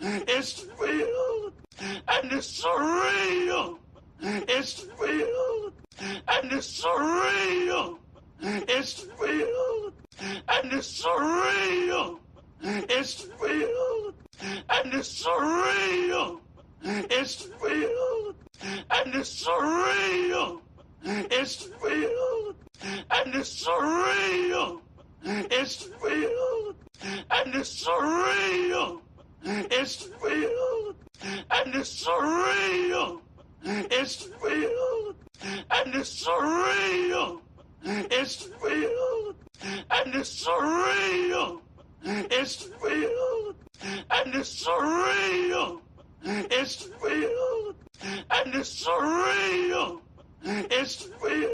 It's filled and it's surreal. It's filled and it's surreal. It's filled and it's surreal. It's filled and it's surreal. It's filled and it's surreal. It's filled and it's surreal. It's filled and it's surreal. It's filled and it's surreal. It's filled and it's surreal. It's filled and it's surreal. It's filled and it's surreal. It's filled and it's surreal. It's filled.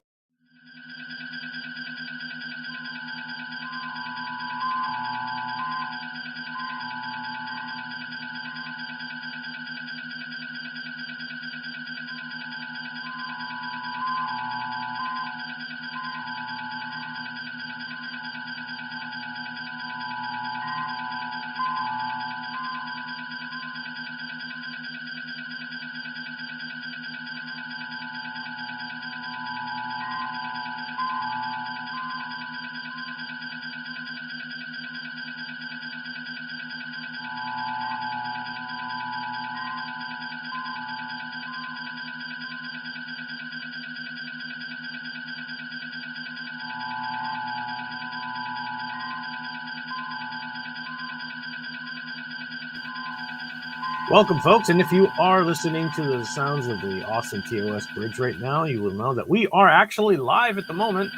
Welcome, folks, and if you are listening to the sounds of the Austin TOS Bridge right now, you will know that we are actually live at the moment.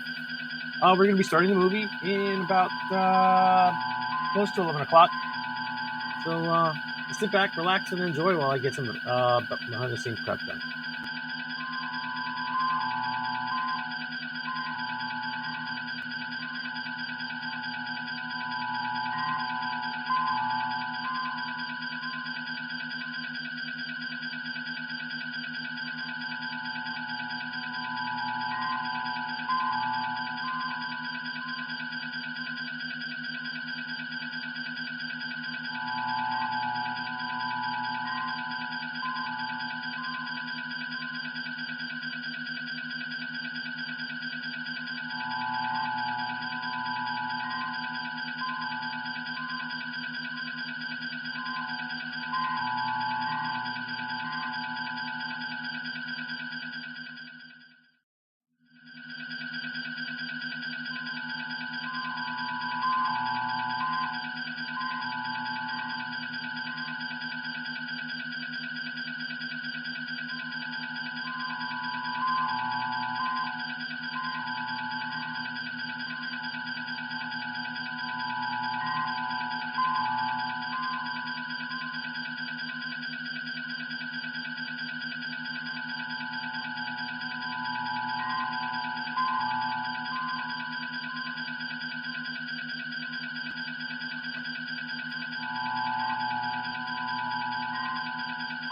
We're going to be starting the movie in about close to 11 o'clock. So sit back, relax, and enjoy while I get some behind-the-scenes prep done.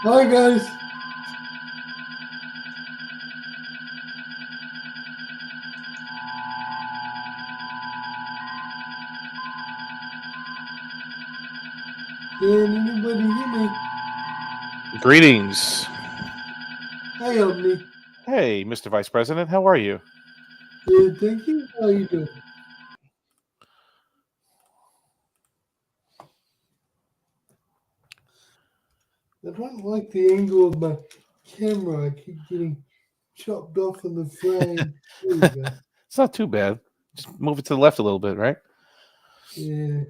Hi, guys. Can anybody hear me? Greetings. Hi, Omni. Hey, Mr. Vice President, how are you? Good, thank you. How you doing? I don't like the angle of my camera. I keep getting chopped off in the frame. There we go. It's not too bad. Just move it to the left a little bit, right? Yeah.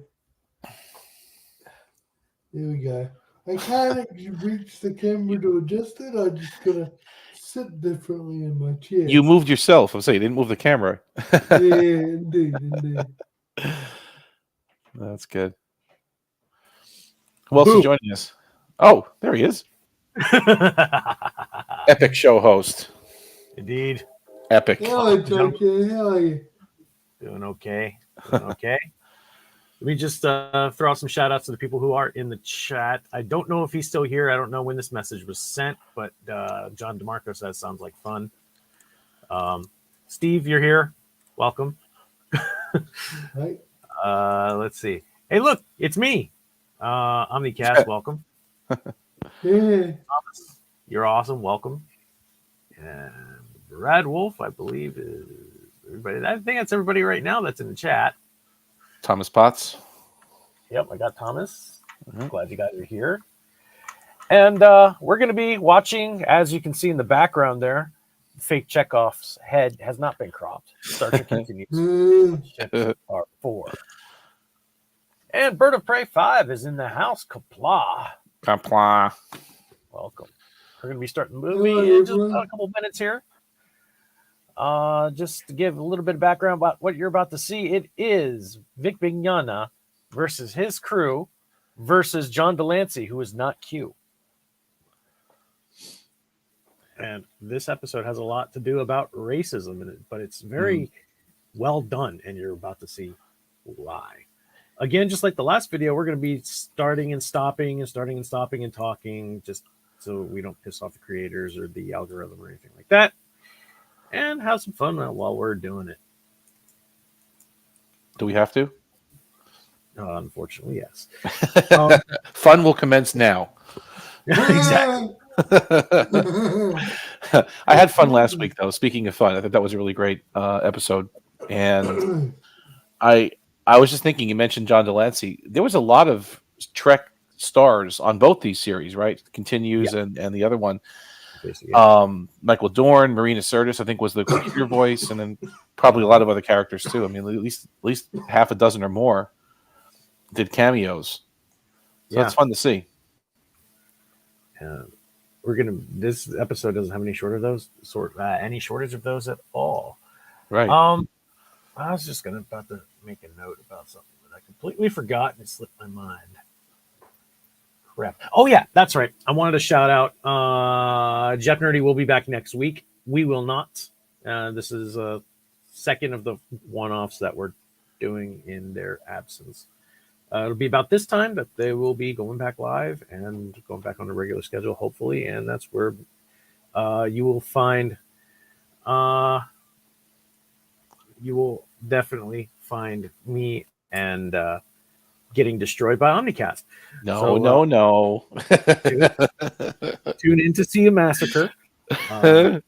There we go. I can't reach the camera to adjust it. I'm just gonna sit differently in my chair. You moved yourself. I'm saying you didn't move the camera. Yeah, indeed. That's good. Who else is joining us? Oh, there he is. Epic show host. Indeed. Epic. Hello, Junkie. How are you? Doing okay. Let me just throw out some shout outs to the people who are in the chat. I don't know if he's still here. I don't know when this message was sent, but John DeMarco says sounds like fun. Steve, you're here. Welcome. Right. Let's see. Hey, look, it's me. Omnicast, welcome. Yeah. Thomas, you're awesome. Welcome. And Brad Wolf, I believe, is everybody. I think that's everybody right now that's in the chat. Thomas Potts. Yep, I got Thomas. Mhm. Glad you guys are here. And we're going to be watching, as you can see in the background there, fake Chekhov's head has not been cropped. Star Trek continues. Ships are 4. And Bird of Prey 5 is in the house. Kapla. Kapla. Welcome. We're going to be starting the movie Hello, in just everyone. a couple minutes here. Just to give a little bit of background about what you're about to see, it is Vic Mignogna versus his crew versus John DeLancey, who is not Q. And this episode has a lot to do about racism in it, but it's very well done, and you're about to see why. Again, just like the last video, we're going to be starting and stopping and talking, just so we don't piss off the creators or the algorithm or anything like that, and have some fun while we're doing it. Do we have to? Unfortunately, yes. Fun will commence now. Exactly. I had fun last week, though. Speaking of fun, I thought that was a really great episode. And I was just thinking, you mentioned John DeLancey. There was a lot of Trek stars on both these series, right? Continues and the other one. Michael Dorn, Marina Sirtis, I think, was the computer voice, and then probably a lot of other characters too. I mean, at least half a dozen or more did cameos. So it's fun to see. This episode doesn't have any any shortage of those at all. Right. I was just about to make a note about something that I completely forgot and it slipped my mind. Crap. Oh yeah, that's right. I wanted to shout out Jeff Nerdy will be back next week. We will not. This is a second of the one-offs that we're doing in their absence. It'll be about this time that they will be going back live and going back on a regular schedule, hopefully. And that's where you will find, you will definitely find me and getting destroyed by Omnicast. No. Tune in to see a massacre. On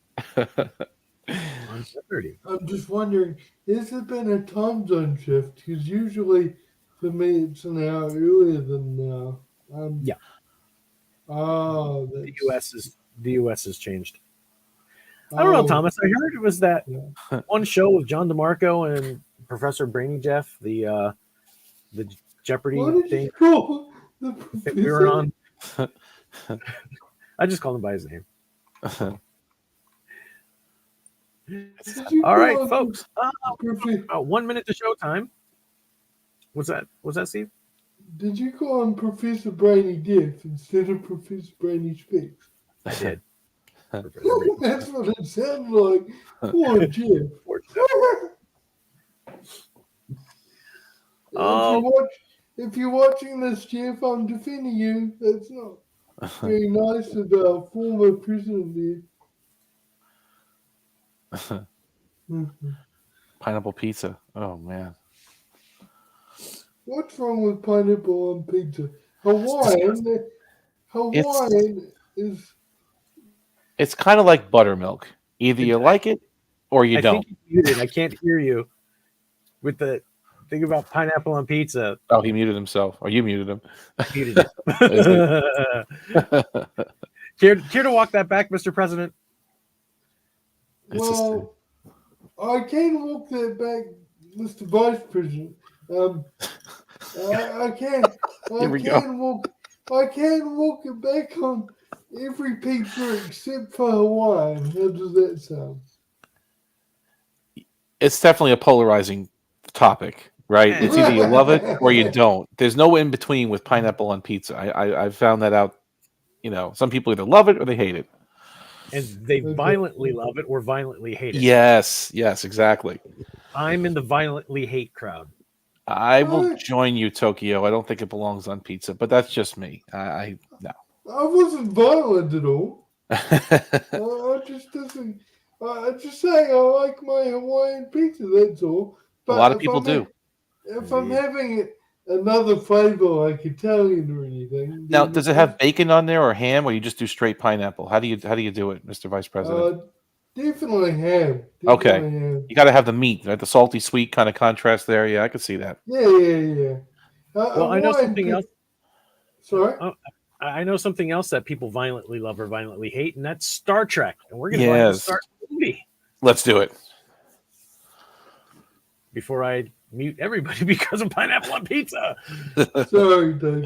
Saturday. I'm just wondering, has there been a time zone shift? Because usually, for me, it's an hour earlier than now. Yeah. Oh, The U.S. has changed. I don't know, Thomas. I heard it was that one show with John DeMarco and Professor Brainy Jeff, the Jeopardy thing you call the that we were on. I just called him by his name. All right, folks. About 1 minute to showtime. What's that, Steve? Did you call him Professor Brainy Jeff instead of Professor Brainy Speaks? I did. That's what it sounded like. Poor Jeff. If you're watching this, Jeff, I'm defending you. That's not very nice of our former president there. Pineapple pizza. Oh, man. What's wrong with pineapple on pizza? Hawaiian is... It's kind of like buttermilk. Either you like it or you don't. Think you muted. I can't hear you with the thing about pineapple on pizza. Oh, he muted himself. Or you muted him. Muted care to walk that back, Mr. President? Well, I can walk that back, Mr. Vice President. I can walk it back on every pizza except for Hawaiian. How does that sound? It's definitely a polarizing topic, right? It's either you love it or you don't. There's no in between with pineapple on pizza. I found that out. You know, some people either love it or they hate it. And they violently love it or violently hate it. Yes, exactly. I'm in the violently hate crowd. I will join you, Tokyo. I don't think it belongs on pizza, but that's just me. No. I wasn't violent at all. I just saying I like my Hawaiian pizza. That's all. But a lot of people do. If I'm having another flavor like Italian or anything. Now, does it have bacon on there or ham, or you just do straight pineapple? How do you do it, Mr. Vice President? Definitely ham. Okay. Definitely ham. You got to have the meat, right? The salty sweet kind of contrast there. Yeah, I could see that. Yeah. Well, I know something else. Sorry? I know something else that people violently love or violently hate, and that's Star Trek. And we're going to go ahead and start the movie. Let's do it. Before I mute everybody because of pineapple on pizza. Sorry, Doug.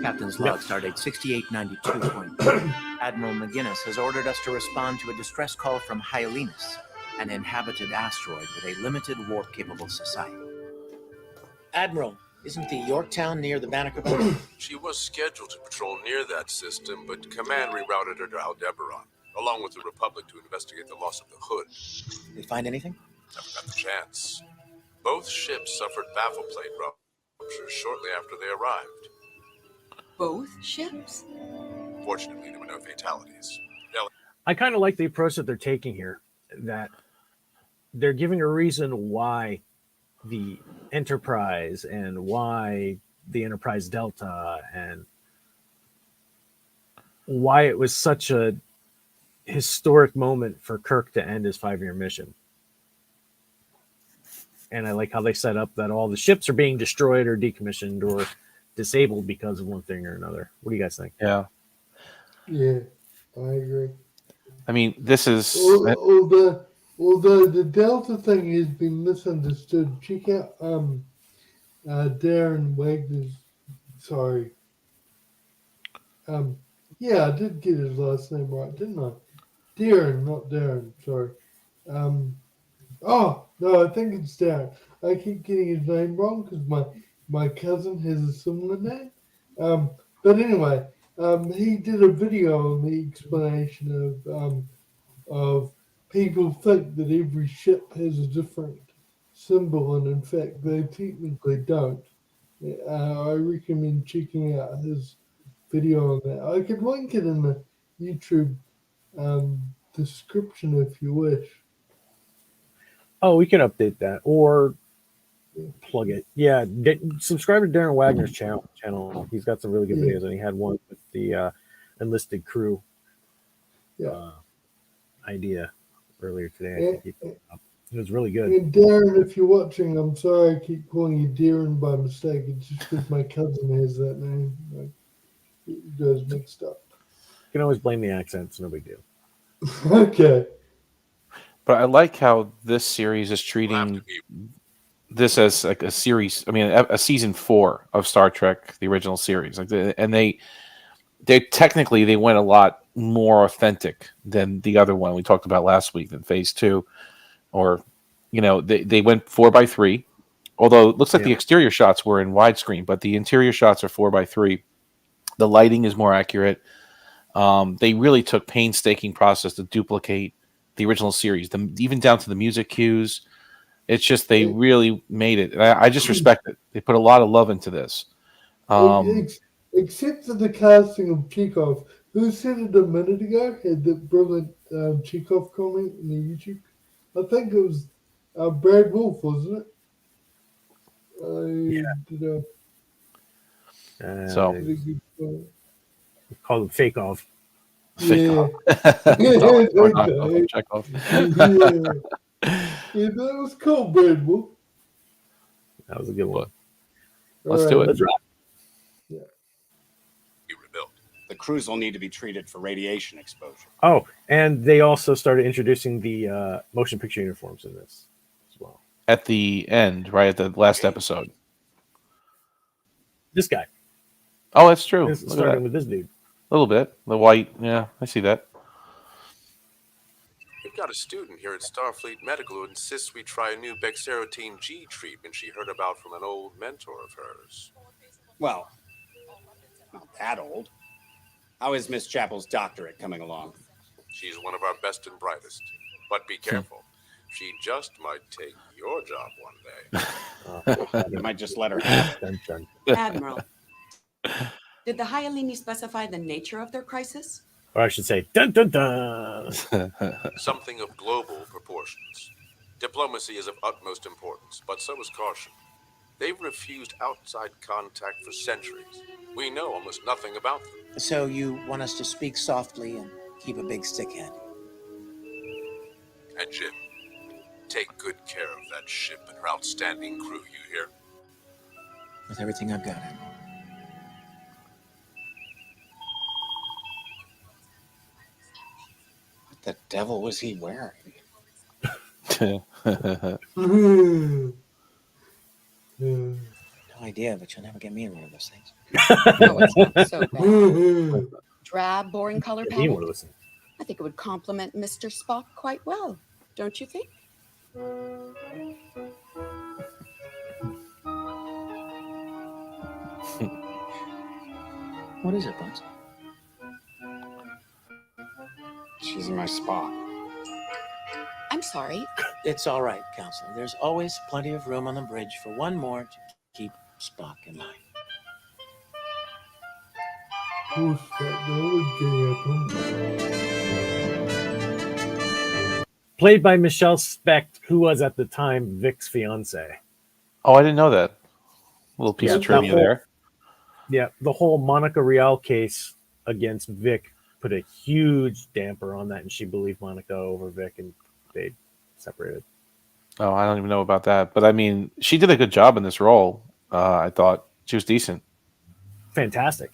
Captain's log, stardate 6892. Admiral McGinnis has ordered us to respond to a distress call from Hylinus, an inhabited asteroid with a limited warp-capable society. Admiral, isn't the Yorktown near the Banneker Belt? She was scheduled to patrol near that system, but Command rerouted her to Aldebaran, along with the Republic, to investigate the loss of the Hood. Did they find anything? Never got the chance. Both ships suffered baffle plate ruptures shortly after they arrived. Both ships? Fortunately, there were no fatalities. I kind of like the approach that they're taking here, that they're giving a reason why the Enterprise and why the Enterprise Delta and why it was such a historic moment for Kirk to end his 5-year mission. And I like how they set up that all the ships are being destroyed or decommissioned or disabled because of one thing or another. What do you guys think? Yeah, I agree. I mean, this is Although the Delta thing has been misunderstood, check out Darren Wagner's. Sorry. Yeah, I did get his last name right, didn't I? Darren, not Darren. Sorry. Oh no, I think it's Darren. I keep getting his name wrong because my cousin has a similar name. But anyway, he did a video on the explanation of people think that every ship has a different symbol, and in fact, they technically don't. I recommend checking out his video on that. I could link it in the YouTube description if you wish. Oh, we can update that or plug it. Yeah, subscribe to Darren Wagner's channel. He's got some really good videos, and he had one with the enlisted crew idea earlier today. It was really good. And Darren, if you're watching, I'm sorry I keep calling you Darren by mistake. It's just because my cousin has that name. Like, it goes mixed up. You can always blame the accents, no big deal. Okay. But I like how this series is treating this as like a series. I mean, a season 4 of Star Trek, the original series. And they technically they went a lot more authentic than the other one we talked about last week, than Phase 2. Or, they went 4:3. Although it looks like the exterior shots were in widescreen, but the interior shots are 4:3. The lighting is more accurate. They really took painstaking process to duplicate the original series, even down to the music cues. It's just they really made it. And I just respect it. They put a lot of love into this. Except for the casting of Chekhov, who said it a minute ago, had that brilliant Chekhov comment in the YouTube. I think it was Brad Wolf, wasn't it? Called him Fake Off. Yeah. Chekhov. Yeah, that was cool, Brad Wolf. That was a good one. Let's do it. Let's rock. Be rebuilt. The crews will need to be treated for radiation exposure. Oh, and they also started introducing the motion picture uniforms in this as well. At the end, right at the last episode. This guy. Oh, that's true. This starting with this dude. A little bit. The white. Yeah, I see that. We've got a student here at Starfleet Medical who insists we try a new Bexarotene G treatment she heard about from an old mentor of hers. Well, not that old. How is Miss Chapel's doctorate coming along? She's one of our best and brightest. But be careful. She just might take your job one day. You might just let her have it. Admiral, did the Hyalini specify the nature of their crisis? Or I should say, dun dun dun. Something of global proportions. Diplomacy is of utmost importance, but so is caution. They've refused outside contact for centuries. We know almost nothing about them. So you want us to speak softly and keep a big stickhead? And Jim, take good care of that ship and her outstanding crew, you hear? With everything I've got. What the devil was he wearing? No idea, but you'll never get me in one of those things. No, it's not so bad. Drab, boring color He palette. would listen. I think it would complement Mr. Spock quite well, don't you think? What is it, Buns? She's my Spock. I'm sorry. It's all right, Counselor. There's always plenty of room on the bridge for one more to keep Spock in line. Who's that Played by Michelle Specht, who was at the time Vic's fiance. Oh, I didn't know that. Little piece Yeah, of trivia the whole- there. Yeah, the whole Monica Rial case against Vic put a huge damper on that, and she believed Monica over Vic, and they separated. Oh, I don't even know about that. But I mean, she did a good job in this role. I thought she was decent. Fantastic.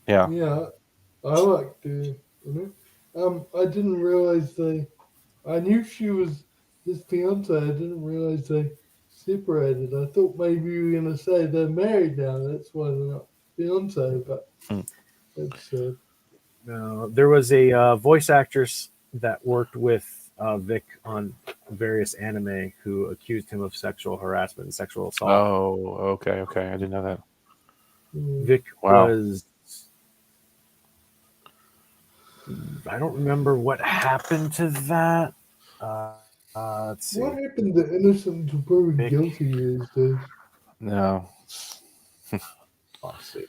Yeah. Yeah, I liked her. I didn't realize I knew she was his fiance. I didn't realize they separated. I thought maybe you were going to say they're married now. That's why they're not fiance. But that's No, there was a voice actress that worked with Vic on various anime who accused him of sexual harassment and sexual assault. Oh, okay. I didn't know that. Vic Wow. was... I don't remember what happened to that. Let's see. what happened to innocent to proven Vic. guilty these days? No. Let's see.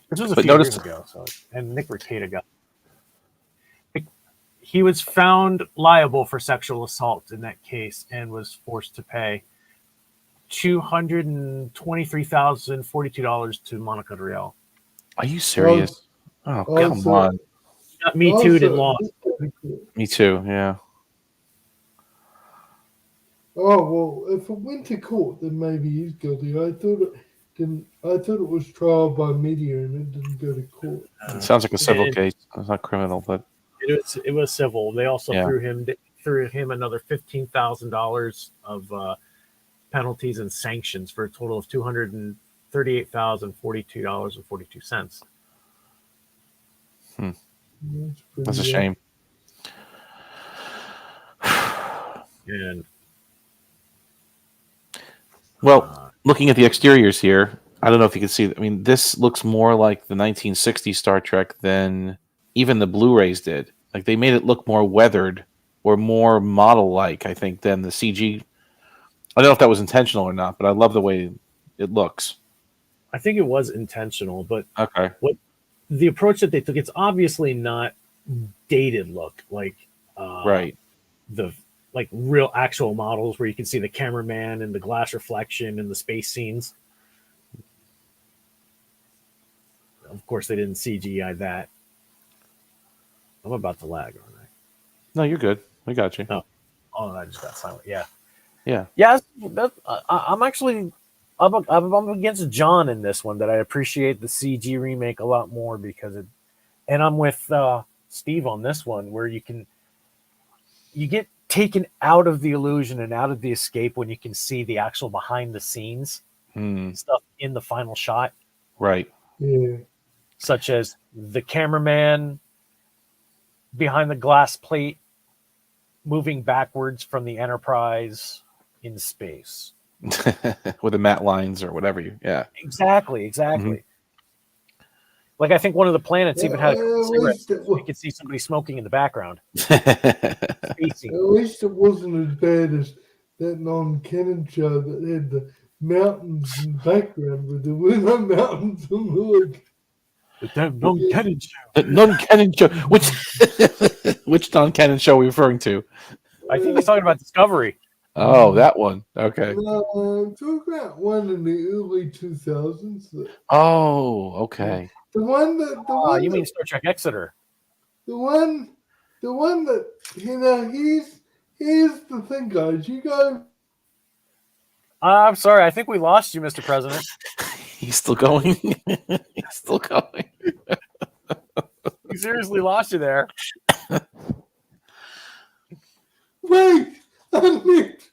This was a But few notice- years ago, and Nick Rekieta got. He was found liable for sexual assault in that case and was forced to pay $223,042 to Monica Rial. Are you serious? Oh, come Also- on. Got Me Too'd and Also- lost. Me too. Yeah. Oh well, if it went to court, then maybe he's guilty. I thought it didn't. I thought it was trial by media and it didn't go to court. It sounds like a civil and- case. It's not criminal, but It was civil. They also Yeah. threw him another $15,000 of penalties and sanctions for a total of $238,042.42. That's, pretty that's a good. shame. And Well, looking at the exteriors here, I don't know if you can see. I mean, this looks more like the 1960 Star Trek than even the Blu-rays did. Like they made it look more weathered or more model-like, I think, than the CG. I don't know if that was intentional or not, but I love the way it looks. I think it was intentional, but Okay. the approach that they took, it's obviously not dated look like Right. the like real actual models where you can see the cameraman and the glass reflection and the space scenes. Of course, they didn't CGI that. I'm about to lag, aren't I? No, you're good. We got you. Oh, I just got silent. Yeah. Yeah. I'm actually I'm against John in this one, that I appreciate the CG remake a lot more because it, and I'm with Steve on this one, where you get taken out of the illusion and out of the escape when you can see the actual behind the scenes stuff in the final shot, Right. Yeah. such as the cameraman behind the glass plate moving backwards from the Enterprise in space. With the matte lines or whatever yeah. Exactly. Like I think one of the planets even had a cigarette. You could see somebody smoking in the background. At least it wasn't as bad as that non-canon show that had the mountains in the background, but there were no mountains on the look. The damn non-canon show. The non-canon show. Which non-canon show are we referring to? I think he's talking about Discovery. Oh, that one. Okay. No, I'm talking about one in the early 2000s. Oh, okay. The one that the one You that, mean Star Trek Exeter? the one that here's the thing, guys. You go. I'm sorry. I think we lost you, Mr. President. He's still going. He's still going. We seriously lost you there. Wait, I'm mute.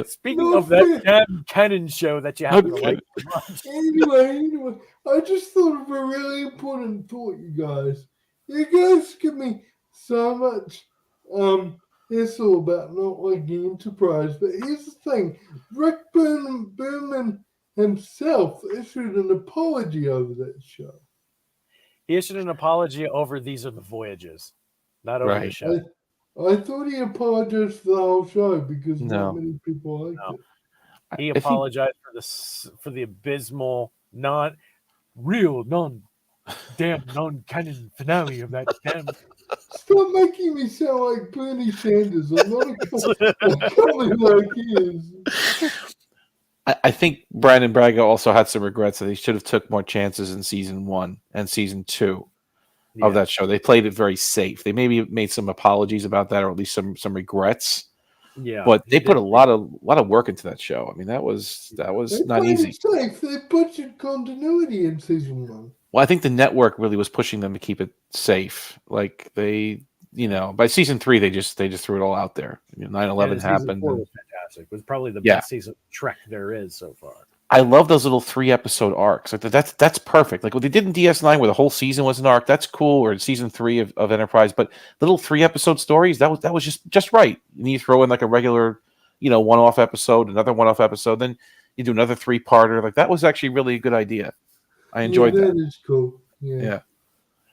Speaking of that damn Cannon show that you happen to like so much. Anyway, I just thought of a really important thought, you guys. You guys give me so much it's all about not liking Enterprise, but here's the thing. Rick Berman himself issued an apology over that show. He issued an apology over These Are the Voyages, not over the show. I thought he apologized for the whole show because not many people liked it. He apologized for the abysmal, non-canon finale of that damn. Stop making me sound like Bernie Sanders. I'm not coming like he is. I think Brandon Braga also had some regrets that he should have took more chances in season 1 and season 2 of that show. They played it very safe. They maybe made some apologies about that, or at least some regrets. Yeah, but they put a lot of work into that show. I mean, that was not easy. Safe. They butchered continuity in season 1. Well, I think the network really was pushing them to keep it safe. Like they, by season 3, they just threw it all out there. 9/11 happened. 4 was fantastic. It was probably the best season of Trek there is so far. I love those little 3-episode arcs. Like that's perfect. Like what they did in DS9, where the whole season was an arc. That's cool. Or in season 3 of Enterprise, but little 3-episode stories. That was just right. And you throw in like a regular, one-off episode, another one-off episode, then you do another 3-parter. Like that was actually really a good idea. I enjoyed that. That is cool. Yeah.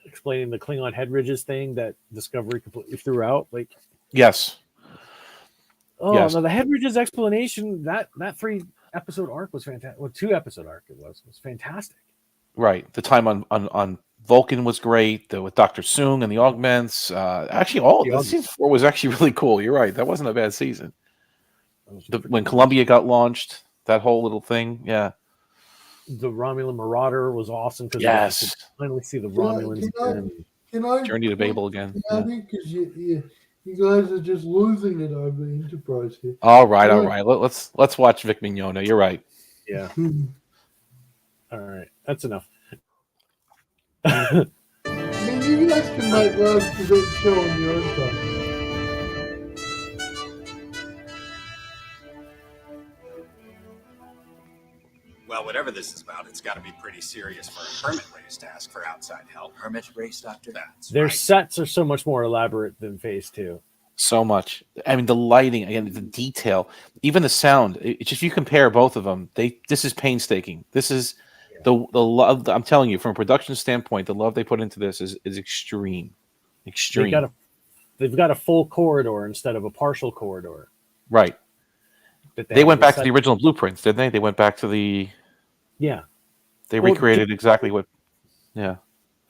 Explaining the Klingon head ridges thing that Discovery completely threw out. Like, yes. Oh yes. No, the head ridges explanation that 3-episode arc was fantastic. Well, 2-episode arc was fantastic. Right. The time on Vulcan was great. With Dr. Soong and the augments. Actually, season 4 was actually really cool. You're right. That wasn't a bad season. When Columbia got launched, that whole little thing. Yeah. The Romulan Marauder was awesome because we could finally see the Romulans again. Journey to Babel again. Because you guys are just losing it over Enterprise here. All right. Let's watch Vic Mignogna. You're right. Yeah. All right, that's enough. I mean, you guys can make love to that show on your own time. Well, whatever this is about, it's got to be pretty serious for a hermit race to ask for outside help. Hermit race, Doctor? Their sets are so much more elaborate than Phase 2. So much. I mean, the lighting, again, the detail, even the sound. It's just, if you compare both of them, this is painstaking. This is the love. I'm telling you, from a production standpoint, the love they put into this is extreme. Extreme. They've got a full corridor instead of a partial corridor. Right. They went back to the original blueprints, didn't they? They went back to the... Yeah. They recreated exactly what... Yeah.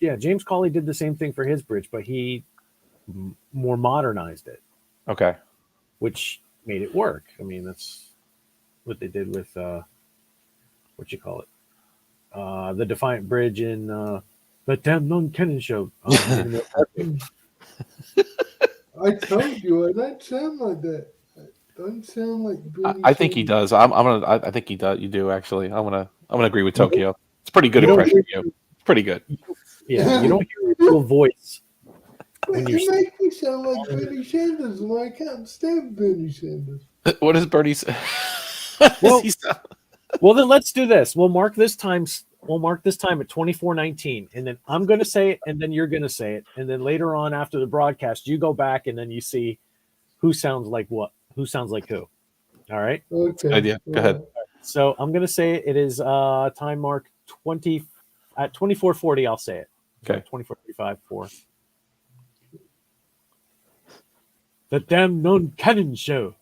Yeah, James Cawley did the same thing for his bridge, but he more modernized it. Okay. Which made it work. I mean, that's what they did with... the Defiant Bridge in the damn non-canon show. I told you, I don't sound like that. Don't sound like I think he does. I think he does. You do actually. I'm gonna agree with Tokyo. It's pretty good impression of you. It's pretty good. Yeah, you don't hear your real voice. You make me sound like Bernie Sanders, and I can't stand Bernie Sanders. What does Bernie say? Well, then let's do this. We'll mark this time at 24:19, and then I'm going to say it, and then you're going to say it, and then later on after the broadcast, you go back and then you see who sounds like what. Who sounds like who? All right. Okay. Idea. Go ahead. So I'm going to say it is time mark 20 at 24:40. I'll say it. Okay. 24:35 4. The damn non-canon show.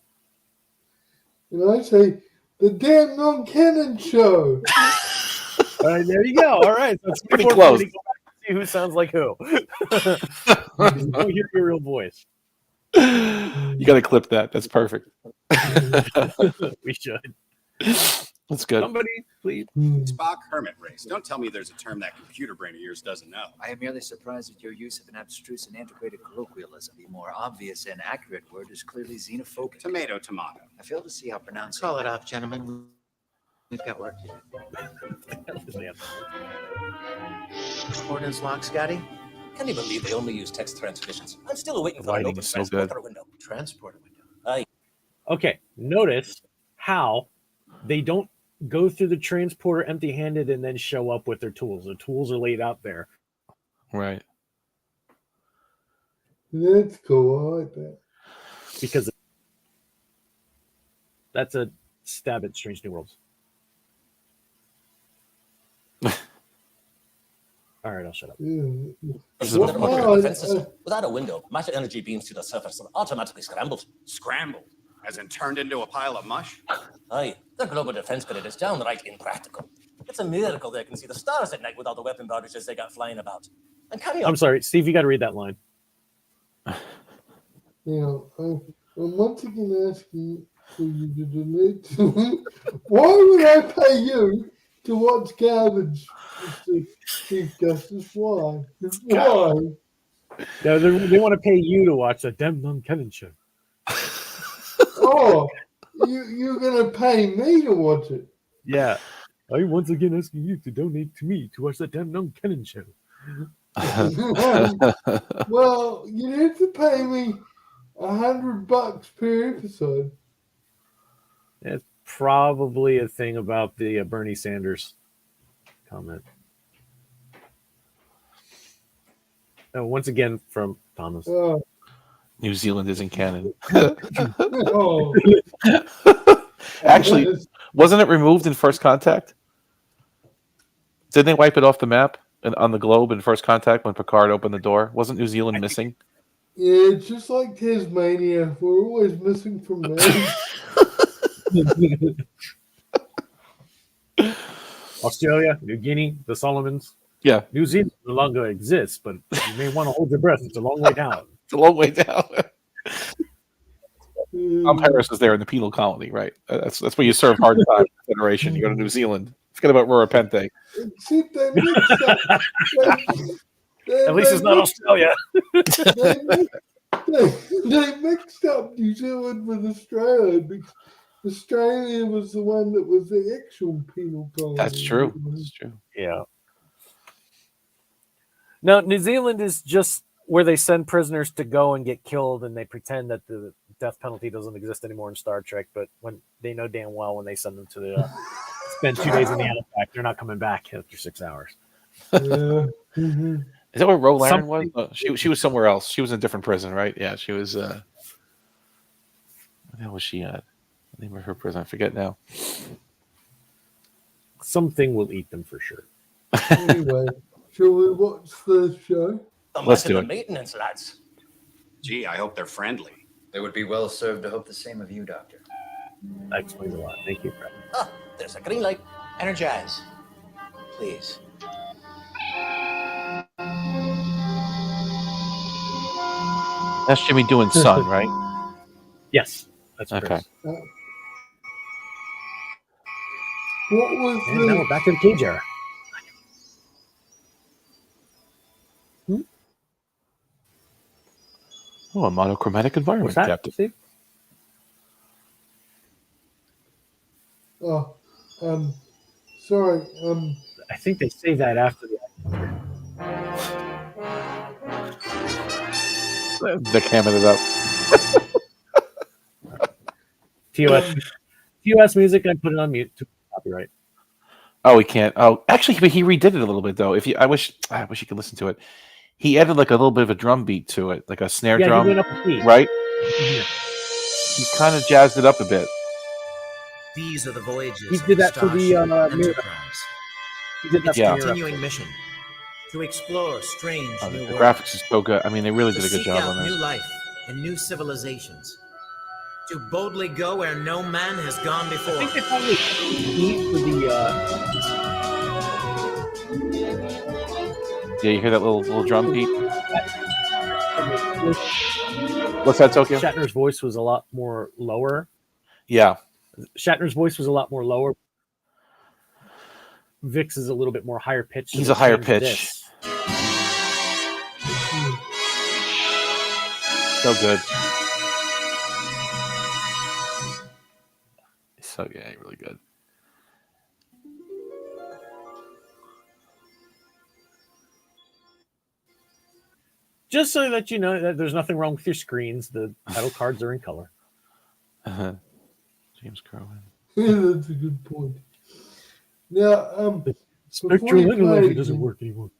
And I say the damn non-canon show. All right, there you go. All right, so it's pretty close. Go back and see see who sounds like who. You don't hear your real voice. You got to clip that. That's perfect. We should. That's good. Somebody, please. Spock hermit race. Don't tell me there's a term that computer brain of yours doesn't know. I am merely surprised at your use of an abstruse and antiquated colloquialism. The more obvious and accurate word is clearly xenophobic. Tomato. I fail to see how pronouncing. Call it off, gentlemen. We've got work to do. Ordnance log, Scotty? Can you believe they only use text transmissions? I'm still waiting for an Lighting open is so good. transporter window. Transporter window. Aye. Okay, notice how they don't go through the transporter empty-handed and then show up with their tools. The tools are laid out there. Right. That's cool. I like that. Because that's a stab at Strange New Worlds. All right, I'll shut up. This Well, is a modular well, defense system. Without a window, matter energy beams to the surface and automatically scrambled. Scrambled, as in turned into a pile of mush. Aye, their global defense grid is downright impractical. It's a miracle they can see the stars at night with all the weapon barrages they got flying about. And can you? I'm sorry, Steve, you got to read that line. I'm once again asking for you to donate. Why would I pay you to watch garbage, Mr. Chief Justice? Why? Why? No, they want to pay you to watch the Dem Non Kevin show. Oh, you're gonna pay me to watch it? Yeah. I'm once again asking you to donate to me to watch the Dem Non Kevin show. Well, you have to pay me $100 per episode. It's probably a thing about the Bernie Sanders comment. Once again from Thomas. New Zealand isn't canon. Oh. Actually, wasn't it removed in First Contact? Didn't they wipe it off the map and on the globe in First Contact when Picard opened the door? Wasn't New Zealand missing? Yeah, it's just like Tasmania. We're always missing from there. Australia, New Guinea, the Solomons. Yeah. New Zealand no longer exists, but you may want to hold your breath. It's a long way down. It's a long way down. Tom Harris is there in the penal colony, right? That's where you serve hard time in the Federation. You go to New Zealand. Forget about Rura Pente. See, they mixed up. At least it's not Australia. They mixed up New Zealand with Australia because Australia was the one that was the actual penal colony. That's true. That's true. Yeah. No, New Zealand is just where they send prisoners to go and get killed, and they pretend that the death penalty doesn't exist anymore in Star Trek. But when they know damn well when they send them to the spend 2 days in the outback, they're not coming back after 6 hours. Yeah. Mm-hmm. Is that where Roland was? Oh, she was somewhere else. She was in a different prison, right? Yeah, she was. Where the hell was she at? The name of her prison, I forget now. Something will eat them for sure. Anyway, shall we watch the show? Let's do it. Maintenance, lads. Gee, I hope they're friendly. They would be well served to hope the same of you, Doctor. That explains a lot. Thank you, Fred. Ah, there's a green light. Energize. Please. That's Jimmy doing Sun, right? Yes, that's okay. Chris. What was And now we're back to the cage era. Oh, a monochromatic environment, What's that, Captain. Steve? Sorry. I think they say that after the. They're camming it up. TOS music. I put it on mute to copyright. Oh, we can't. Oh, actually, he redid it a little bit though. I wish you could listen to it. He added like a little bit of a drum beat to it, like a snare drum, he went up a key. right? Yeah. He kind of jazzed it up a bit. These are the voyages. He did that for the Enterprise. He did that Yeah. for Continuing mission to explore strange Oh, new the worlds. graphics is so good. I mean, they really To did a good seek job out on new this. life and new civilizations. To boldly go where no man has gone before. I think they probably key for the Yeah, you hear that little drum beat? What's that, Tokyo? Shatner's voice was a lot more lower. Yeah. Shatner's voice was a lot more lower. Vic's is a little bit more higher pitched. He's a higher pitch. So good. So yeah, really good. Just so that you know that there's nothing wrong with your screens, the title cards are in color. James Kerwin. Yeah, that's a good point. Now, Spectral Interlayer doesn't work anymore.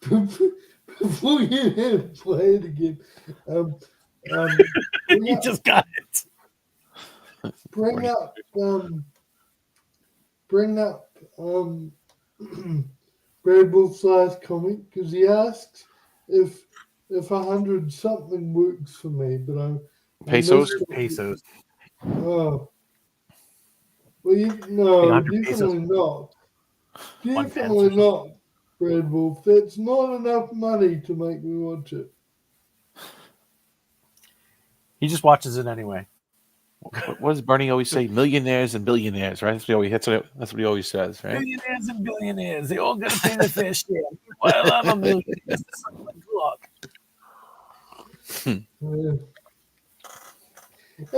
Before you play it again, You just got it. Bring up Brad Wolf's last comment, because he asks if 100 something works for me, but I Pesos. Oh, well, definitely not. Definitely not, Brad Wolf. That's not enough money to make me watch it. He just watches it anyway. What does Bernie always say? Millionaires and billionaires, right? That's what he always says, right? Millionaires and billionaires, they all got to pay their fair share. Well, I'm a millionaire.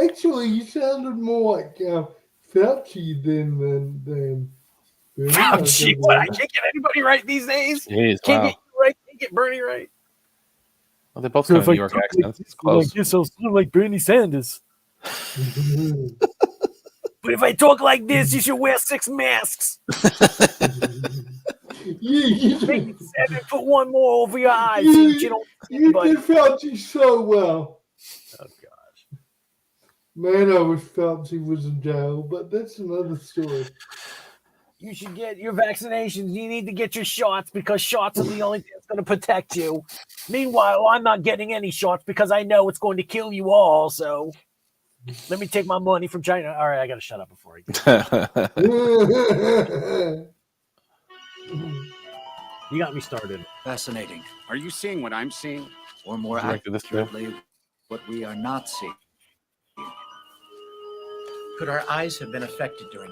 Actually, you sounded more like Fauci than Fauci? What? I can't get anybody right these days. Jeez, Can't get you right. Can't get Bernie right. Well, they both have New York accents. It's close. I guess I'll sound like Bernie Sanders. But if I talk like this, you should wear 6 masks. You Make it 7 foot 1 more over your eyes. You did Fauci so well. Oh gosh. Man, I wish Fauci was in jail, but that's another story. You should get your vaccinations. You need to get your shots because shots are the only thing that's going to protect you. Meanwhile, I'm not getting any shots because I know it's going to kill you all. So let me take my money from China. All right, I got to shut up before I get You got me started. Fascinating. Are you seeing what I'm seeing? Or more accurately, what we are not seeing? Could our eyes have been affected during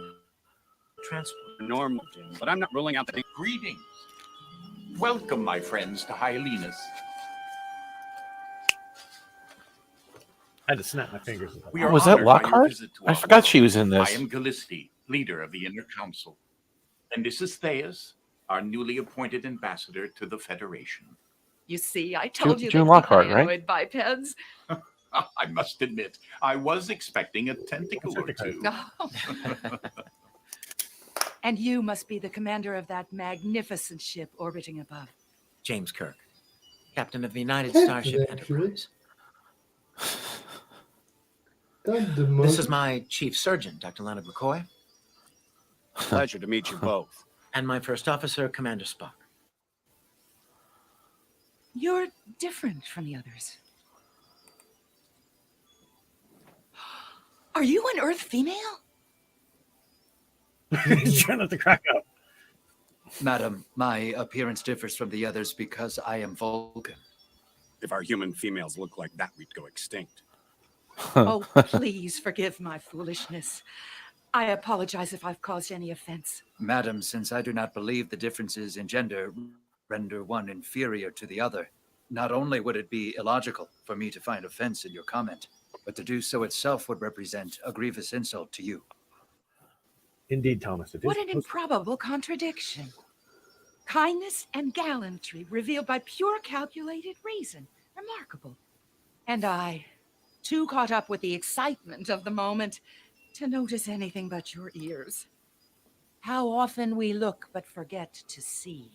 transport? Normal, but I'm not ruling out the Greetings. Welcome, my friends, to Hylinus. I had to snap my fingers. Was that Lockhart? I forgot she was in this. I am Gallisti, leader of the Inner Council. And this is Theus, our newly appointed ambassador to the Federation. You see, I told you June Lockhart, right? Bipeds. I must admit, I was expecting a tentacle or two. And you must be the commander of that magnificent ship orbiting above. James Kirk, captain of the United Starship Enterprise. This is my chief surgeon, Dr. Leonard McCoy. Pleasure to meet you both. And my first officer, Commander Spock. You're different from the others. Are you an Earth female? Try not to crack up. Madam, my appearance differs from the others because I am Vulcan. If our human females look like that, we'd go extinct. Oh, please forgive my foolishness. I apologize if I've caused any offense. Madam, since I do not believe the differences in gender render one inferior to the other, not only would it be illogical for me to find offense in your comment, but to do so itself would represent a grievous insult to you. Indeed, Thomas. What an improbable contradiction. Kindness and gallantry revealed by pure calculated reason. Remarkable. And I, too caught up with the excitement of the moment to notice anything but your ears. How often we look but forget to see.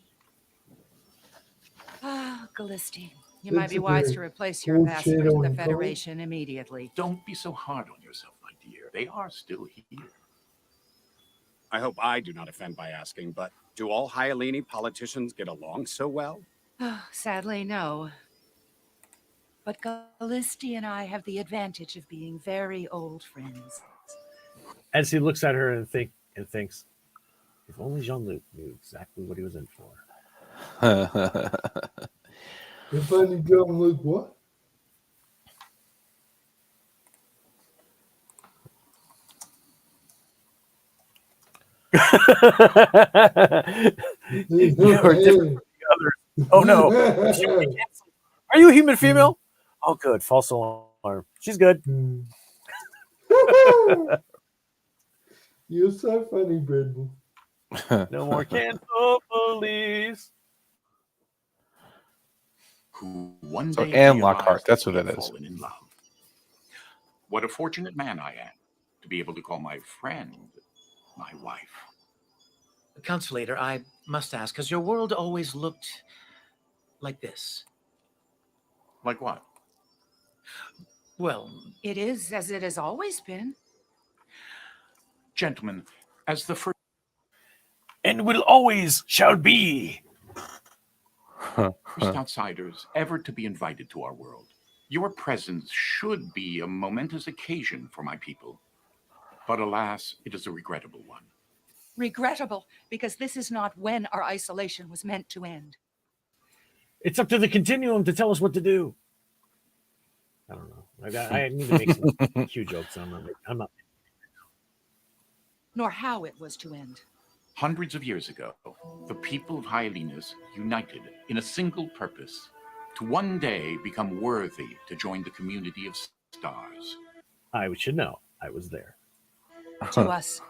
Ah, Gallisti, you might be wise to replace your ambassador to the Federation immediately. Don't be so hard on yourself, my dear. They are still here. I hope I do not offend by asking, but do all Hyalini politicians get along so well? Oh, sadly, no. But Gallisti and I have the advantage of being very old friends. As he looks at her and thinks, if only Jean-Luc knew exactly what he was in for. If only John Luke what? You're different from the others. Oh no. Are you a human female? Oh good. False alarm. She's good. You're so funny, Brendan. No more cancel police. Who one So day Anne realized Lockhart, that's that who he that had is. fallen in love. What a fortunate man I am to be able to call my friend my wife. Counselator, I must ask, has your world always looked like this? Like what? Well, It is as it has always been. Gentlemen, as the first And will always shall be. outsiders ever to be invited to our world, your presence should be a momentous occasion for my people. But alas, it is a regrettable one. Regrettable, because this is not when our isolation was meant to end. It's up to the continuum to tell us what to do. I don't know. I need to make some Q jokes. I'm not. Nor how it was to end. Hundreds of years ago, the people of Hyalinas united in a single purpose, to one day become worthy to join the community of stars. I should know. I was there. To us,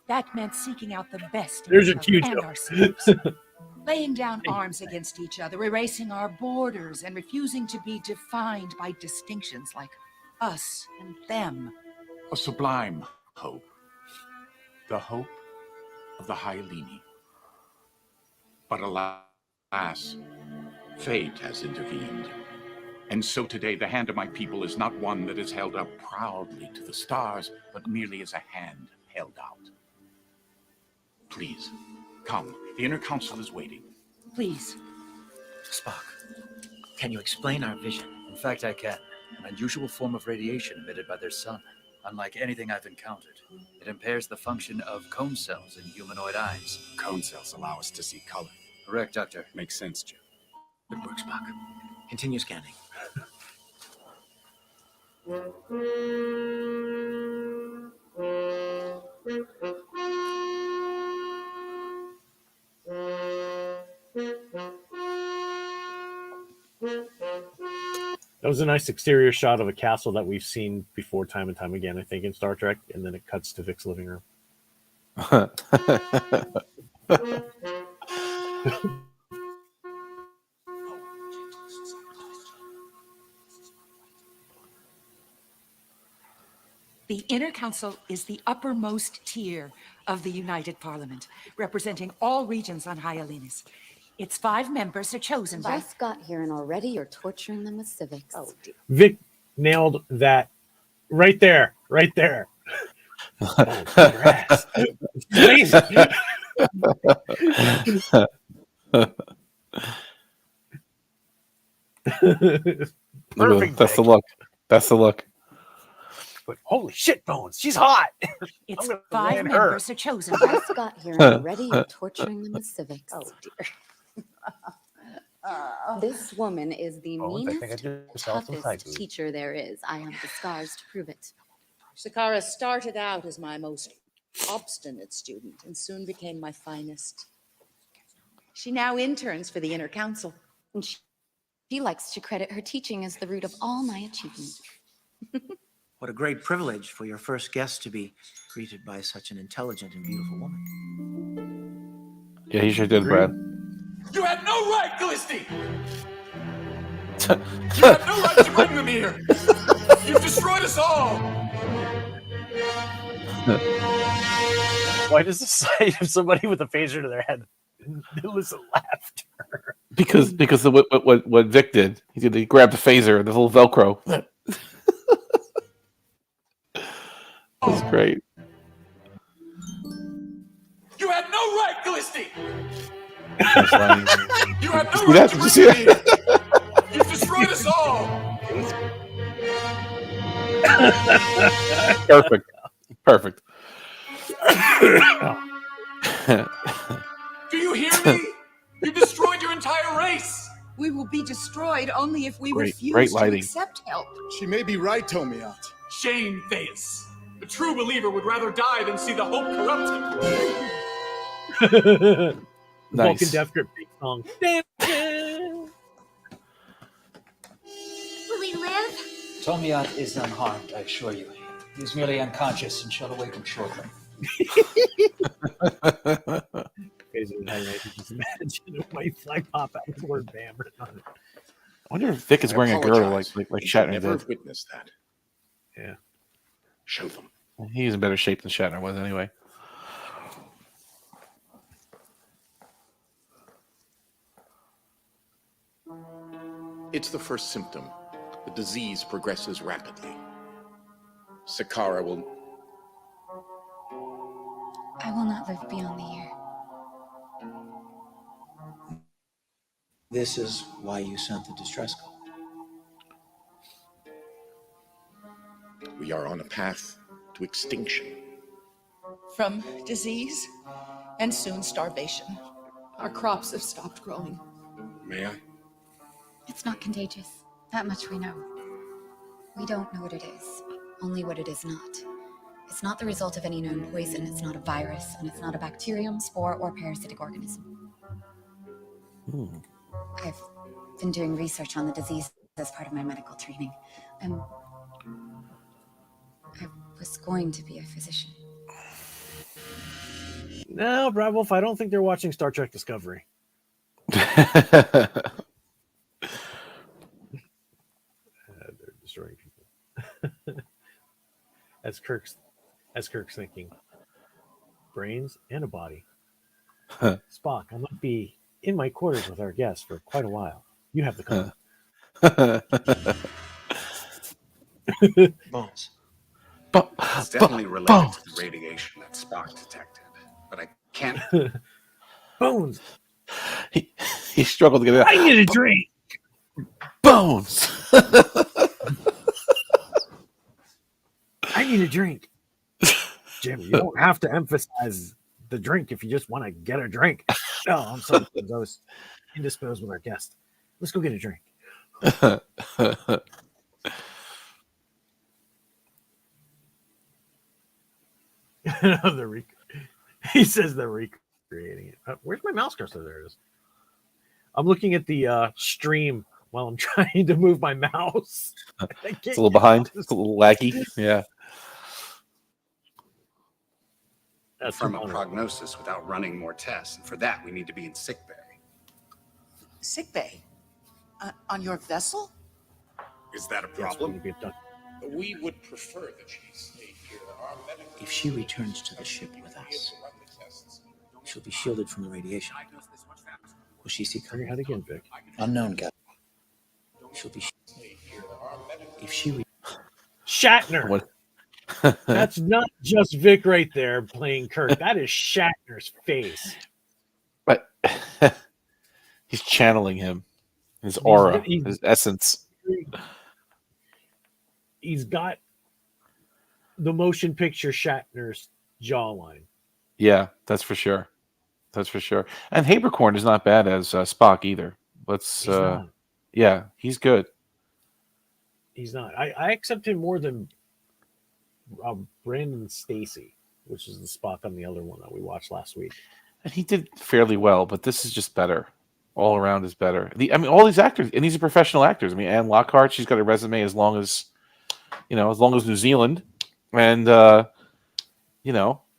that meant seeking out the best in There's each a other Q and joke. ourselves. Laying down arms against each other, erasing our borders, and refusing to be defined by distinctions like us and them. A sublime hope. The hope of the Hyalini. But alas, fate has intervened. And so today, the hand of my people is not one that is held up proudly to the stars, but merely as a hand held out. Please, come. The inner council is waiting. Please. Spock, can you explain our vision? In fact, I can. An unusual form of radiation emitted by their sun. Unlike anything I've encountered, it impairs the function of cone cells in humanoid eyes. Cone cells allow us to see color. Correct, Doctor. Makes sense, Jim. Good work, Spock. Continue scanning. That was a nice exterior shot of a castle that we've seen before time and time again, I think, in Star Trek, and then it cuts to Vic's living room. The Inner Council is the uppermost tier of the United Parliament, representing all regions on Hyalinas. Its 5 members are chosen by... Just got here and already you're torturing them with civics. Oh, dear. Vic nailed that right there, right there. Oh, congrats. Amazing. Perfect. That's the look. That's the look. But holy shit, Bones, she's hot. Its I'm gonna 5 land her. members are chosen by... Just got here and already you're torturing them with civics. Oh, dear. This woman is the Bones, I think I meanest, just saw some Thai toughest food. teacher there is. I have the scars to prove it. Sakara started out as my most obstinate student and soon became my finest. She now interns for the Inner Council. And she likes to credit her teaching as the root of all my achievement. What a great privilege for your first guest to be greeted by such an intelligent and beautiful woman. Yeah, he sure did, Brad. You had no right, Callisti! You had no right to bring them here! You've destroyed us all! Why does the sight of somebody with a phaser to their head elicit laughter? Because of what Vic did. He grabbed the phaser and the little Velcro. That's great. You had no right, Callisti! That's funny. You had no See right that? to Did you bring see them that? here! You've destroyed us all! Perfect. Perfect. Do you hear me? You destroyed your entire race! We will be destroyed only if we Great refuse to lighting. accept help. She may be right, Tomiat. Shame, Theus. The true believer would rather die than see the hope corrupted. Vulcan Death Grip big song. Will he live? Tomiat is unharmed, I assure you. He is merely unconscious and shall awaken shortly. Basically, I just imagine a white flag pop out with the word "bam" written on it. I wonder if Vic is wearing a girdle like I Shatner never did. witnessed that. Yeah. Show them. He's in better shape than Shatner was anyway. It's the first symptom. The disease progresses rapidly. Sakara will... I will not live beyond the year. This is why you sent the distress call. We are on a path to extinction. From disease and soon starvation. Our crops have stopped growing. May I? It's not contagious. That much we know. We don't know what it is, only what it is not. It's not the result of any known poison, it's not a virus, and it's not a bacterium, spore, or parasitic organism. I've been doing research on the disease as part of my medical training. I was going to be a physician. No, Brad Wolf, I don't think they're watching Star Trek Discovery. They're destroying people. As Kirk's thinking, brains and a body. Spock, I might be in my quarters with our guests for quite a while. You have the call. Bones. It's definitely related to the radiation that Spock detected, but I can't. Bones. He struggled to get it out. I need a drink. Bones. I need a drink. Jim, you don't have to emphasize the drink if you just want to get a drink. No, I'm sorry. I was indisposed with our guest. Let's go get a drink. He says they're recreating it. Where's my mouse cursor? There it is. I'm looking at the stream while I'm trying to move my mouse. It's a little behind. It's a little laggy. Yeah. That's from a prognosis without running more tests. And for that, we need to be in sickbay. Sickbay? On your vessel? Is that a problem? We would prefer that she stay here. If she returns to the ship with us, she'll be shielded from the radiation. Will she see Turn your head again, Vic. Unknown, Captain. She'll be if she Shatner. What? That's not just Vic right there playing Kirk. That is Shatner's face. But he's channeling him, his aura, his essence. He's got the motion picture Shatner's jawline. Yeah, that's for sure. That's for sure. And Habercorn is not bad as Spock either. Yeah, he's good. He's not. I accept him more than Brandon Stacy, which is the Spock on the other one that we watched last week. And he did fairly well, but this is just better. All around is better. All these actors, and these are professional actors. Anne Lockhart, she's got a resume as long as New Zealand. And,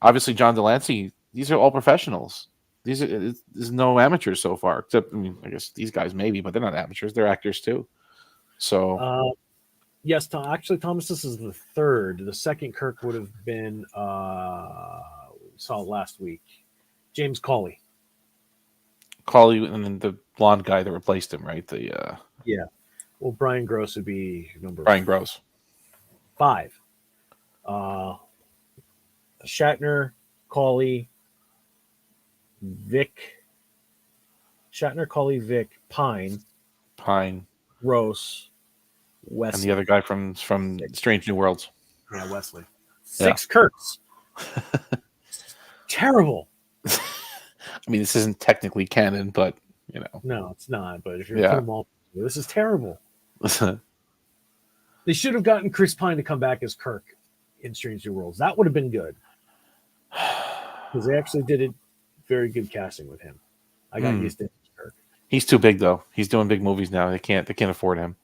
obviously John DeLancey, these are all professionals. There's no amateurs so far, except, I guess these guys maybe, but they're not amateurs. They're actors too. So, yes, actually, Thomas, this is the third. The second Kirk would have been, we saw it last week, James Cawley. And then the blonde guy that replaced him, right? Yeah. Well, Brian Gross would be number Brian Gross. 5. Shatner, Cawley, Vic. Shatner, Cawley, Vic, Pine, Gross, Wesley. And the other guy from Strange New Worlds. Yeah, Wesley. 6 Kirks. Terrible. This isn't technically canon, but You know. No, it's not. But if you're Yeah. put them all, this is terrible. They should have gotten Chris Pine to come back as Kirk in Strange New Worlds. That would have been good. Because they actually did it very good casting with him. I got used to Kirk. He's too big though. He's doing big movies now. They can't afford him.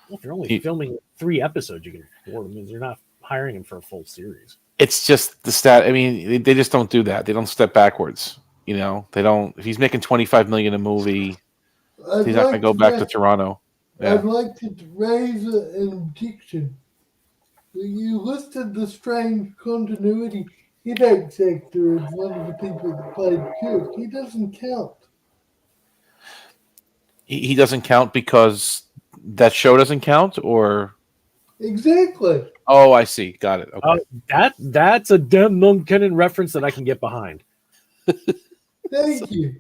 Well, if you're only filming 3 episodes, you can afford him. They're not hiring him for a full series. It's just the stat. I mean, they just don't do that. They don't step backwards. You know, they don't. If he's making $25 million a movie, he's not going to go back to Toronto. Yeah. I'd like to raise an objection. You listed the strange continuity headache actor as one of the people that played Kirk. He doesn't count. He doesn't count because that show doesn't count, or exactly. Oh, I see. Got it. Okay. That's a damn non-canon reference that I can get behind. Thank you.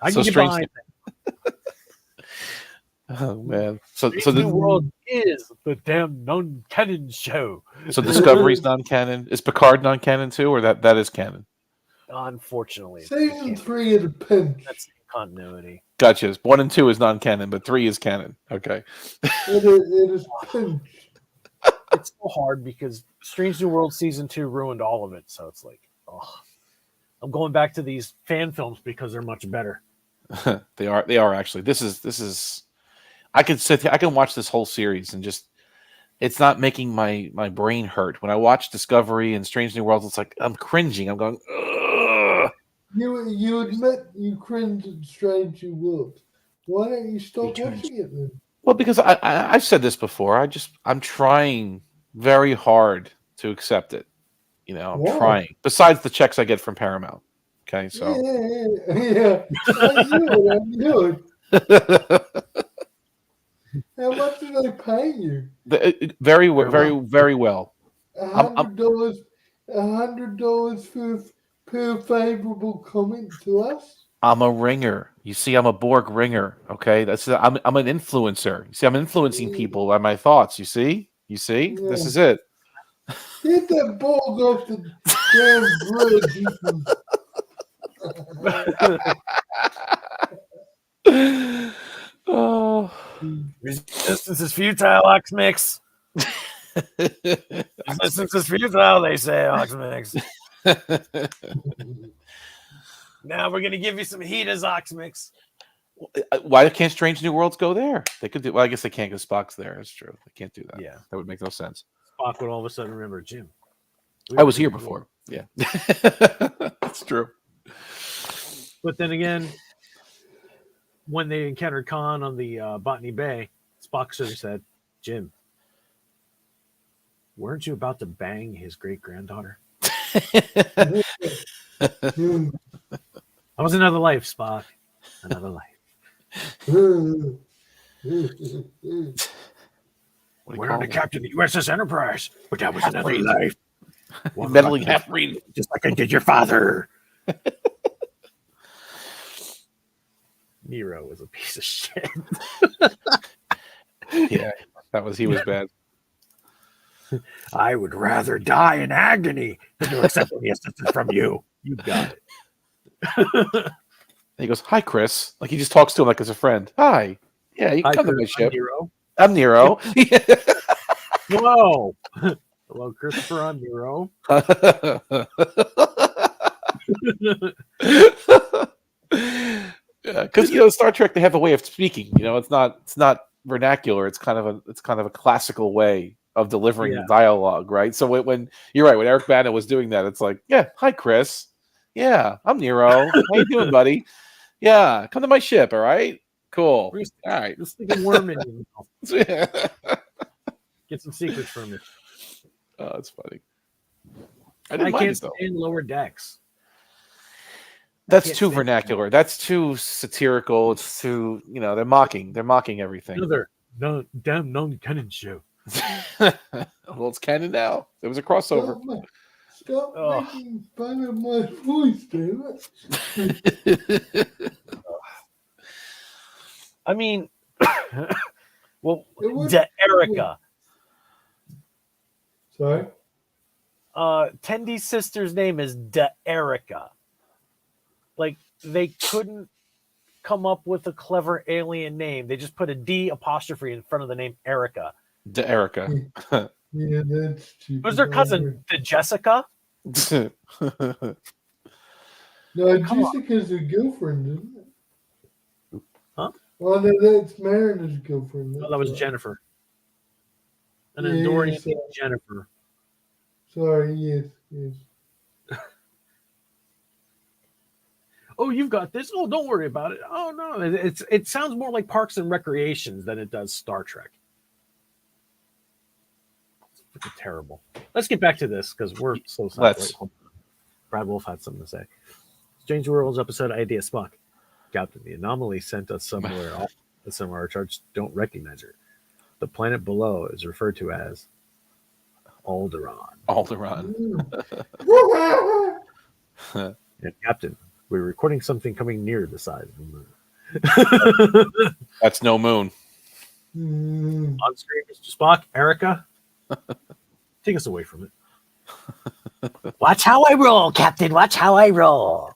I can get behind that. Oh man! So the world is the damn non-canon show. So Discovery's non-canon. Is Picard non-canon too, or that is canon? Unfortunately, season 3 of the pinch. That's continuity. Gotcha. 1 and 2 is non-canon, but 3 is canon. Okay. It is pinch. It's so hard because Strange New World season 2 ruined all of it. So it's like, I'm going back to these fan films because they're much better. They are actually. This is. I can watch this whole series and just. It's not making my brain hurt. When I watch Discovery and Strange New Worlds, it's like I'm cringing. I'm going. Ugh. You admit you cringe at Strange New Worlds. Why don't you stop watching it then? Well, because I've said this before. I'm trying very hard to accept it. You know, I'm trying. Besides the checks I get from Paramount. Okay, so yeah. I knew it. How much do they pay you? Very well. $100 per favorable comment to us. I'm a ringer. You see, I'm a Borg ringer. Okay, I'm an influencer. You see, I'm influencing people by my thoughts. You see, this is it. Get that Borg off the damn bridge. Oh, resistance is futile, Oxmix. Resistance is futile, they say, Oxmix. Now we're gonna give you some heat as Oxmix. Why can't Strange New Worlds go there? They could do. Well, I guess they can't because Spock's there. That's true. They can't do that. Yeah, that would make no sense. Spock would all of a sudden remember Jim. I was here before. Yeah, that's true. But then again, when they encountered Khan on the Botany Bay, Spock should have said, "Jim, weren't you about to bang his great-granddaughter?" That was another life, Spock. Another life. We're on the captain of the USS Enterprise, but that was another life. Meddling half-breed, just like I did your father. Nero was a piece of shit. Yeah, he was bad. I would rather die in agony than to accept any assistance from you. You got it. He goes, "Hi, Chris." Like he just talks to him like as a friend. Hi. Yeah, you can come to my ship. I'm Nero. Whoa. Hello, Christopher. I'm Nero. Because Star Trek, they have a way of speaking. It's not vernacular. It's kind of a classical way of delivering dialogue, right? So when you're right, when Eric Bana was doing that, it's like, yeah, hi, Chris. Yeah, I'm Nero. How you doing, buddy? Yeah, come to my ship. All right, cool. All right, just thinking worm in you. Get some secrets from me. Oh, that's funny. I can't stand lower decks. That's too vernacular. That's too satirical. It's too, they're mocking everything. Another damn non-canon show. Well, it's canon now. There was a crossover. Stop making fun of my voice, damn it. I mean, well, Erica. Sorry? Tendy's sister's name is Erica. Like, they couldn't come up with a clever alien name. They just put a D apostrophe in front of the name Erica. The Erica. Yeah, that's stupid. Who's their cousin? The Jessica? No, Jessica's a girlfriend, isn't it? Huh? Oh, no, that's Mariner's girlfriend. Oh, that was Jennifer. An Andorian named Jennifer. Sorry, yes. Oh, you've got this. Oh, don't worry about it. Oh no, it sounds more like Parks and Recreations than it does Star Trek. It's freaking terrible. Let's get back to this because we're so sad. Let's. Brad Wolf had something to say. Strange Worlds episode idea Spock. Captain, the anomaly sent us somewhere off some of our charts don't recognize her. The planet below is referred to as Alderaan. And Captain, we're recording something coming near the side of the moon. That's no moon. On screen, Mr. Spock, Erica. Take us away from it. Watch how I roll, Captain. Watch how I roll.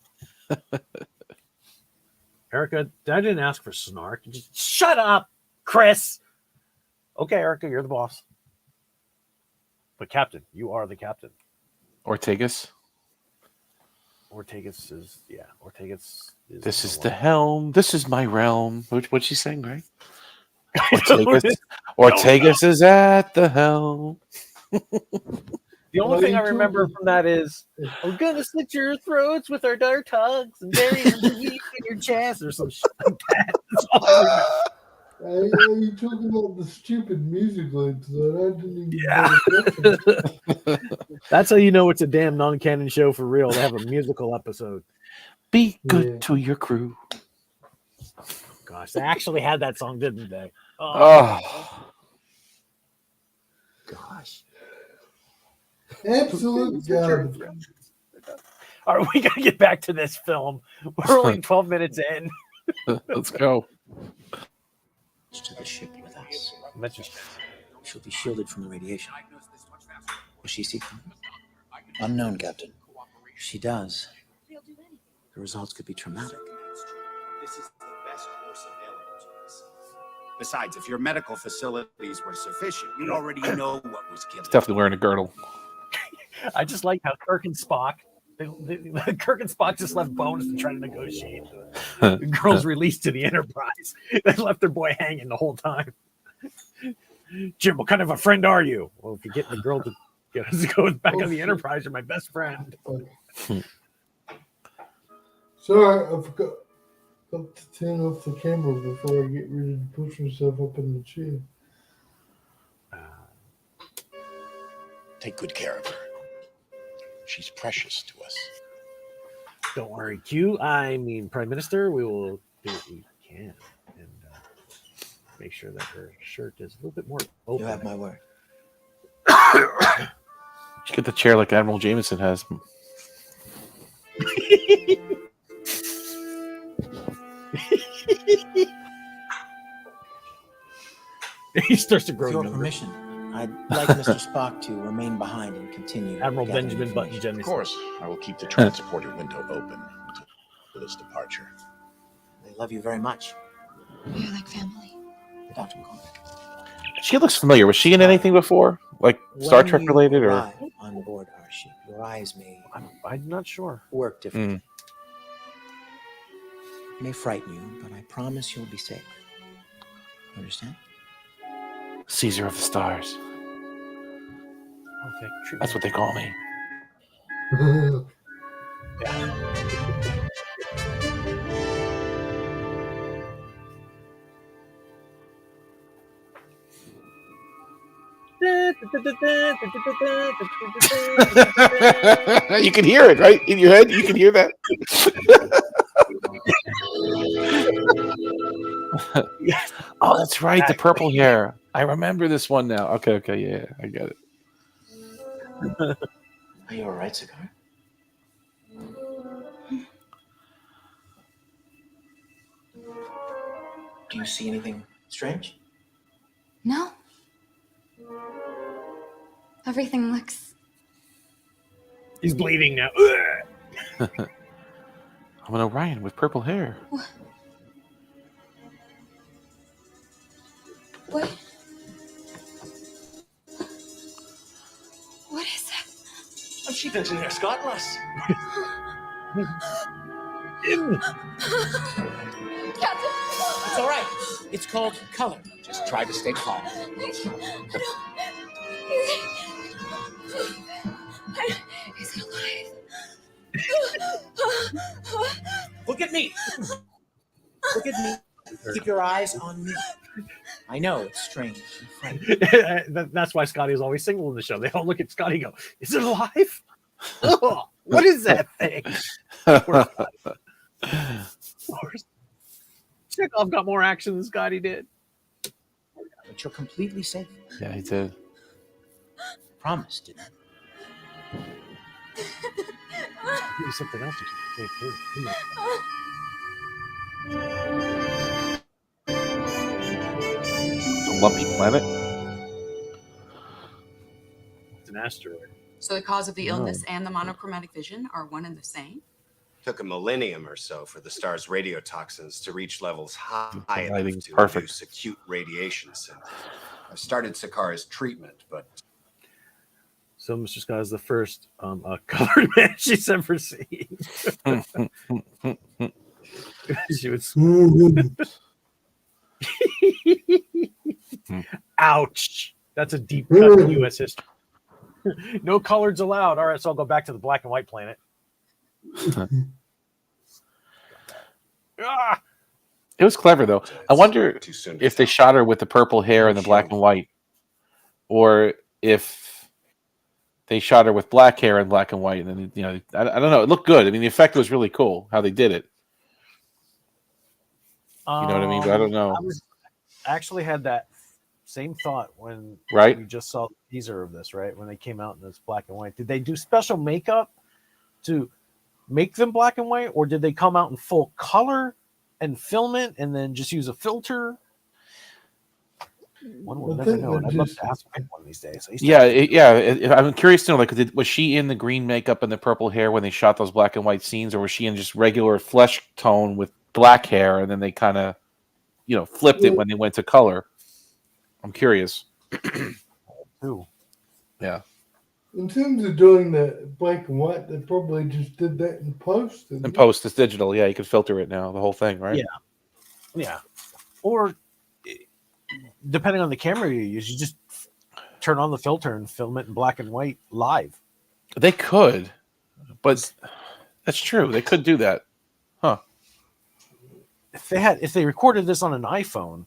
Erica, I didn't ask for snark. Just shut up, Chris. Okay, Erica, you're the boss. But Captain, you are the captain. Ortegas is. This is the helm. This is my realm. What'd she sing, right? Ortegas is at the helm. The only thing I remember from that is we're gonna slit your throats with our dark tongues and bury them deep in your chest or some shit like that. That's all I remember. Are you talking about the stupid musical episode? I didn't even That's how you know it's a damn non-canon show for real. They have a musical episode. Be good to your crew. Gosh, they actually had that song, didn't they? Oh. Gosh. Absolute garbage. All right, we got to get back to this film. We're only 12 minutes in. Let's go. To the ship with us. She'll be shielded from the radiation. Will she see them? Unknown, Captain. If she does, the results could be traumatic. This is the best course available to us. Besides, if your medical facilities were sufficient, you'd already know what was killing. He's definitely wearing a girdle. I just like how Kirk and Spock, Kirk and Spock just left Bones to try to negotiate. The girls released to the Enterprise. They left their boy hanging the whole time. Jim, what kind of a friend are you? Well, if you're getting the girl to get us to go back on the Enterprise, you're my best friend. Sorry, I forgot to turn off the camera before I get ready to push myself up in the chair. Take good care of her. She's precious to us. Don't worry, Prime Minister. We will do what we can and make sure that her shirt is a little bit more open. You have my word. You get the chair like Admiral Jameson has. He starts to grow. With your permission, I'd like Mr. Spock to remain behind and continue. Admiral Benjamin Button Jennings. Of course, I will keep the transporter window open until his departure. They love you very much. You're like family. Dr. McCall. She looks familiar. Was she in anything before? Like Star Trek related or on board our ship, your eyes may I'm not sure. Work differently. It may frighten you, but I promise you'll be safe. Understand? Caesar of the Stars. That's what they call me. You can hear it, right? In your head, you can hear that. Oh, that's right. The purple hair. I remember this one now. Okay, yeah, I get it. Are you all right, Cigar? Do you see anything strange? No. Everything looks... He's bleeding now. I'm an Orion with purple hair. What? What is that? What's she thinking there, Scott? Lass? Captain! It's all right. It's called color. Just try to stay calm. Is it alive? Look at me. Look at me. Keep your eyes on me. I know it's strange. That's why Scotty is always single in the show. They all look at Scotty and go, "Is it alive? Oh, what is that thing?" Chekhov got more action than Scotty did. But you're completely safe. Yeah, he did. Promise, didn't you? Maybe something else. A lumpy planet. It's an asteroid. So the cause of the illness and the monochromatic vision are one and the same? Took a millennium or so for the star's radiotoxins to reach levels high enough lighting's to perfect. induce acute radiation syndrome. I've started Sakara's treatment, but So Mr. Scott is the first colored man she's ever seen. She was. Ouch! That's a deep cut in U.S. history. No colors allowed. All right, so I'll go back to the black and white planet. Ah! It was clever though. I wonder if they shot her with the purple hair and the black and white, or if they shot her with black hair and black and white. And then I don't know. It looked good. I mean, the effect was really cool how they did it. You know what I mean? But I don't know. I actually had that same thought when Right? we just saw the teaser of this, right? When they came out in this black and white. Did they do special makeup to make them black and white, or did they come out in full color and film it and then just use a filter? One will never know. And I'd love to ask Mike one of these days. I'm curious to know, like, was she in the green makeup and the purple hair when they shot those black and white scenes, or was she in just regular flesh tone with black hair, and then they kind of, flipped it when they went to color? I'm curious. Ooh. Yeah. In terms of doing the black and white, they probably just did that in post. In post, it's digital. Yeah, you can filter it now, the whole thing, right? Yeah. Or depending on the camera you use, you just turn on the filter and film it in black and white live. They could, but that's true. They could do that. Huh. If they recorded this on an iPhone,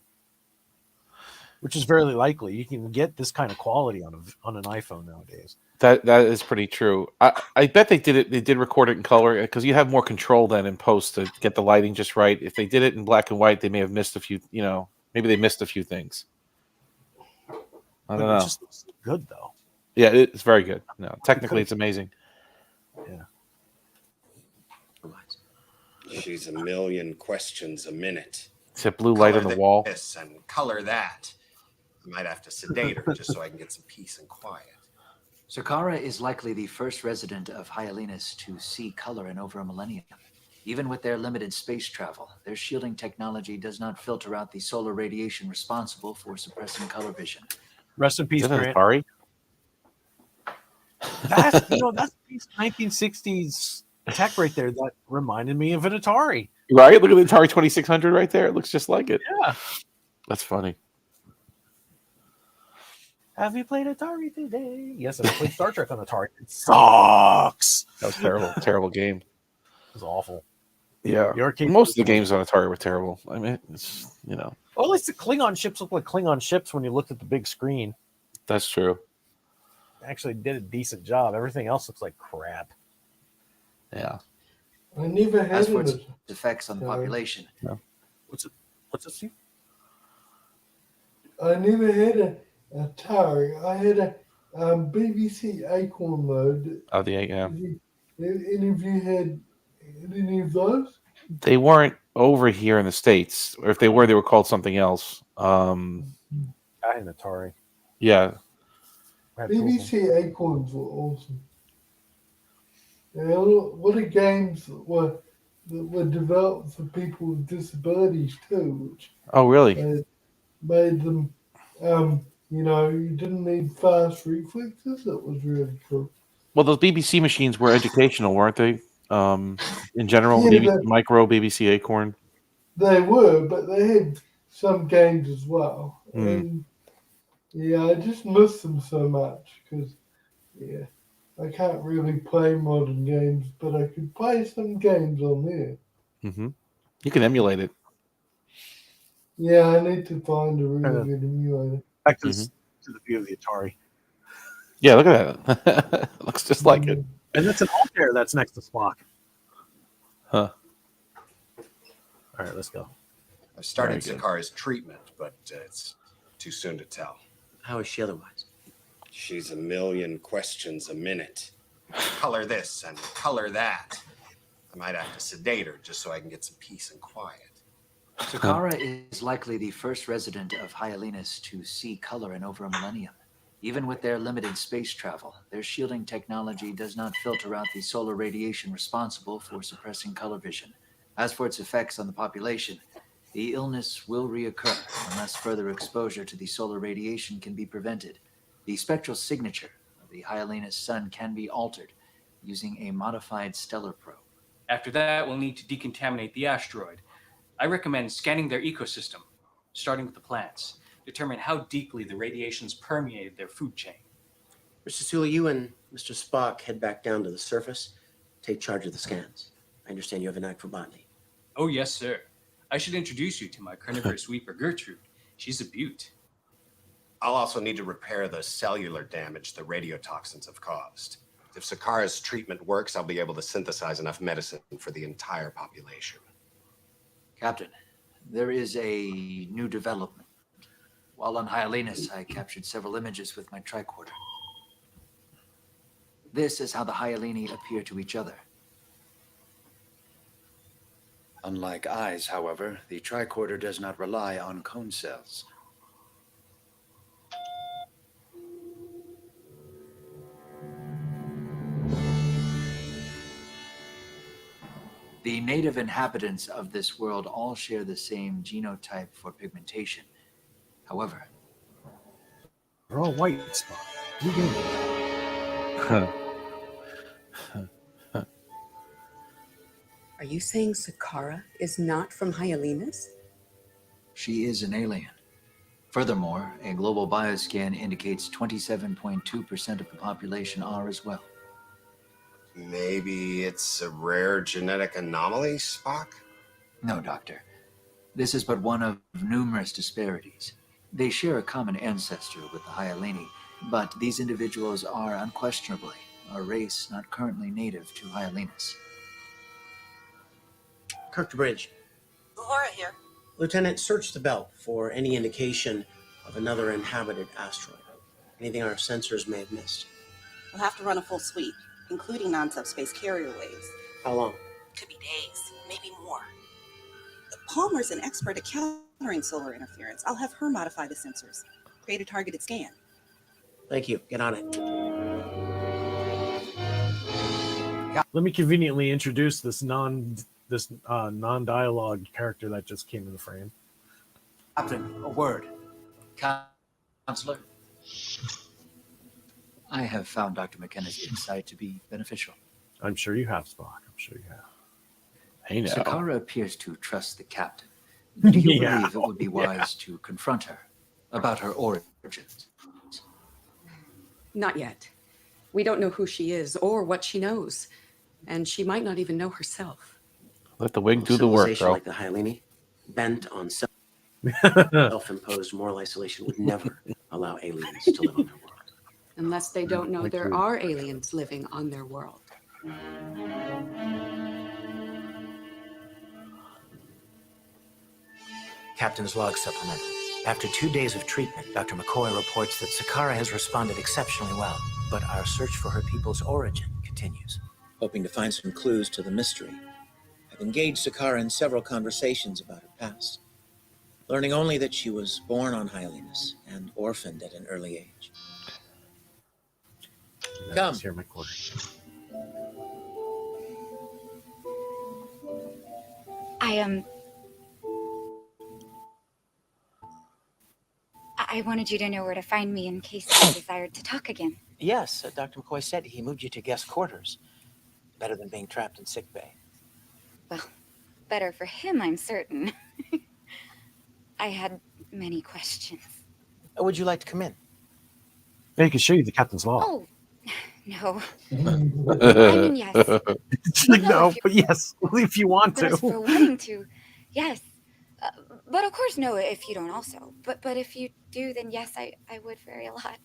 which is very likely, you can get this kind of quality on an iPhone nowadays. That is pretty true. I bet they did it. They did record it in color because you have more control then in post to get the lighting just right. If they did it in black and white, they may have missed a few. Maybe they missed a few things. I don't know. It just looks good though. Yeah, it's very good. No, technically, it's amazing. Yeah. she's a million questions a minute. It's a blue light on the wall. This and color that. I might have to sedate her just so I can get some peace and quiet. Sakara is likely the first resident of Hyalinas to see color in over a millennium. Even with their limited space travel, their shielding technology does not filter out the solar radiation responsible for suppressing color vision. Rest in peace, Grant. Atari? That's 1960s tech right there. That reminded me of an Atari. Right? Look at the Atari 2600 right there. It looks just like it. Yeah. That's funny. Have you played Atari today? Yes, I played Star Trek on Atari. It sucks. That was terrible. Terrible game. It was awful. Yeah. Most of the games on Atari were terrible. I mean, it's, Well, at least the Klingon ships look like Klingon ships when you looked at the big screen. That's true. Actually did a decent job. Everything else looks like crap. Yeah. I never had As for its it. effects on the population. Yeah. What's it, Steve? I never had a Atari. I had a BBC Acorn mode. Oh, the yeah. Any of you had any of those? They weren't over here in the States. Or if they were called something else. I had an Atari. Yeah. BBC Acorns were awesome. And a lot of games were developed for people with disabilities too, which Oh, really? made them You didn't need fast reflexes. That was really cool. Well, those BBC machines were educational, weren't they? In general, Yeah, BBC Micro, BBC Acorn. they were, but they had some games as well. Mm. And yeah, I just miss them so much because, yeah, I can't really play modern games, but I could play some games on there. Mm-hmm. You can emulate it. Yeah, I need to find a really good emulator. Back to the view of the Atari. Yeah, look at that. Looks just like it. And that's an Altair that's next to Spock. Huh. All right, let's go. I've started Zakara's treatment, but it's too soon to tell. How is she otherwise? She's a million questions a minute. Color this and color that. I might have to sedate her just so I can get some peace and quiet. Zakara is likely the first resident of Hyalinas to see color in over a millennium. Even with their limited space travel, their shielding technology does not filter out the solar radiation responsible for suppressing color vision. As for its effects on the population, the illness will reoccur unless further exposure to the solar radiation can be prevented. The spectral signature of the Hyalinas sun can be altered using a modified stellar probe. After that, we'll need to decontaminate the asteroid. I recommend scanning their ecosystem, starting with the plants. Determine how deeply the radiations permeated their food chain. Mr. Sewell, you and Mr. Spock head back down to the surface. Take charge of the scans. I understand you have a knack for botany. Oh, yes, sir. I should introduce you to my carnivorous weeper, Gertrude. She's a beaut. I'll also need to repair the cellular damage the radiotoxins have caused. If Zakara's treatment works, I'll be able to synthesize enough medicine for the entire population. Captain, there is a new development. While on Hyalinas, I captured several images with my tricorder. This is how the Hyalini appear to each other. Unlike eyes, however, the tricorder does not rely on cone cells. The native inhabitants of this world all share the same genotype for pigmentation. However, they're all white, Spock. You get it. Are you saying Zakara is not from Hyalinas? she is an alien. Furthermore, a global bioscan indicates 27.2% of the population are as well. Maybe it's a rare genetic anomaly, Spock? No, Doctor. This is but one of numerous disparities. They share a common ancestor with the Hyalini, but these individuals are unquestionably a race not currently native to Hyalinas. Kirk to bridge. Uhura here. Lieutenant, search the belt for any indication of another inhabited asteroid. Anything our sensors may have missed. We'll have to run a full sweep, including non-subspace carrier waves. How long? Could be days, maybe more. Palmer's an expert at countering solar interference. I'll have her modify the sensors. Create a targeted scan. Thank you. Get on it. Let me conveniently introduce this non-dialogue character that just came in the frame. Captain, a word. Counselor? I have found Dr. McKenna's insight to be beneficial. I'm sure you have, Spock. I'm sure you have. Hey, now. Zakara appears to trust the captain. Do you Yeah. believe it would be wise to confront her about her origins? Not yet. We don't know who she is or what she knows. And she might not even know herself. Let the wig do the work, Civilization bro. like the Hyalini, bent on self-imposed moral isolation, would never allow aliens to live on their world. Unless they don't know there are aliens living on their world. Captain's log supplemental. After 2 days of treatment, Dr. McCoy reports that Zakara has responded exceptionally well, but our search for her people's origin continues. Hoping to find some clues to the mystery, I've engaged Zakara in several conversations about her past, learning only that she was born on Hyalinas and orphaned at an early age. Come. Hear my quarter. I wanted you to know where to find me in case you desired to talk again. Yes, Dr. McCoy said he moved you to guest quarters. Better than being trapped in sick bay. Well, better for him, I'm certain. I had many questions. Would you like to come in? Yeah, he can show you the captain's log. Oh, no. I mean, yes. No, but yes, if you want But to. as for wanting to, yes. But of course, no, if you don't also. But if you do, then yes, I would very a lot.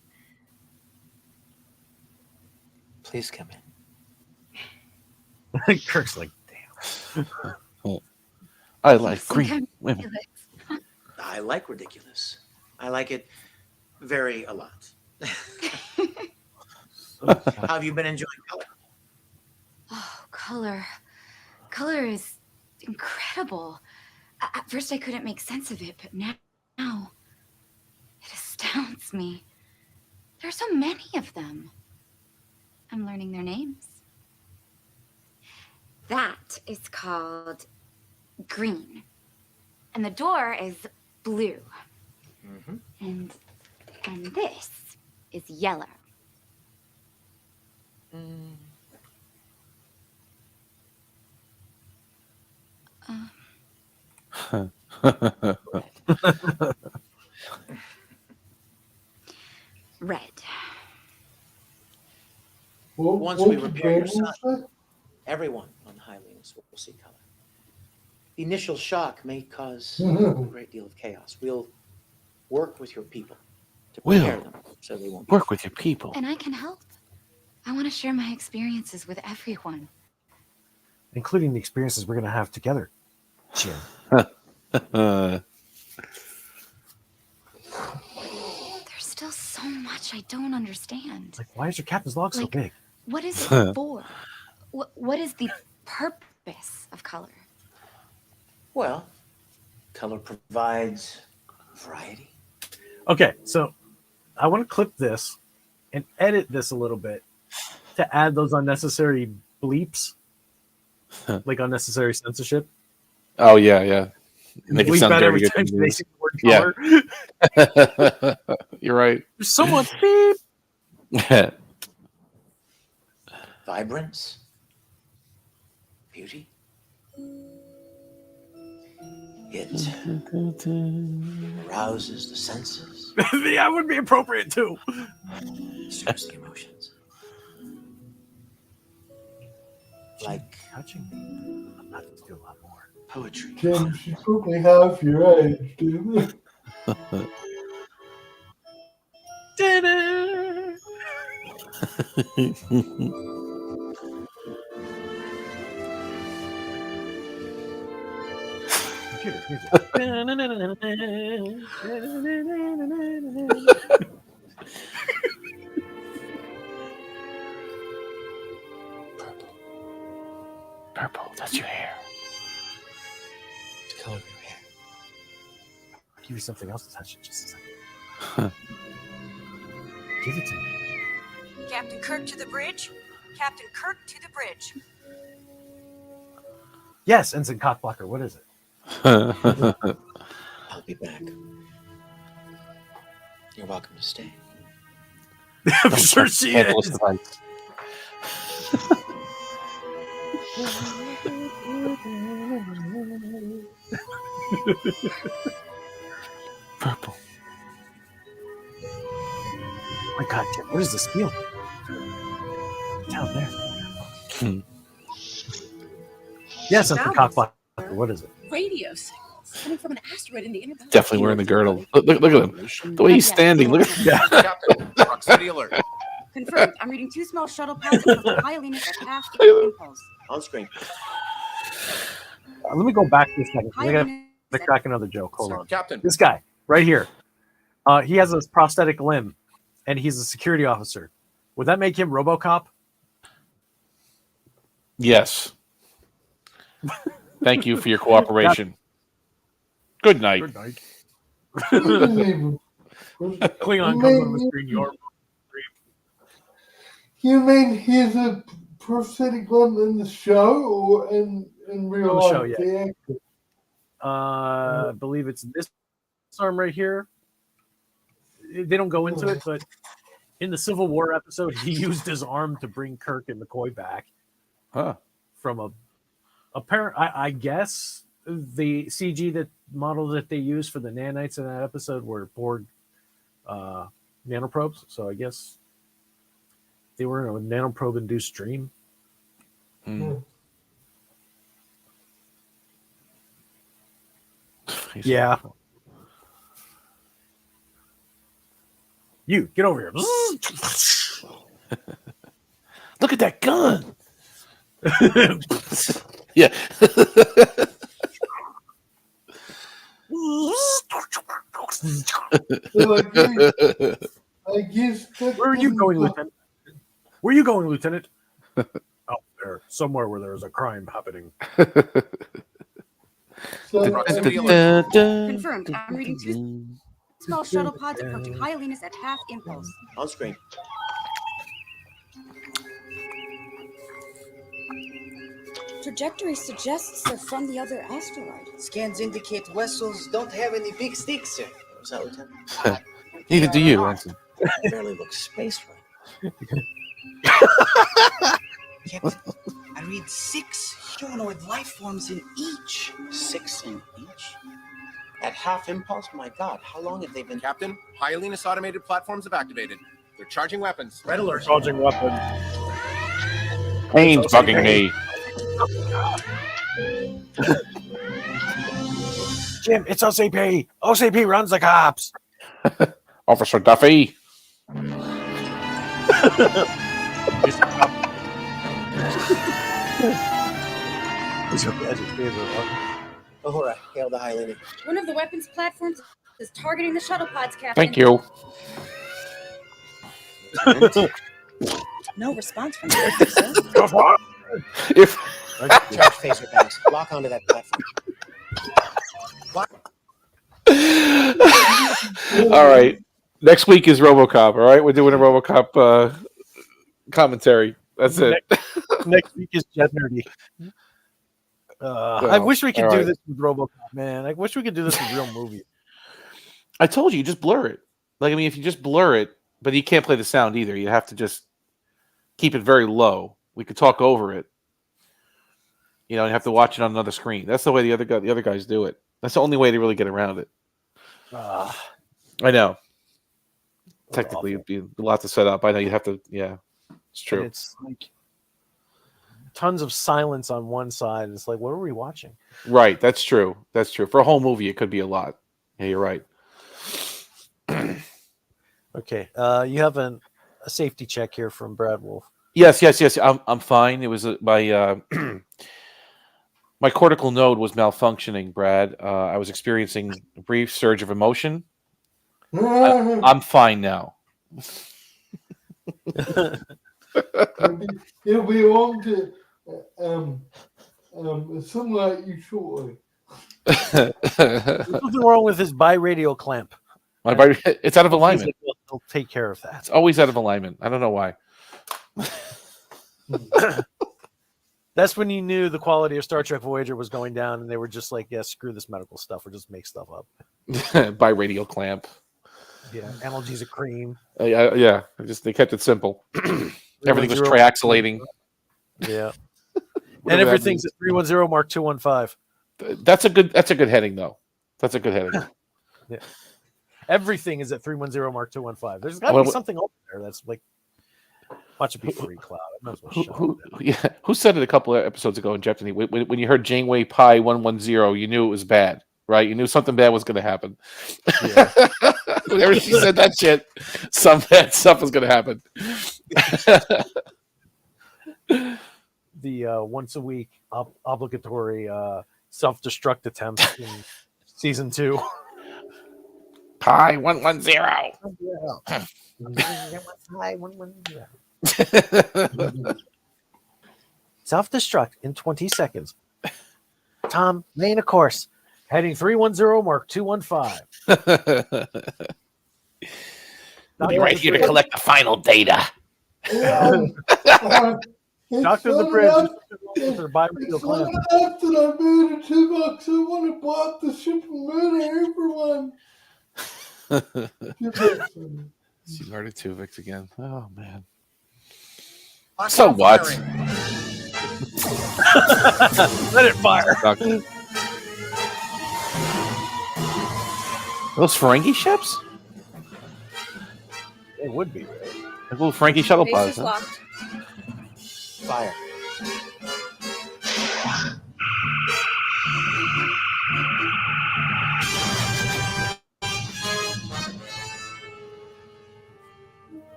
Please come in. Kirk's like, damn. I like green women. I like ridiculous. I like it a lot. How have you been enjoying color? Oh, color. Color is incredible. At first, I couldn't make sense of it, but now it astounds me. There are so many of them. I'm learning their names. That is called green. And the door is blue. Mm-hmm. And this is yellow. Red. Once we repair your sun, everyone on the Hylians will see color. The initial shock may cause a great deal of chaos. We'll work with your people to prepare them so they won't work with your people. And I can help. I want to share my experiences with everyone. Including the experiences we're going to have together, Jim. There's still so much I don't understand. Like, why is your captain's log so big? What is it for? What is the purpose of color? Well, color provides variety. Okay, so I want to clip this and edit this a little bit to add those unnecessary bleeps, like unnecessary censorship. Oh yeah. Make it Bleep sound out very every good. time you say the word color. You're right. There's someone beep. Vibrance, beauty. It arouses the senses. That would be appropriate too. Stirs the emotions. Like touching me. I'm about to do a lot more. Poetry. Jim, she's probably half your age, dude. Computer music. Purple, that's your hair. The color of your hair. I'll give you something else to touch in just a second. Give it to me. Captain Kirk to the bridge. Captain Kirk to the bridge. Yes, Ensign Cockblocker, what is it? I'll be back. You're welcome to stay. I'm sure she is. Purple. My God, Jim, what is this feeling? Down there. Yes, Ensign Cockblocker, what is it? Radio signals coming from an asteroid in the inner boundary. Definitely wearing the girdle. Look at him. The way he's standing. Look at him. Captain, proximity alert. Confirmed. I'm reading 2 small shuttle pods and the Hylians are past the impulse. On screen. Let me go back to a second. I got to crack another joke. Hold on. Captain. This guy right here. He has a prosthetic limb, and he's a security officer. Would that make him RoboCop? Yes. Thank you for your cooperation. Good night. Good night. Klingon comes on the screen. You mean he's a prosthetic limb in the show or in real On the life? show, yeah. The actor? I believe it's this arm right here. they don't go into it, but in the Civil War episode, he used his arm to bring Kirk and McCoy back. From a apparent, I guess the CG model that they used for the nanites in that episode were Borg nanoprobes. So I guess they were in a nanoprobe-induced dream. Yeah. You get over here. Look at that gun. Yeah. I guess Where are you going, Lieutenant? Where are you going, Lieutenant? Out there, somewhere where there's a crime happening. Confirmed. I'm reading 2 small shuttle pods approaching Hyalinas at half impulse. On screen. Trajectory suggests they're from the other asteroid. Scans indicate vessels don't have any big sticks here. Was that, Lieutenant? Neither do you, Anson. They barely look space right. Captain, I read 6 humanoid life forms in each. 6 in each? At half impulse? My God, how long have they been? Captain, Hyalinas automated platforms have activated. They're charging weapons. Red alert. Charging weapons. Pain's bugging me. Jim, it's OCP. OCP runs the cops. Officer Duffy. Oh, hurrah. Hail the Hyalini. One of the weapons platforms is targeting the shuttle pods, Captain. Thank you. No response from the sir. If Charge phaser banks. Lock onto that platform. all right. Next week is RoboCop. All right, we're doing a RoboCop commentary. That's it. Next week is Jet Nerdy. I wish we could do this with RoboCop, man. I wish we could do this with real movies. I told you, just blur it. Like, I mean, if you just blur it, but you can't play the sound either. You have to just keep it very low. We could talk over it. You know, you have to watch it on another screen. That's the way the other guys do it. That's the only way to really get around it. I know. Technically, it'd be a lot to set up. I know you have to. Yeah, it's true. And it's like tons of silence on one side. It's like, what are we watching? Right. That's true. That's true. For a whole movie, it could be a lot. Yeah, you're right. Okay. You have a safety check here from Brad Wolf. Yes. I'm fine. It was my my cortical node was malfunctioning, Brad. I was experiencing a brief surge of emotion. I'm fine now. It'll be on to sunlight you shortly. There's nothing wrong with his biradial clamp. It's out of alignment. He'll take care of that. It's always out of alignment. I don't know why. That's when you knew the quality of Star Trek Voyager was going down, and they were just like, "Yeah, screw this medical stuff. We'll just make stuff up." Biradial clamp. Yeah, analgesic cream. Yeah. They kept it simple. Everything was triaxylating. Yeah, and everything's at 310 Mark 215. That's a good heading, though. That's a good heading. Yeah, everything is at 310 Mark 215. There's got to be something over there that's like. Watch it be free cloud. I might as well who said it a couple of episodes ago in Jeopardy? When you heard Janeway Pi 110, you knew it was bad, right? You knew something bad was going to happen. Yeah. Whenever she said that shit, some bad stuff was going to happen. The once a week obligatory self-destruct attempt in season 2. Pi 110. Pi 110. Self-destruct in 20 seconds. Tom, main of course. Heading 310 Mark 215. They're right here to collect the final data. Doctor the Bridge. Biradial clamp. After I made $2, I want to buy the ship and murder everyone. See Marty Tuvix again. Oh man. So what? Let it fire. Those Ferengi ships? It would be. Like little Ferengi shuttle pods. Huh? Fire.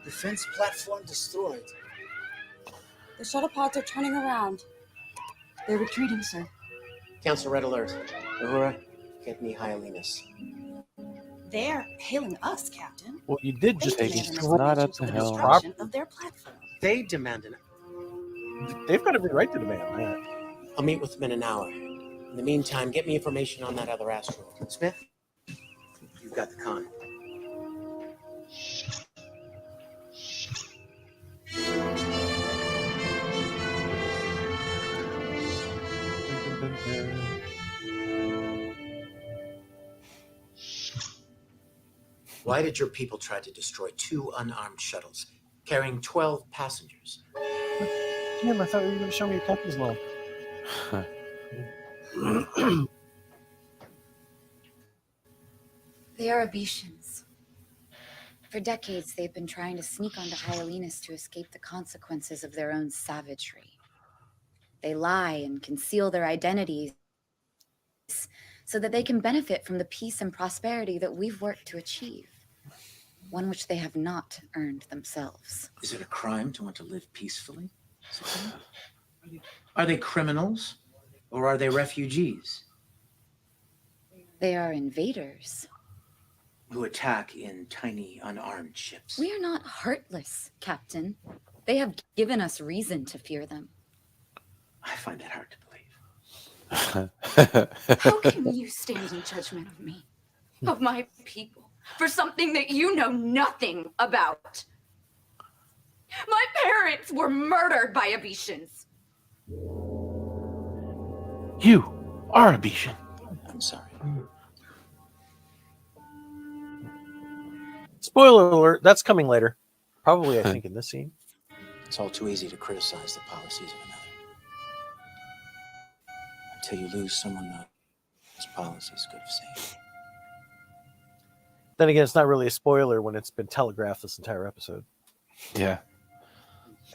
Defense platform destroyed. The shuttle pods are turning around. They're retreating, sir. Cancel red alert. Uhura, get me Hyalinus. They're hailing us, Captain. Well, you did just They take demand not up the the hill. destruction of their platform. They demand an. They've got every right to demand that. I'll meet with them in an hour. In the meantime, get me information on that other asteroid. Smith, you've got the con. Why did your people try to destroy 2 unarmed shuttles carrying 12 passengers? Jim, I thought you were going to show me your captain's log. They are Abetians. For decades, they've been trying to sneak onto Hyalinus to escape the consequences of their own savagery. They lie and conceal their identities so that they can benefit from the peace and prosperity that we've worked to achieve, one which they have not earned themselves. Is it a crime to want to live peacefully? Are they criminals or are they refugees? They are invaders. Who attack in tiny, unarmed ships. We are not heartless, Captain. They have given us reason to fear them. I find that hard to believe. How can you stand in judgment of me, of my people, for something that you know nothing about? My parents were murdered by Abetians. You are a Abetian. I'm sorry. Spoiler alert, that's coming later. Probably, I think, in this scene. It's all too easy to criticize the policies of another. Until you lose someone those policies could have saved. Then again, it's not really a spoiler when it's been telegraphed this entire episode. Yeah.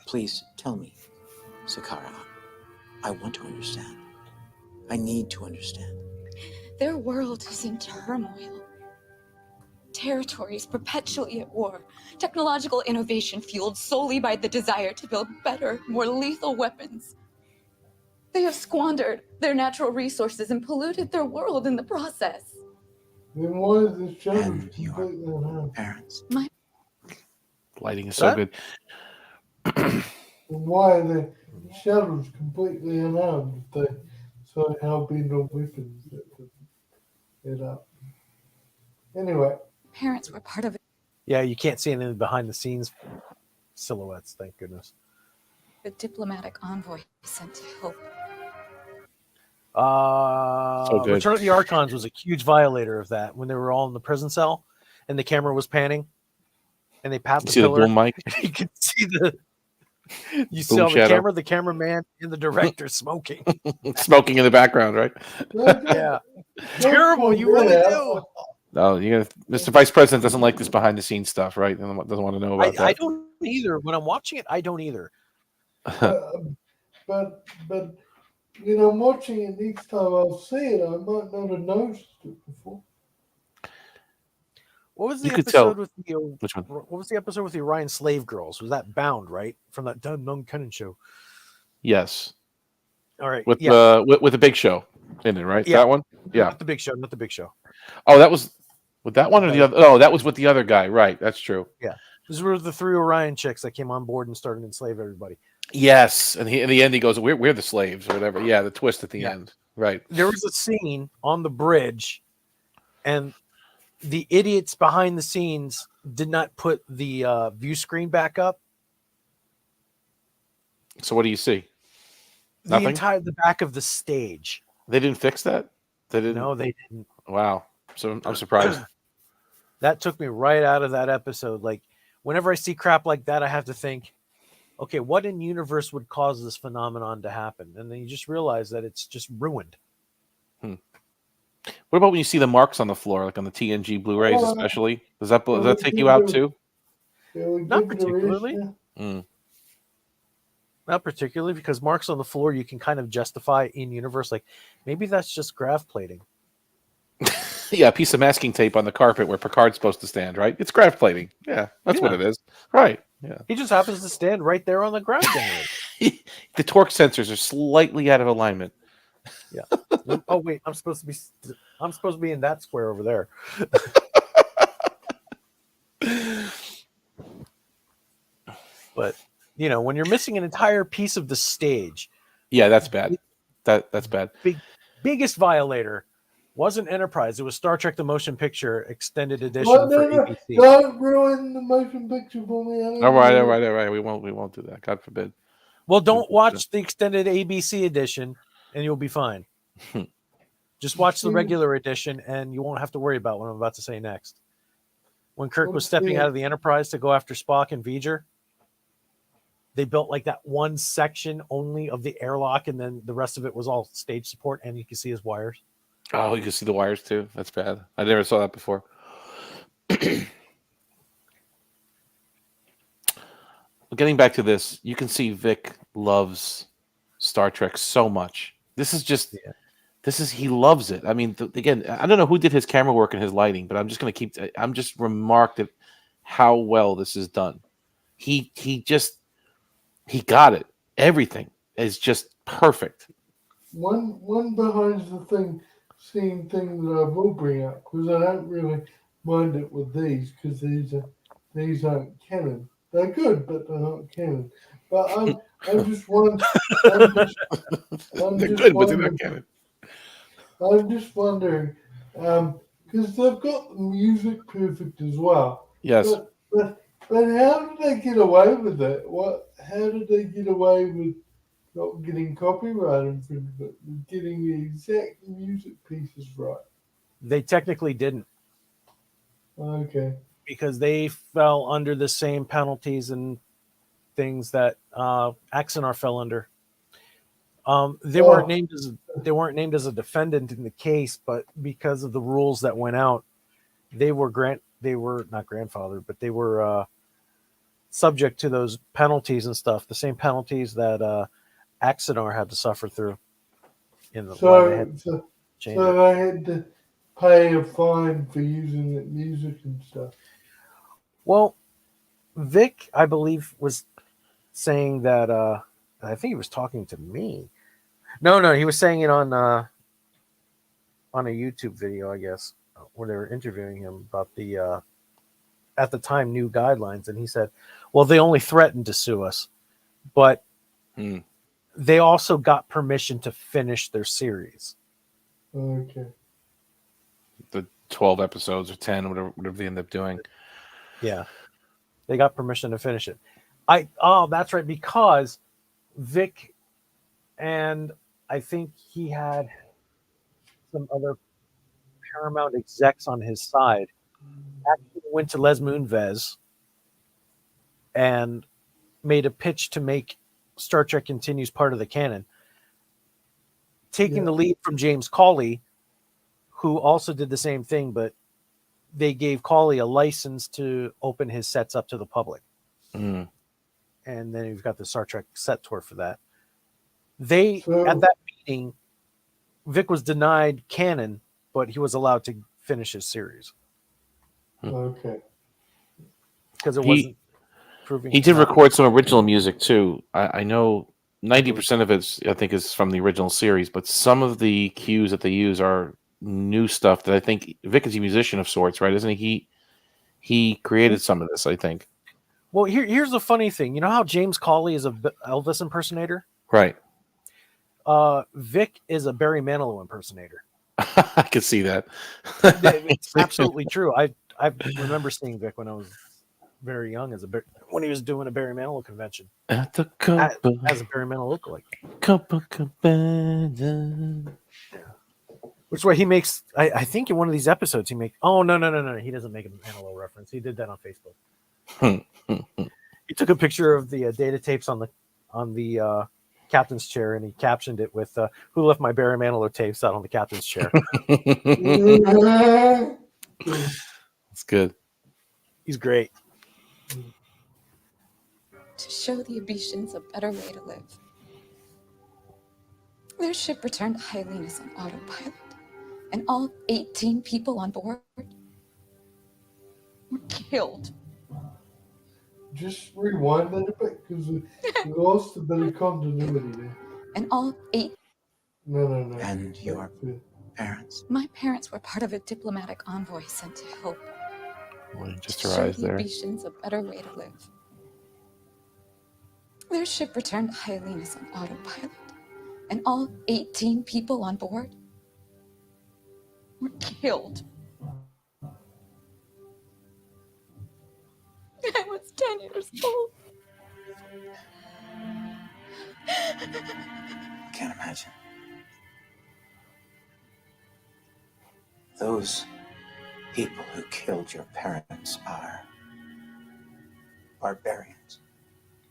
Please tell me, Sakara. I want to understand. I need to understand. Their world is in turmoil. Territories perpetually at war. Technological innovation fueled solely by the desire to build better, more lethal weapons. They have squandered their natural resources and polluted their world in the process. Then why is the shadows completely unarmed? Parents. Lighting is so good. And why are the shadows completely unarmed? They somehow be no weapons that could get up. Anyway. Parents were part of it. Yeah, you can't see any behind the scenes silhouettes, thank goodness. The diplomatic envoy sent to help. So good. Return of the Archons was a huge violator of that when they were all in the prison cell and the camera was panning and they pat the pillar. The boom mic? You can see you Boom saw the shadow. camera, the cameraman, and the director smoking. Smoking in the background, right? Yeah. Terrible, you really do. No, Mr. Vice President doesn't like this behind the scenes stuff, right? Doesn't want to know about that. I don't either. When I'm watching it, I don't either. But I'm watching it next time I'll see it. I might not have noticed it before. What was the You could tell. episode with the Which one? What was the episode with the Orion slave girls? Was that Bound, right? From that Dung Cunning show. Yes. All right. With yeah. with the Big Show in it, right? Yeah. That one? Yeah. Not the Big Show, not the Big Show. Oh, that was with that one or the other? Oh, that was with the other guy, right? That's true. Yeah. These were the 3 Orion chicks that came on board and started to enslave everybody. Yes, and in the end he goes, "We're the slaves," or whatever. Yeah, the twist at the end, right? There was a scene on the bridge, and the idiots behind the scenes did not put the view screen back up. So what do you see? Nothing? The back of the stage. They didn't fix that. They didn't. No, they didn't. Wow. So I'm surprised. That took me right out of that episode. Like, whenever I see crap like that, I have to think, okay, what in universe would cause this phenomenon to happen? And then you just realize that it's just ruined. What about when you see the marks on the floor, like on the TNG Blu-rays, especially? Does that take you out too? Not particularly. Mm. Not particularly, because marks on the floor you can kind of justify in universe. Like, maybe that's just graph plating. Yeah, a piece of masking tape on the carpet where Picard's supposed to stand, right? It's graph plating. Yeah, that's what it is. Right. Yeah. He just happens to stand right there on the ground generator. The torque sensors are slightly out of alignment. Yeah. Oh wait, I'm supposed to be in that square over there. But when you're missing an entire piece of the stage, yeah, that's bad. That's bad. Biggest violator wasn't Enterprise. It was Star Trek: The Motion Picture Extended Edition for ABC. Don't ruin the motion picture for me. All right. We won't do that. God forbid. Well, don't watch the extended ABC edition, and you'll be fine. Just watch the regular edition, and you won't have to worry about what I'm about to say next. When Kirk was stepping out of the Enterprise to go after Spock and V'ger, they built like that one section only of the airlock, and then the rest of it was all stage support, and you can see his wires. Oh, you can see the wires too. That's bad. I never saw that before. Getting back to this, you can see Vic loves Star Trek so much. This is he loves it. I mean, again, I don't know who did his camera work and his lighting, but I'm just remarked at how well this is done. He got it. Everything is just perfect. One behind the scene thing that I will bring up, because I don't really mind it with these, because these aren't canon. They're good, but they're not canon. But I'm just wondering. They're good, but they're not canon. I'm just wondering, because they've got the music perfect as well. Yes. But how did they get away with it? How did they get away with not getting copyright infringement, but getting the exact music pieces right? They technically didn't. Okay. Because they fell under the same penalties and things that Axanar fell under. They weren't named as a defendant in the case, but because of the rules that went out, they were not grandfathered, but they were subject to those penalties and stuff. The same penalties that Axanar had to suffer through. So they had to pay a fine for using that music and stuff. Well, Vic, I believe, was saying that. I think he was talking to me. No, he was saying it on a YouTube video, I guess, where they were interviewing him about the at the time new guidelines, and he said, "Well, they only threatened to sue us, but they also got permission to finish their series." Okay. The 12 episodes or 10, whatever they end up doing. Yeah, they got permission to finish it. That's right, because Vic and I think he had some other Paramount execs on his side actually went to Les Moonves and made a pitch to make Star Trek Continues part of the canon, taking the lead from James Cawley, who also did the same thing, but they gave Cawley a license to open his sets up to the public. And then you've got the Star Trek set tour for that. At that meeting, Vic was denied canon, but he was allowed to finish his series. Okay. Because it wasn't proving. He did record some original music too. I know 90% of it, I think, is from the original series, but some of the cues that they use are new stuff that I think Vic is a musician of sorts, right? Isn't he? He created some of this, I think. Well, here's the funny thing. You know how James Cawley is a Elvis impersonator? Right. Vic is a Barry Manilow impersonator. I can see that. It's absolutely true. I remember seeing Vic when I was very young when he was doing a Barry Manilow convention. At the as a Barry Manilow lookalike. Copacabana. Which way he makes? I think in one of these episodes he makes. Oh no! He doesn't make an NLO reference. He did that on Facebook. He took a picture of the data tapes on the captain's chair, and he captioned it with "Who left my Barry Manilow tapes out on the captain's chair?" That's good. He's great. To show the Abetians a better way to live. Their ship returned to Hylenus on autopilot, and all 18 people on board were killed. Just rewind that a bit because we lost a bit of continuity there. And all 8. No. And your parents? My parents were part of a diplomatic envoy sent to help. Just to her show eyes the there. Abetians a better way to live. Their ship returned to Hylenus on autopilot, and all 18 people on board were killed. I was 10 years old. Can't imagine. Those people who killed your parents are barbarians.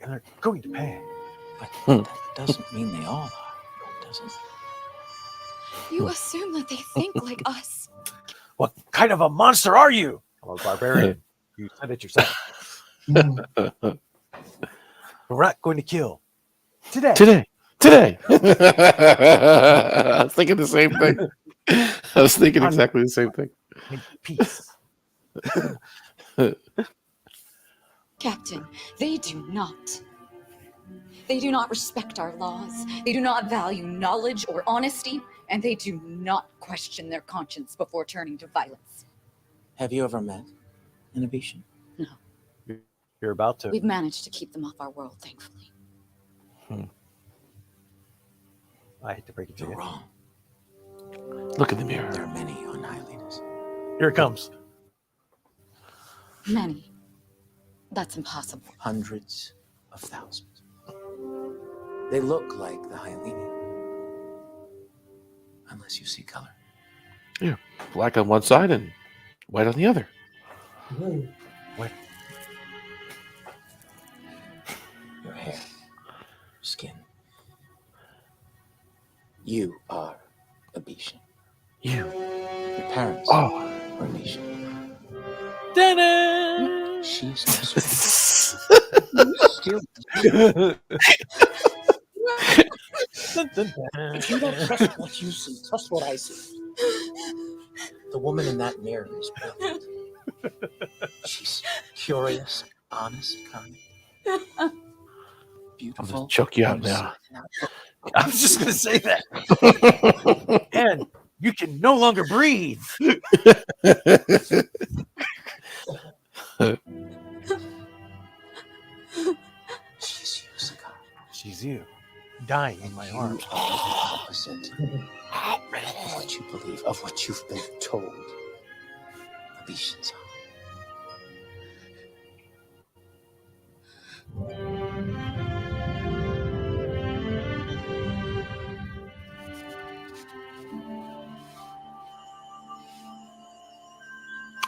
And they're going to pay. But that doesn't mean they all are, does it? You assume that they think like us. What kind of a monster are you? I'm a barbarian. You said it yourself. We're not going to kill today. I was thinking the same thing. I was thinking exactly the same thing. Peace. Captain, they do not. They do not respect our laws. They do not value knowledge or honesty, and they do not question their conscience before turning to violence. Have you ever met an Abetian? No. You're about to. We've managed to keep them off our world, thankfully. I hate to break it to you. You're wrong. Look in the mirror. There are many on Hylenus. Here it comes. Many. That's impossible. Hundreds of thousands. They look like the Hyalini. Unless you see color. Yeah, black on one side and white on the other. What? Your hair, skin. You are Abetian. You. Your parents are Abetian. Ta-da! She's also still. If you don't trust what you see, trust what I see. The woman in that mirror is brilliant. She's curious, honest, kind, beautiful. I'll just choke you out now. I was just going to say that. And you can no longer breathe. She's you, Sakar. She's you. Dying in my arms. You are the opposite of what you believe, of what you've been told. Abetians are.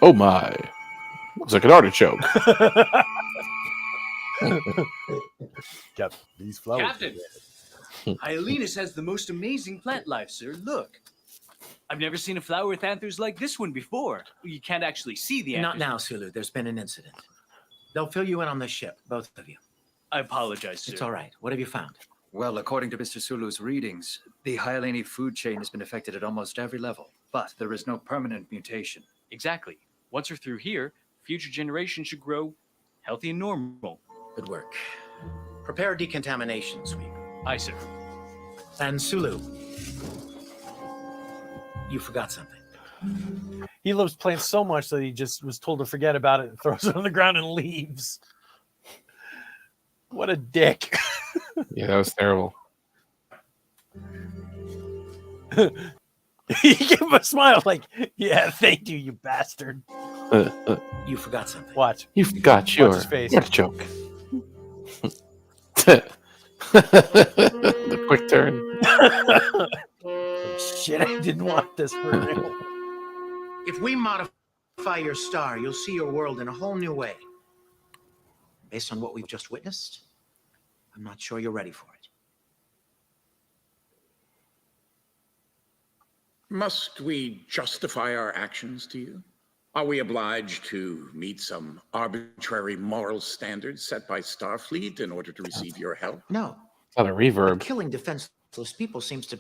Oh my. Looks like an artichoke. Got these flowers. Captain, Hylenus has the most amazing plant life, sir. Look. I've never seen a flower with anthers like this one before. You can't actually see the anthers. Not now, Sulu. There's been an incident. They'll fill you in on the ship, both of you. I apologize, sir. It's all right. What have you found? Well, according to Mr. Sulu's readings, the Hyalini food chain has been affected at almost every level, but there is no permanent mutation. Exactly. Once we're through here, future generations should grow healthy and normal. Good work. Prepare a decontamination sweep. Aye, sir. And Sulu, you forgot something. He loves plants so much that he just was told to forget about it and throws it on the ground and leaves. What a dick. Yeah, that was terrible. He gave him a smile like, yeah, thank you, you bastard. You forgot something. Watch. You forgot your his face. artichoke. The quick turn. Shit, I didn't want this for real. If we modify your star, you'll see your world in a whole new way. Based on what we've just witnessed, I'm not sure you're ready for it. Must we justify our actions to you? Are we obliged to meet some arbitrary moral standards set by Starfleet in order to receive your help? No. It's not a reverb. But killing defenseless people seems to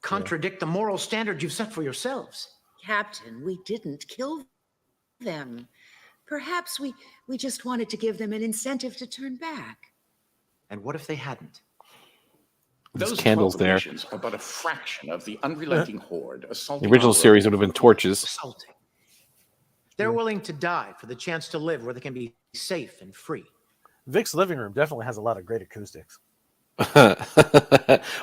contradict the moral standard you've set for yourselves. Captain, we didn't kill them. Perhaps we just wanted to give them an incentive to turn back. And what if they hadn't? There's Those candles 12 there. emissions are but a fraction of the unrelenting horde assaulting The original our series world. would have been torches. Assaulting. They're willing to die for the chance to live where they can be safe and free. Vic's living room definitely has a lot of great acoustics. Well,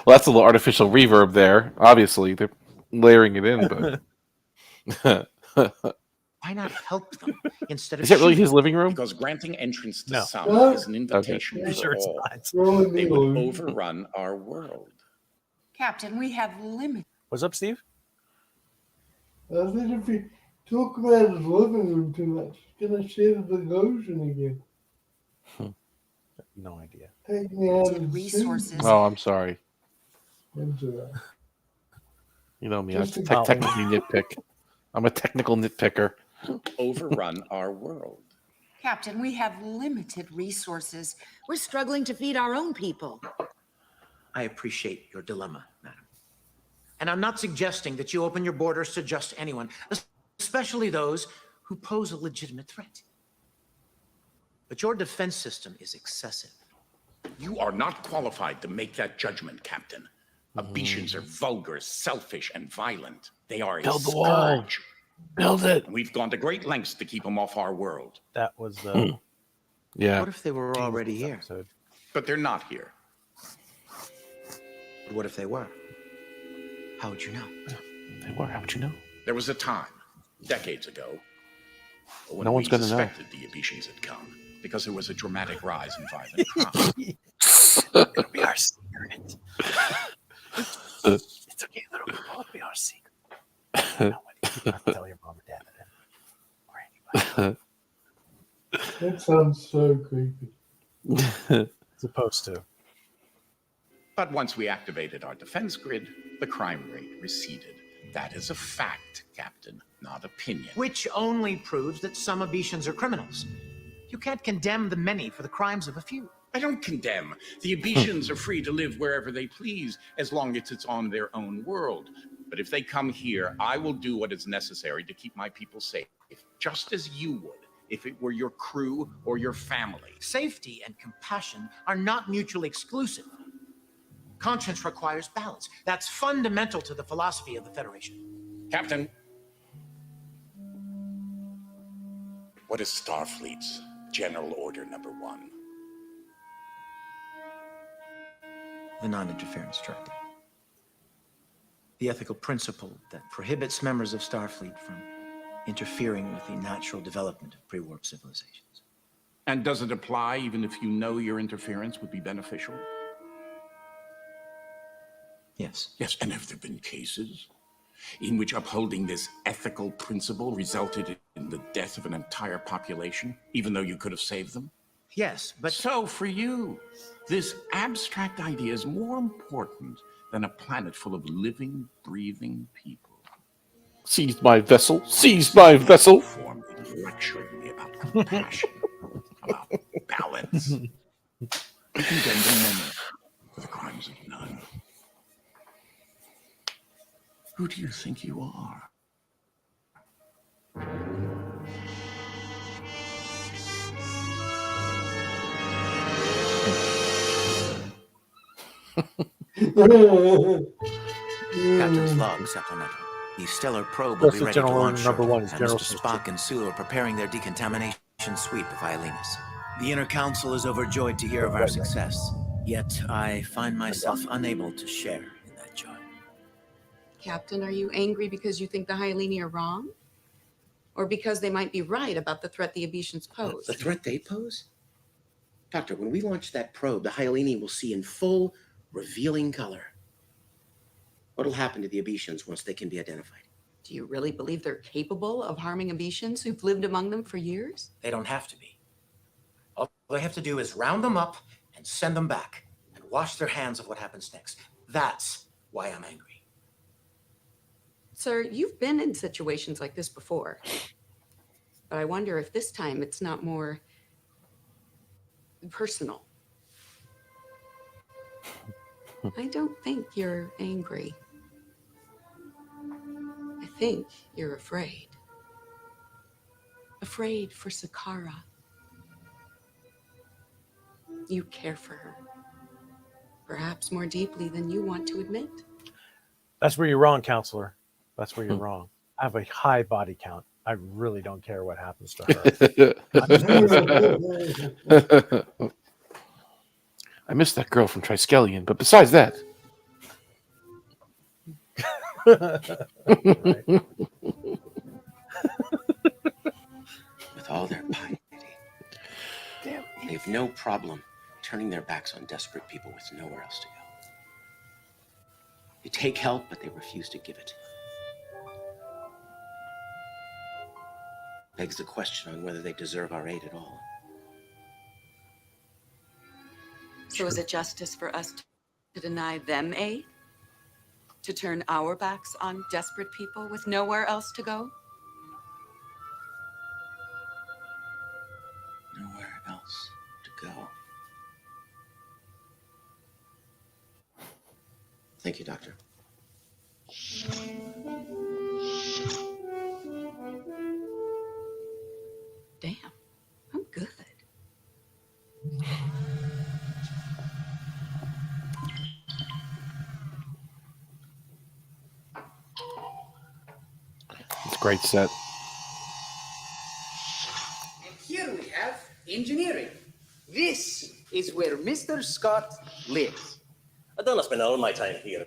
that's a little artificial reverb there. Obviously, they're layering it in, but Why not help them instead of is that really shooting? his living room? Because granting entrance to No. some is an invitation Pretty for sure it's all. not. They would overrun our world. Captain, we have limited. What's up, Steve? I think if you talk about his living room too much, it's going to share the delusion again. No idea. Take me out of Resources. Oh, I'm sorry. Into that. You know me. I Just about- technically nitpick. I'm a technical nitpicker. Overrun our world. Captain, we have limited resources. We're struggling to feed our own people. I appreciate your dilemma, madam. And I'm not suggesting that you open your borders to just anyone, especially those who pose a legitimate threat. But your defense system is excessive. You are not qualified to make that judgment, Captain. Abishans are vulgar, selfish, and violent. They are a Build the wall. scourge. Build it. And we've gone to great lengths to keep them off our world. That was the Yeah. What if they were already here? episode. But they're not here. But what if they were? How would you know? They were. How would you know? There was a time, decades ago, when No one's we gonna know. suspected the Abishans had come because there was a dramatic rise in violent crime. It'll be our secret. It's okay, little girl. It'll be our secret. You don't have to tell your mom or dad that. Or anybody. That sounds so creepy. Supposed to. But once we activated our defense grid, the crime rate receded. That is a fact, Captain, not opinion. Which only proves that some Abishans are criminals. You can't condemn the many for the crimes of a few. I don't condemn. The Abishans are free to live wherever they please, as long as it's on their own world. But if they come here, I will do what is necessary to keep my people safe, just as you would if it were your crew or your family. Safety and compassion are not mutually exclusive. Conscience requires balance. That's fundamental to the philosophy of the Federation. Captain, what is Starfleet's General Order Number 1? The non-interference directive. The ethical principle that prohibits members of Starfleet from interfering with the natural development of pre-warp civilizations. And does it apply even if you know your interference would be beneficial? Yes. Yes, and have there been cases in which upholding this ethical principle resulted in the death of an entire population, even though you could have saved them? Yes, but... So for you, this abstract idea is more important than a planet full of living, breathing people. Seize my vessel. Seize my vessel. Formed lecturing me about compassion, about balance. You condemned many for the crimes of none. Who do you think you are? Captain's log supplemental. The stellar probe will That's be the ready to general launch number shortly, one is and General Mr. Spock and Sulu are preparing their decontamination sweep of Iolenus. The Inner Council is overjoyed to hear of our success, yet I find myself unable to share in that joy. Captain, are you angry because you think the Hyalini are wrong? Or because they might be right about the threat the Abishans pose? The threat they pose? Doctor, when we launch that probe, the Hyalini will see in full, revealing color. What'll happen to the Abishans once they can be identified? Do you really believe they're capable of harming Abishans who've lived among them for years? They don't have to be. All they have to do is round them up and send them back and wash their hands of what happens next. That's why I'm angry. Sir, you've been in situations like this before. But I wonder if this time it's not more personal. I don't think you're angry. I think you're afraid. Afraid for Sakara. You care for her. Perhaps more deeply than you want to admit. That's where you're wrong, counselor. That's where you're wrong. I have a high body count. I really don't care what happens to her. I miss that girl from Triskelion, but besides that. With all their piety, they've no problem turning their backs on desperate people with nowhere else to go. They take help, but they refuse to give it. Begs the question on whether they deserve our aid at all. So is it justice for us to deny them aid? To turn our backs on desperate people with nowhere else to go? Nowhere else to go. Thank you, Doctor. Damn, I'm good. It's a great set. And here we have engineering. This is where Mr. Scott lives. I don't spend all my time here.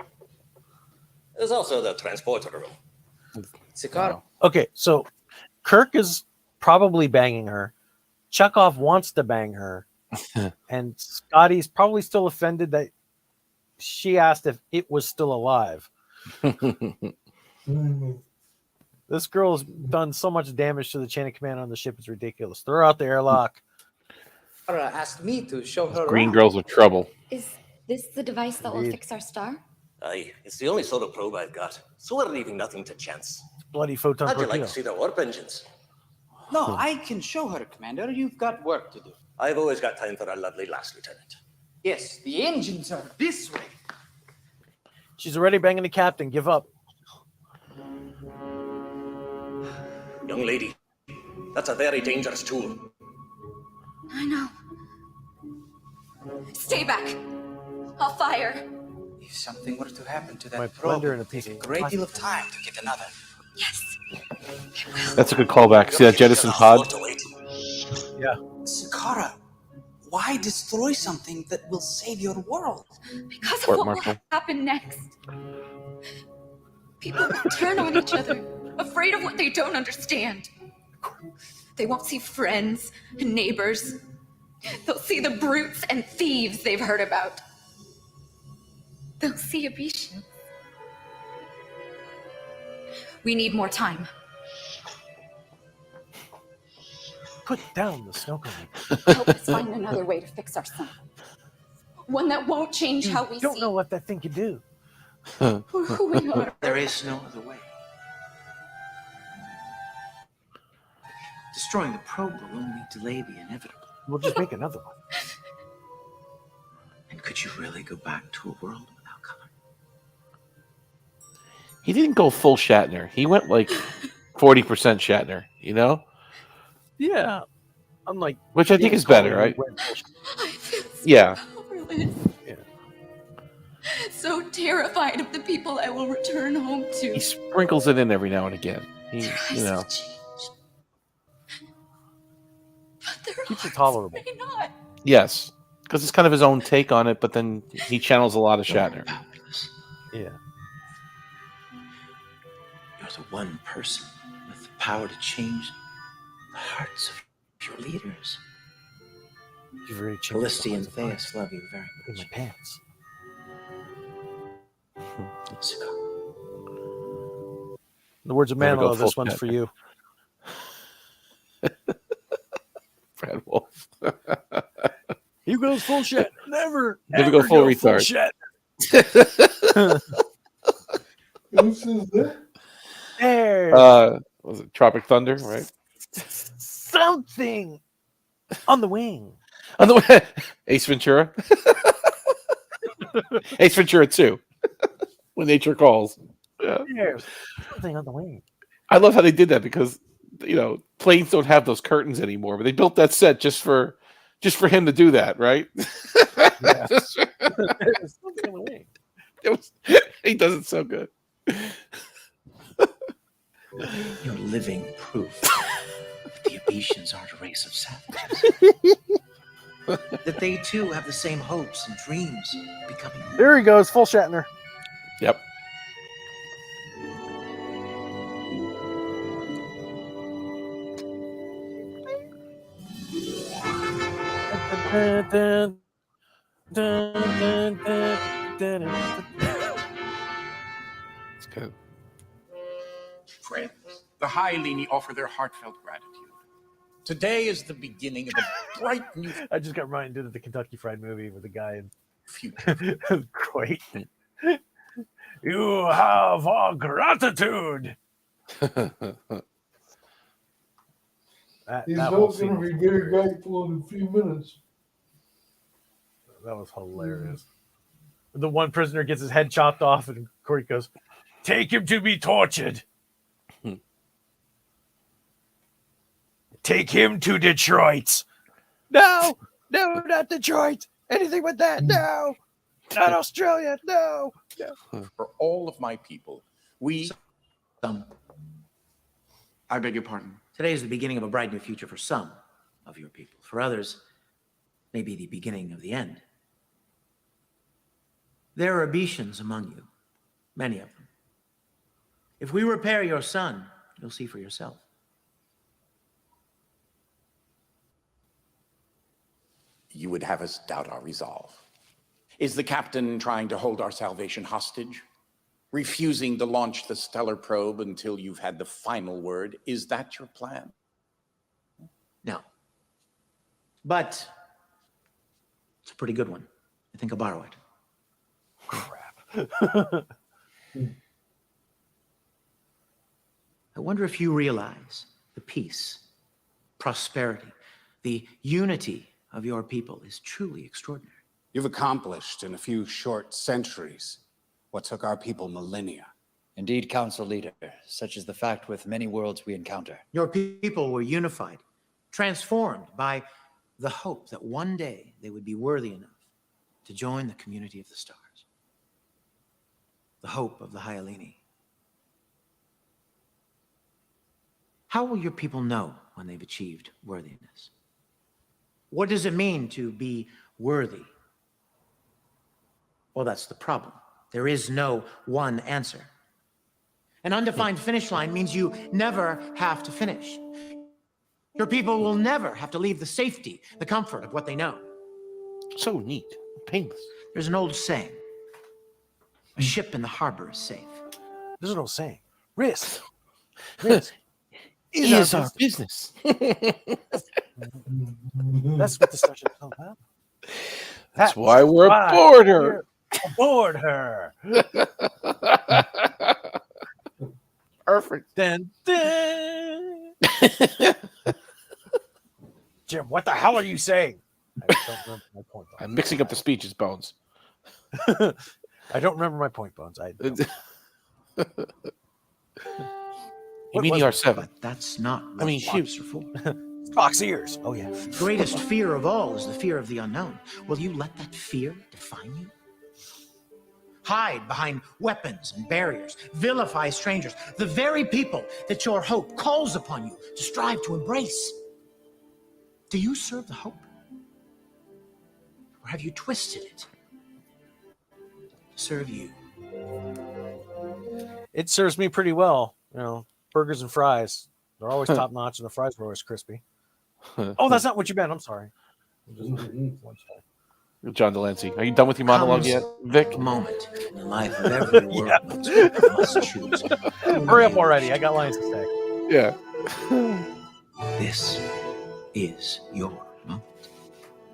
There's also the transporter room. Sakara. Okay, so Kirk is probably banging her. Chekhov wants to bang her. And Scotty's probably still offended that she asked if it was still alive. This girl's done so much damage to the chain of command on the ship. It's ridiculous. Throw her out the airlock. Sakara asked me to show her Green around. girls are trouble. Is this the device that will Indeed. fix our star? Aye, it's the only sort of probe I've got, so we're leaving nothing to chance. Bloody photon How'd you torpedo. like to see the warp engines? No, I can show her, Commander. You've got work to do. I've always got time for our lovely last lieutenant. Yes, the engines are this way. She's already banging the captain. Give up. Young lady, that's a very dangerous tool. I know. Stay back. I'll fire. If something were to happen to that My probe, blender and a it'd piece take a of great deal of time to get another. Yes. That's a good callback. See that jettison pod? Yeah. Sakara, why destroy something that will save your world? Because of Court what martial. will happen next. People will turn on each other, afraid of what they don't understand. They won't see friends and neighbors. They'll see the brutes and thieves they've heard about. They'll see Abishan. We need more time. Put down the snow cone. Help us find another way to fix our son. One that won't change how we Don't see know what that thing could do. or who we are. There is no other way. Destroying the probe will only delay the inevitable. We'll just make another one. And could you really go back to a world without color? He didn't go full Shatner. He went like 40% Shatner, you know? Yeah. I'm like, Which I think is better, right? Yeah. Powerless. So terrified of the people I will return home to. He sprinkles it in every now and again. He, you know. Keeps it tolerable. May not. Yes. Because it's kind of his own take on it, but then he channels a lot of Shatner. Yeah. You're the one person with the power to change the hearts of your leaders. You've really changed Felicity the and hearts of Theus love you very in much. my pants. Sakara. the words of There we go, Manilow, this full one's chat. for you. Brad Wolf. You goes full shit. Never go full go retard. shit. Who's that? There. Was it Tropic Thunder, right? Something on the wing. On the way, Ace Ventura. Ace Ventura 2. When nature calls. Yeah. There's something on the wing. I love how they did that because planes don't have those curtains anymore, but they built that set just for him to do that, right? Yeah. There's something on the wing. He does it so good. You're living proof that the Abetians aren't a race of savages. That they too have the same hopes and dreams of becoming. There he goes, full Shatner. Yep. It's good. Friends, the Highlini offer their heartfelt gratitude. Today is the beginning of a bright new I just got reminded of the Kentucky Fried Movie with the guy in future. Great. You have our gratitude. He's that not whole going scene to be very grateful in a few minutes. that was hilarious. The one prisoner gets his head chopped off, and Corey goes, "Take him to be tortured. Take him to Detroit." No, not Detroit. Anything but that. No, not Australia. No. For all of my people, I beg your pardon. Today is the beginning of a bright new future for some of your people. For others, maybe the beginning of the end. There are Abetians among you, many of them. If we repair your son, you'll see for yourself. You would have us doubt our resolve. Is the captain trying to hold our salvation hostage? Refusing to launch the stellar probe until you've had the final word? Is that your plan? No. But it's a pretty good one. I think I'll borrow it. I wonder if you realize the peace, prosperity, the unity of your people is truly extraordinary. You've accomplished in a few short centuries what took our people millennia. Indeed, Council Leader, such is the fact with many worlds we encounter. Your people were unified, transformed by the hope that one day they would be worthy enough to join the community of the stars. The hope of the Highlini. How will your people know when they've achieved worthiness? What does it mean to be worthy? Well, that's the problem. There is no one answer. An undefined finish line means you never have to finish. Your people will never have to leave the safety, the comfort of what they know. So neat. Painless. There's an old saying. A ship in the harbor is safe. There's an old saying. Risk is our business. That's what the starship is all about. That's why we're aboard her. Aboard her. Perfect. Dun, dun. Jim, what the hell are you saying? I don't remember my point. I'm mixing up the speeches, Bones. I don't remember my point, Bones. You mean ER7? But that's not what I mean, ships are for. Fox ears. Oh, yeah. Greatest fear of all is the fear of the unknown. Will you let that fear define you? Hide behind weapons and barriers. Vilify strangers. The very people that your hope calls upon you to strive to embrace. Do you serve the hope? Or have you twisted it to serve you? It serves me pretty well. You know, burgers and fries. They're always top notch, and the fries are always crispy. Oh, that's not what you meant. I'm sorry. John DeLancey. Are you done with your monologue yet, Vic? Moment in the life of every world must choose. Hurry up already. I got lines to say. Yeah. This is your moment.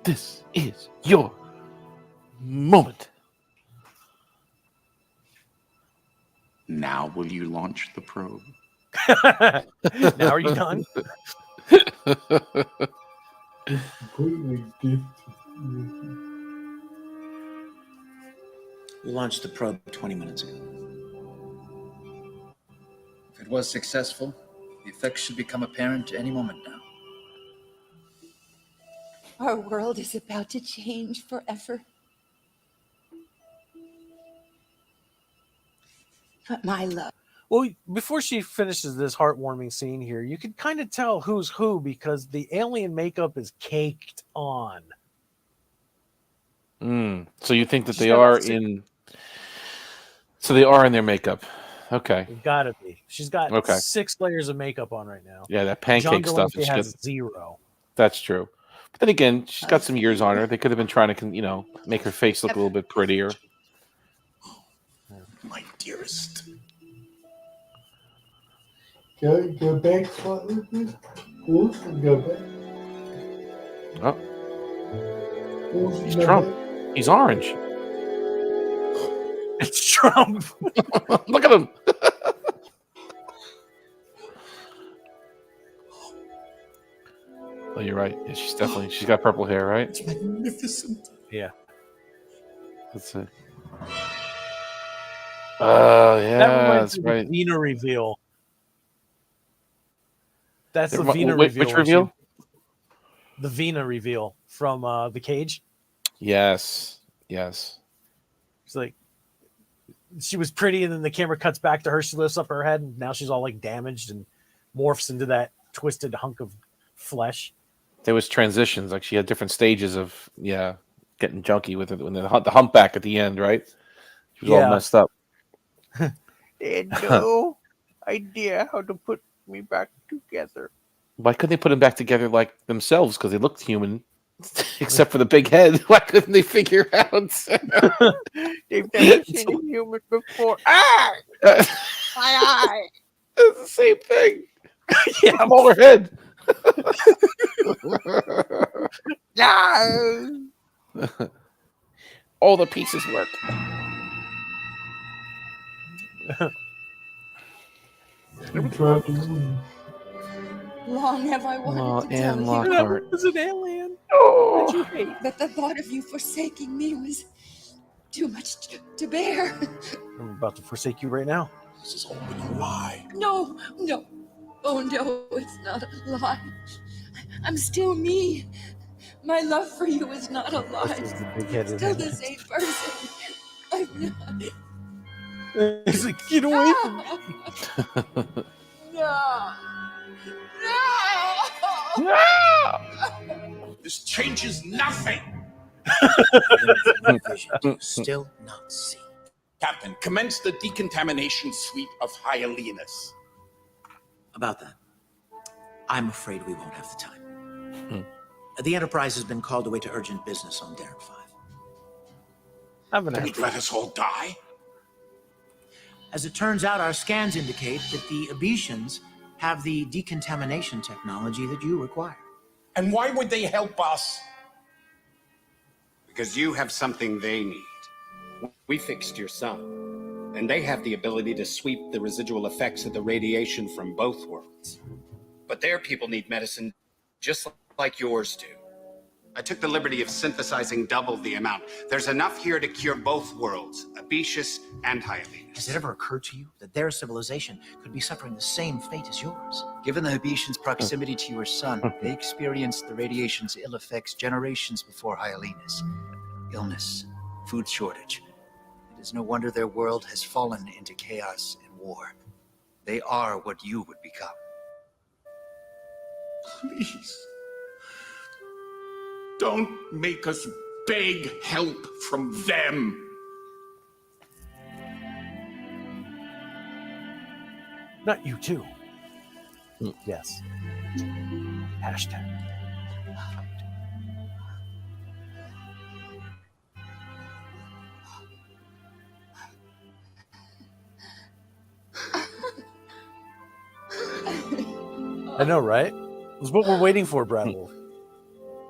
This is your moment. Now will you launch the probe? Now are you done? Completely gifted. We launched the probe 20 minutes ago. If it was successful, the effects should become apparent any moment now. Our world is about to change forever. But my love. Well, before she finishes this heartwarming scene here, you can kind of tell who's who because the alien makeup is caked on. So you think that they are in... So they are in their makeup. Okay. Gotta be. She's got 6 layers of makeup on right now. Yeah, that pancake John stuff. DeLancey has 0. That's true. But then again, she's got some years on her. They could have been trying to, make her face look a little bit prettier. My dearest. Go back slightly, please. Pause and go back. Oh. Pause and He's go Trump. back. He's orange. It's Trump. Look at him. Oh, you're right. Yeah, she's got purple hair, right? It's magnificent. Yeah. That's it. Oh, yeah, That reminds that's me of right. the Vina reveal. That's the Wh- Vina which reveal. reveal? The Vina reveal from The Cage. Yes. Yes. It's like she was pretty, and then the camera cuts back to her. She lifts up her head, and now she's all like damaged and morphs into that twisted hunk of flesh. There was transitions. Like she had different stages of getting junky with it. When the humpback at the end, right? She was all messed up. They had no idea how to put me back together. Why couldn't they put them back together like themselves? Because they looked human, except for the big head. Why couldn't they figure out? They've never seen a human before. Ah! My eye. It's the same thing. Yeah, smaller head. No. All the pieces work. Long have I wanted Oh, to Anne tell Lockhart. you Was an alien. Oh. that you hate, but the thought of you forsaking me was too much to bear. I'm about to forsake you right now. This is all been a lie. No. Oh no, it's not a lie. I'm still me. My love for you is not a lie. This is the big-headed Still alien. the same person. I'm not. He's like, get away from me. No. This changes nothing. Still not seen. Captain, commence the decontamination suite of Hyalinus. About that, I'm afraid we won't have the time. The Enterprise has been called away to urgent business on Darren 5. Don't let us all die. As it turns out, our scans indicate that the Abetians have the decontamination technology that you require. And why would they help us? Because you have something they need. We fixed your son, and they have the ability to sweep the residual effects of the radiation from both worlds. But their people need medicine just like yours do. I took the liberty of synthesizing double the amount. There's enough here to cure both worlds, Abetius and Hyalinus. Has it ever occurred to you that their civilization could be suffering the same fate as yours? Given the Habitians' proximity to your son, they experienced the radiation's ill effects generations before Hyalinus. Illness, food shortage. It is no wonder their world has fallen into chaos and war. They are what you would become. Please. Don't make us beg help from them. Not you too. Yes. Hashtag. I know, right? It's what we're waiting for, Brad Wolf.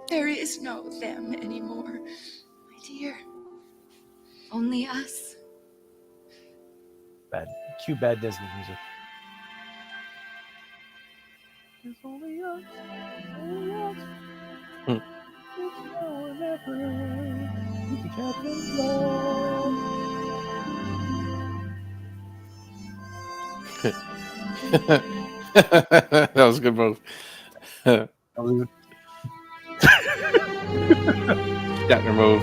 There is no them anymore, my dear. Only us. Bad. Cue bad Disney music. It's only us. Only us. It's now or never. With the captain's That was a good move. Shatner move.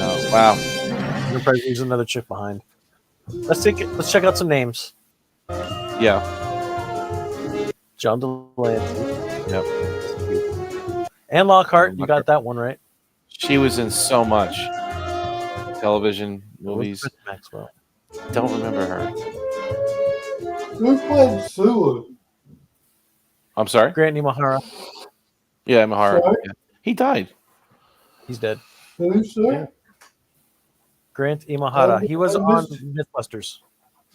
Oh, wow. Enterprise leaves another chick behind. Let's check out some names. Yeah. John DeLancey. Yep. And Lockhart. You got that one right. She was in so much television, movies. Maxwell. Don't remember her. Who played Sulu? I'm sorry? Grant Imahara. Yeah, Imahara. Sorry? Yeah. He died. He's dead. Who, sir? Grant Imahara. He was on Mythbusters.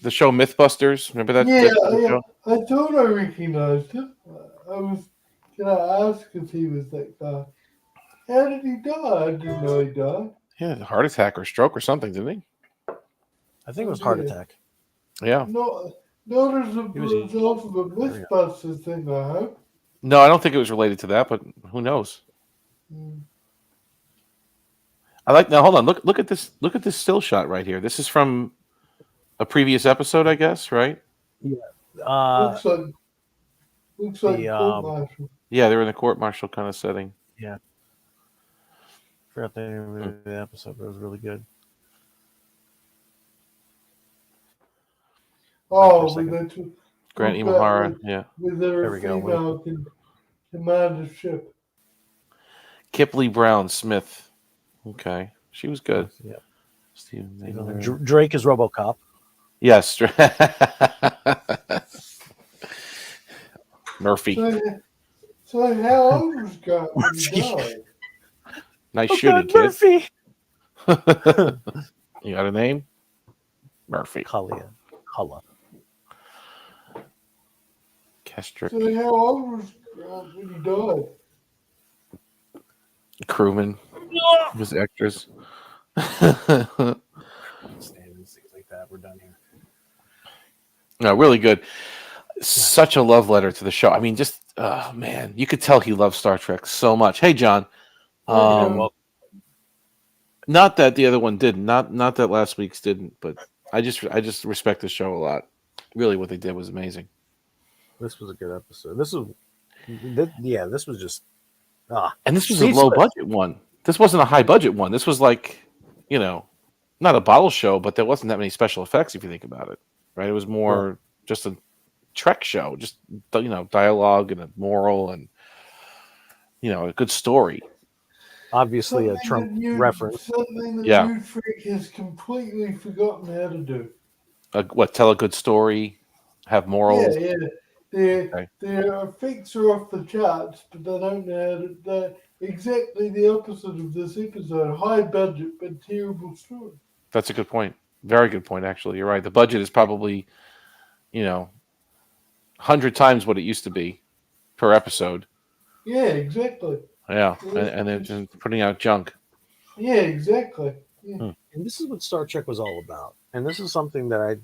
The show Mythbusters. Remember that? Yeah, that show? I thought I recognized him. I was going to ask if he was that guy. How did he die? I didn't know he died. Yeah, heart attack or stroke or something, didn't he? I think it was heart attack. Yeah. Not as a result of a Mythbusters thing, I hope. No, I don't think it was related to that, but who knows? I like now. Hold on. Look at this. Look at this still shot right here. This is from a previous episode, I guess, right? Yeah. Looks like court-martial. Yeah, they're in a court-martial kind of setting. Yeah. Forgot the name of the episode, but it was really good. Oh, with the Grant Imahara, yeah. With their female commander ship. Kipley Brown Smith. Okay, she was good. Yeah. Steven Drake is RoboCop. Yes. Murphy. So how old was Scott when he died? Nice shooting, kid. Murphy. You got a name? Murphy. Cullen. Kestrick. So how old was Scott when he died? Crewman. His extras. Things like that. We're done here. No, really good. Such a love letter to the show. I mean, just man, you could tell he loves Star Trek so much. Hey, John. Not that the other one didn't. Not that last week's didn't. But I just respect the show a lot. Really, what they did was amazing. This was a good episode. This was just. And this was a low budget one. This wasn't a high budget one. This was like, not a bottle show, but there wasn't that many special effects if you think about it, right? It was more just a Trek show, just dialogue and a moral and a good story. Obviously, a Trump reference. Something that New Freak has completely forgotten how to do. Tell a good story, have morals. Yeah. Their effects are off the charts, but they don't know how to. They're exactly the opposite of this episode. High budget, but terrible story. That's a good point. Very good point, actually. You're right. The budget is probably, 100 times what it used to be per episode. Yeah, exactly. Yeah, and then putting out junk. Yeah, exactly. Yeah. And this is what Star Trek was all about. And this is something that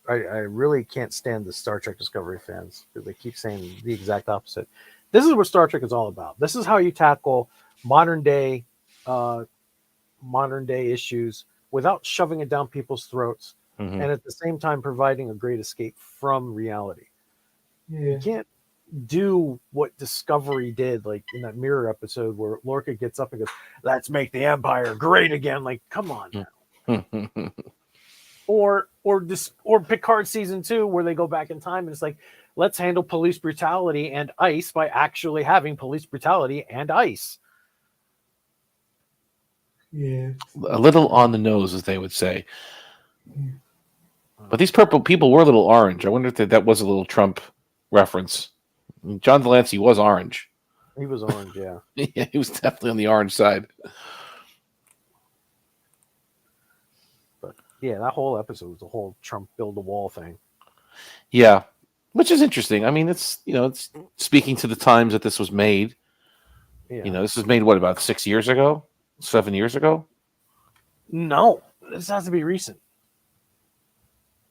I really can't stand the Star Trek Discovery fans because they keep saying the exact opposite. This is what Star Trek is all about. This is how you tackle modern day issues without shoving it down people's throats, and at the same time providing a great escape from reality. Yeah. You can't do what Discovery did, like in that Mirror episode where Lorca gets up and goes, "Let's make the Empire great again." Like, come on now. Or Picard season 2 where they go back in time and it's like, let's handle police brutality and ICE by actually having police brutality and ICE. Yeah. A little on the nose, as they would say. But these purple people were a little orange. I wonder if that was a little Trump reference. John DeLancey was orange. He was orange, yeah. Yeah, he was definitely on the orange side. But yeah, that whole episode was the whole Trump build a wall thing. Yeah, which is interesting. I mean, it's it's speaking to the times that this was made. Yeah. This was made what, about 6 years ago, 7 years ago? No, this has to be recent.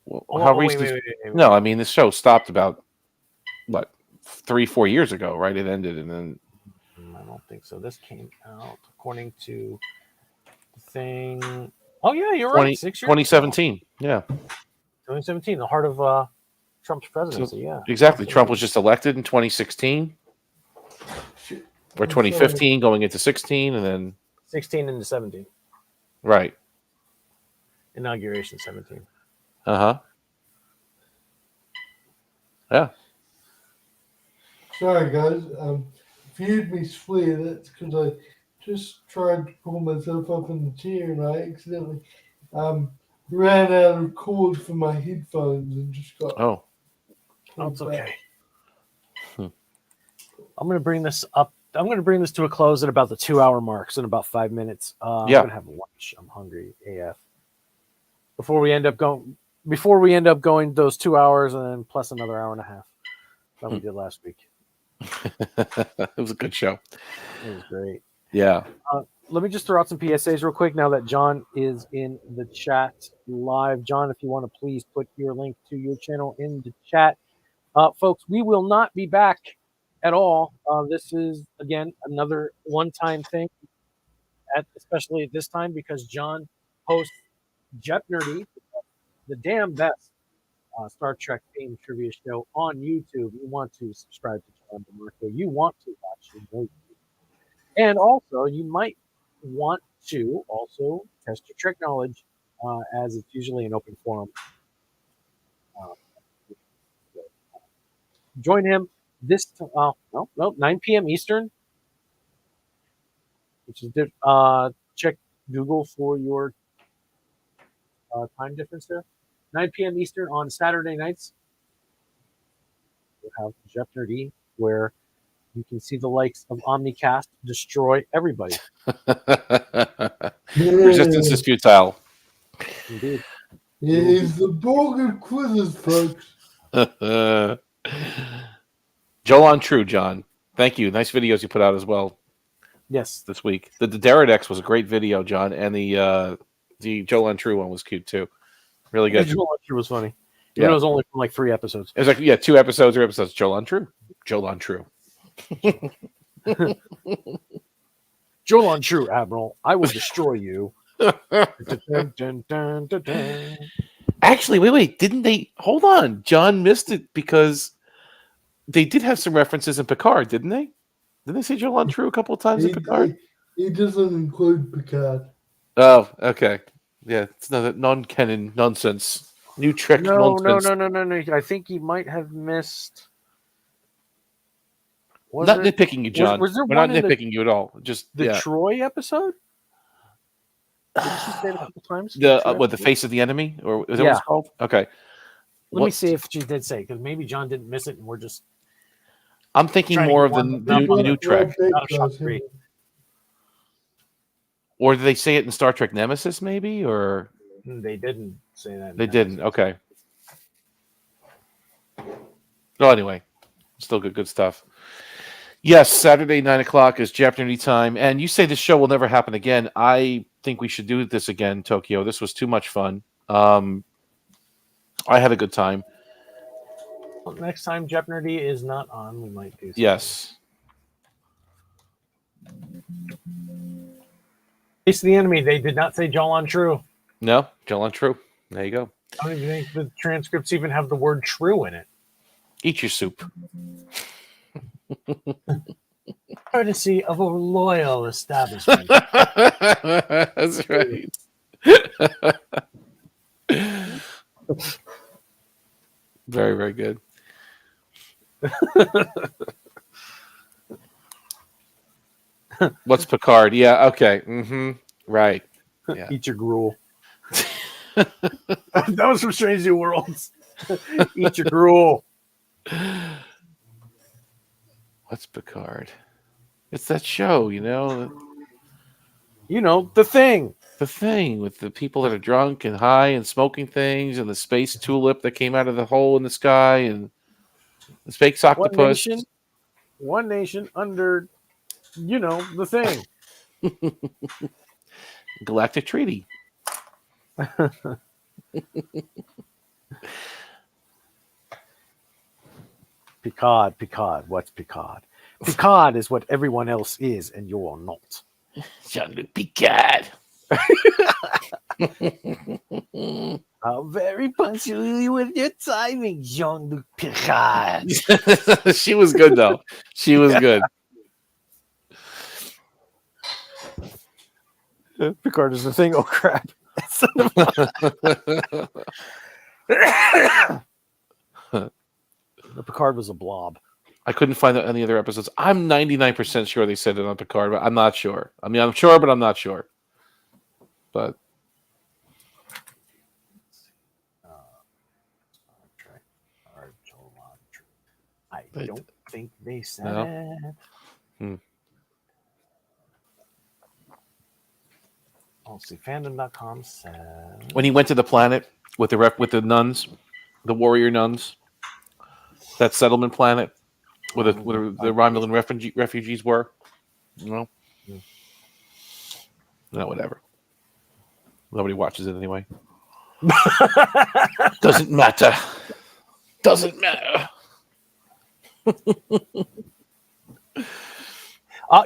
Well, Oh, how wait, recent? wait. No, I mean the show stopped about what, 3-4 years ago, right? It ended, and then I don't think so. This came out according to the thing. Oh yeah, you're right. 6 years. 2017. Yeah, 2017, the heart of Trump's presidency. So, yeah, exactly. Trump was just elected in 2016, or 2015, going into 16, and then 16 into 17. Right. Inauguration 17. Yeah. Sorry, guys. If you heard me swear, that's because I just tried to pull myself up in the chair and I accidentally ran out of cord for my headphones and just got. Oh. That's okay. I'm going to bring this up. I'm going to bring this to a close at about the 2-hour mark, so in about 5 minutes. Yeah. I'm going to have lunch. I'm hungry AF. Before we end up going those 2 hours and then plus another hour and a half that we did last week. It was a good show. It was great. Yeah. Let me just throw out some PSAs real quick now that John is in the chat live. John, if you want to please put your link to your channel in the chat. Folks, we will not be back at all. This is, again, another one-time thing, especially at this time, because John hosts Jep Nerdy, the damn best Star Trek theme trivia show on YouTube. You want to subscribe to John DeMarco. You want to watch the movie. And also, you might want to also test your Trek knowledge, as it's usually an open forum. Join him this 9 p.m. Eastern, which is check Google for your time difference there. 9 p.m. Eastern on Saturday nights. We'll have Jeff Nerdy, where you can see the likes of Omnicast destroy everybody. Resistance is futile. Indeed. It is the Borg quizzes, folks. Jolan True, John. Thank you. Nice videos you put out as well. Yes. This week. The Derridex was a great video, John, and the Jolan True one was cute too. Really good. Jolan True was funny. Yeah. It was only from like 3 episodes. It was like 2 episodes or episodes. Jolan True. Jolan True. Jolan True, Admiral. I will destroy you. Actually, wait. Didn't they? Hold on. John missed it because they did have some references in Picard, didn't they? Didn't they say Jolan True a couple of times in Picard? He doesn't include Picard. Oh, okay. Yeah, it's non-canon nonsense. New Trek nonsense. No. I think he might have missed. Not nitpicking you, John. Was there We're one not nitpicking you at all. Just the Troy episode? Did she say it a couple times? The face of the enemy, or is that what it's called? Okay. Let me see if she did say, because maybe John didn't miss it, and we're just. I'm thinking more of the new Trek. Or did they say it in Star Trek Nemesis, maybe? Or they didn't say that. They didn't. Okay. Well, anyway, still good stuff. Yes, Saturday 9 o'clock is Jeopardy time, and you say this show will never happen again. I think we should do this again, Tokyo. This was too much fun. I had a good time. Well, next time Jeopardy is not on, we might do something. Yes. Face of the enemy. They did not say Jolan True. No, Jolan True. There you go. I don't even think the transcripts even have the word "true" in it. Eat your soup. Courtesy of a loyal establishment. That's right. Very, very good. What's Picard? Yeah, okay. Mm-hmm. Right. Yeah. Eat your gruel. That was from Strange New Worlds. Eat your gruel. What's Picard? It's that show, you know. You know, The Thing. the thing with the people that are drunk and high and smoking things, and the space tulip that came out of the hole in the sky, and the space octopus. One nation under, the thing. Galactic Treaty. Picard. What's Picard? Picard is what everyone else is, and you're not. Jean-Luc Picard. How very punctually with your timing, Jean-Luc Picard. She was good, though. She was good. Picard is the thing. Oh, crap. Picard was a blob. I couldn't find any other episodes. I'm 99% sure they said it on Picard, but I'm not sure. I mean, I'm sure, but I'm not sure. But I don't think they said it. Let's see. Fandom.com says when he went to the planet with the nuns, the warrior nuns, that settlement planet where the Romulan refugees were, No, whatever. Nobody watches it anyway. Doesn't matter. Doesn't matter.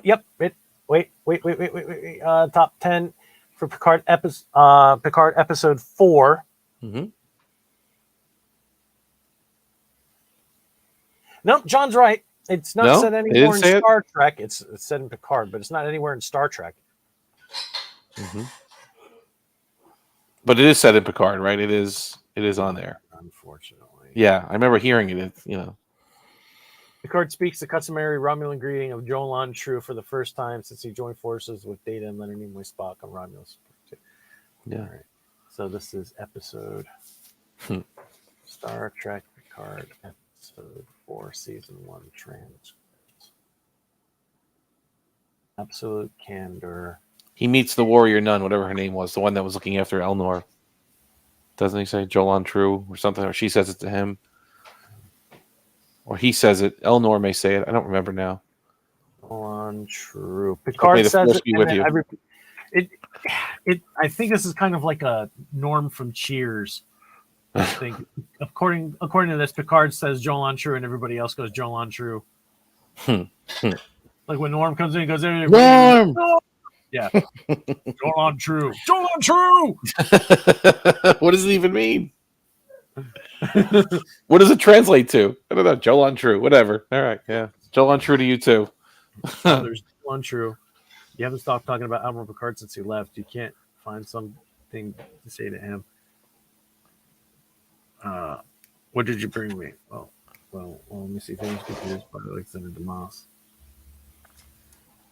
Yep. Wait. Top 10 for Picard episode 4. Mm-hmm. No, John's right. It's not said anywhere in Star Trek. It's said in Picard, but it's not anywhere in Star Trek. Mm-hmm. But it is said in Picard, right? It is on there. Unfortunately. Yeah, I remember hearing it. Picard speaks the customary Romulan greeting of Jolan True for the first time since he joined forces with Data and Leonard Nimoy Spock on Romulus. Yeah. All right. So this is episode Star Trek Picard episode 4, season 1 transcript. Absolute candor. He meets the warrior nun, whatever her name was, the one that was looking after Elnor. Doesn't he say Jolan True or something? Or she says it to him. Or he says it. Elnor may say it. I don't remember now. Jolan True. Picard says it. I think this is kind of like a Norm from Cheers. I think. According to this, Picard says Jolan True and everybody else goes Jolan True. Like when Norm comes in, he goes, "Hey, Norm!" Yeah. Jolan True. Jolan True! What does it even mean? What does it translate to? I don't know. Jolan True. Whatever. All right. Yeah. Jolan True to you, too. There's Jolan True. You haven't stopped talking about Admiral Picard since he left. You can't find something to say to him. What did you bring me? Well, let me see. Things confused by Alexander DeMoss.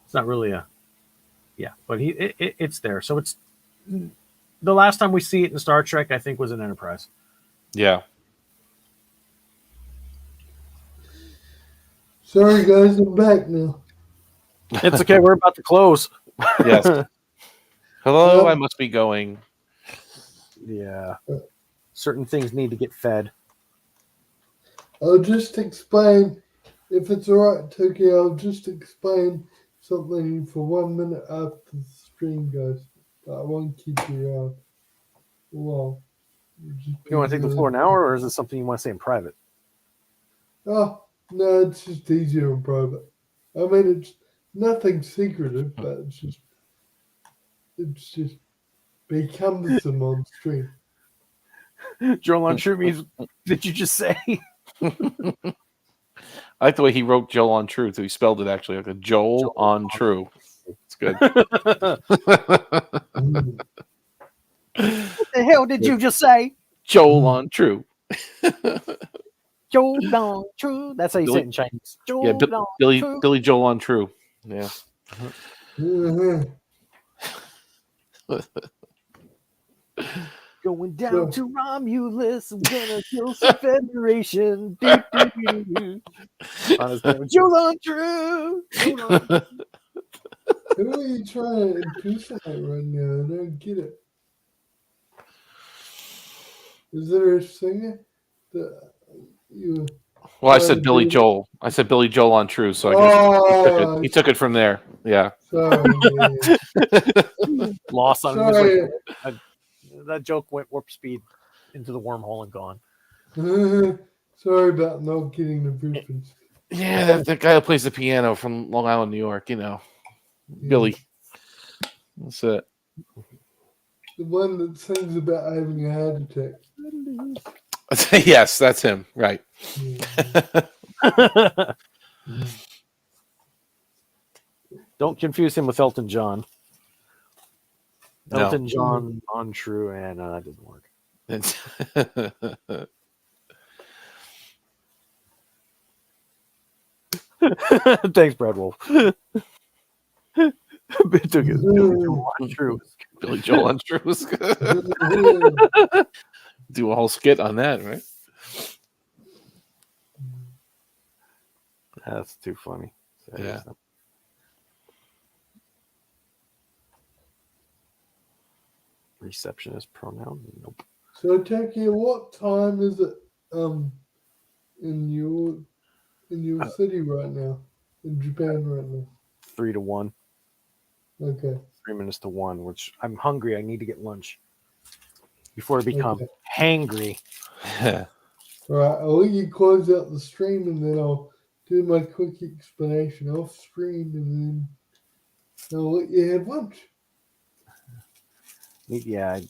It's not really but it's there. So it's the last time we see it in Star Trek, I think, was in Enterprise. Yeah. Sorry, guys, I'm back now. It's okay. We're about to close. Yes. Hello, I must be going. Yeah. Certain things need to get fed. I'll just explain, if it's all right, Tokyo, I'll just explain something for 1 minute after the stream, guys. I won't keep you around. Well, you want to take the floor now, or is it something you want to say in private? Oh, no, it's just easier in private. I mean, it's nothing secretive, but it's just becomes them on stream. Jolan True means, did you just say? I like the way he wrote Jolan True, so he spelled it actually like a Joel on True. It's good. What the hell did you just say? Jolan True. Jolan True. That's how you say it in Chinese. Billy Jolan True. Yeah. Going down to Romulus, I'm gonna kill some Federation. On his name, Jolan True. Who are you trying to impersonate right now? I don't get it. Is there a singer that you? Well, I said Billy Joel. I said Billy Joel on True, so I guess he took it from there. Yeah. Sorry, Lost on him. Sorry. That joke went warp speed into the wormhole and gone. Sorry about not getting the reference. Yeah, that guy who plays the piano from Long Island, New York. Billy. That's it. The one that sings about having a heart attack. Yes, that's him. Right. Don't confuse him with Elton John. No. Elton John on True, and that doesn't work. Thanks, Brad Wolf. Billy Joel on True. Billy Joel on True. Do a whole skit on that, right? That's too funny. Yeah. Receptionist pronoun? Nope. So, Tokyo, what time is it in your city right now? In Japan right now? 3 to 1. Okay. 3 minutes to 1, which I'm hungry. I need to get lunch before I become hangry. All right, I'll let you close out the stream and then I'll do my quick explanation off screen and then I'll let you have lunch. Yeah,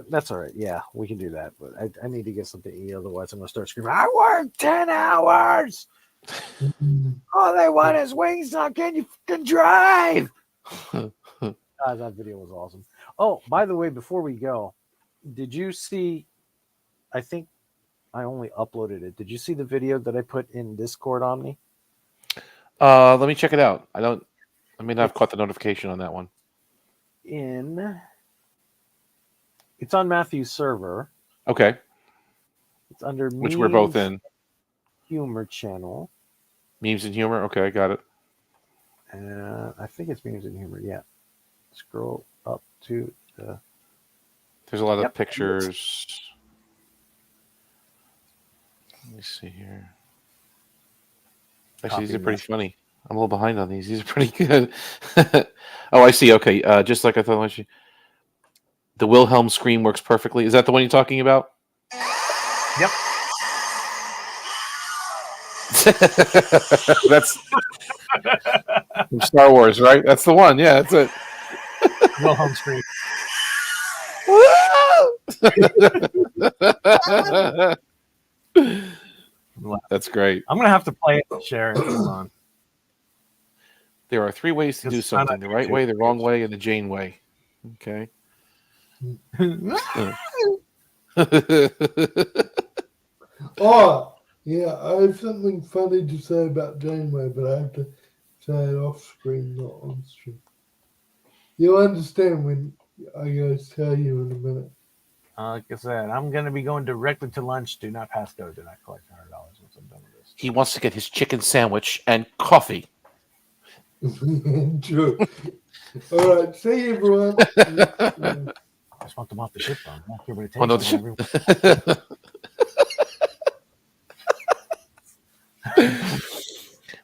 that's all right. Yeah, we can do that. But I need to get something to eat. Otherwise, I'm going to start screaming, I worked 10 hours. All they want is wings. Now can you fucking drive? That video was awesome. Oh, by the way, before we go, did you see, I think I only uploaded it. Did you see the video that I put in Discord on me? Let me check it out. I may not have caught the notification on that one. It's on Matthew's server. Okay. It's under which we're both in. Humor channel. Memes and humor. Okay, got it. I think it's memes and humor. Yeah. Scroll up to the. There's a lot of pictures. Let me see here. Actually, these are pretty funny. I'm a little behind on these. These are pretty good. Oh, I see. Okay. Just like I thought. The Wilhelm scream works perfectly. Is that the one you're talking about? Yep. That's from Star Wars, right? That's the one. Yeah, that's it. Wilhelm scream. That's great. I'm gonna have to play it and share it. Hold on. There are 3 ways to do something: the right way, the wrong way, and the Jane way. Okay. Oh, yeah, I have something funny to say about Janeway, but I have to say it off screen, not on stream. You'll understand when I go tell you in a minute. Like I said, I'm going to be going directly to lunch. Do not pass go. Do not collect $100 once I'm done with this. He wants to get his chicken sandwich and coffee. True. All right, see you, everyone. I just want them off the ship, though. I'm not here to take no,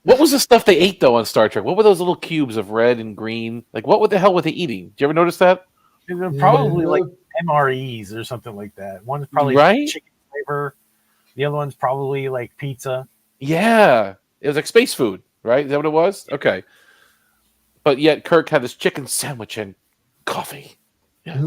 What was the stuff they ate, though, on Star Trek? What were those little cubes of red and green? Like, what the hell were they eating? Did you ever notice that? They're probably like MREs or something like that. One's probably chicken flavor. The other one's probably like pizza. Yeah. It was like space food, right? Is that what it was? Okay. But yet Kirk had this chicken sandwich and coffee. Yeah.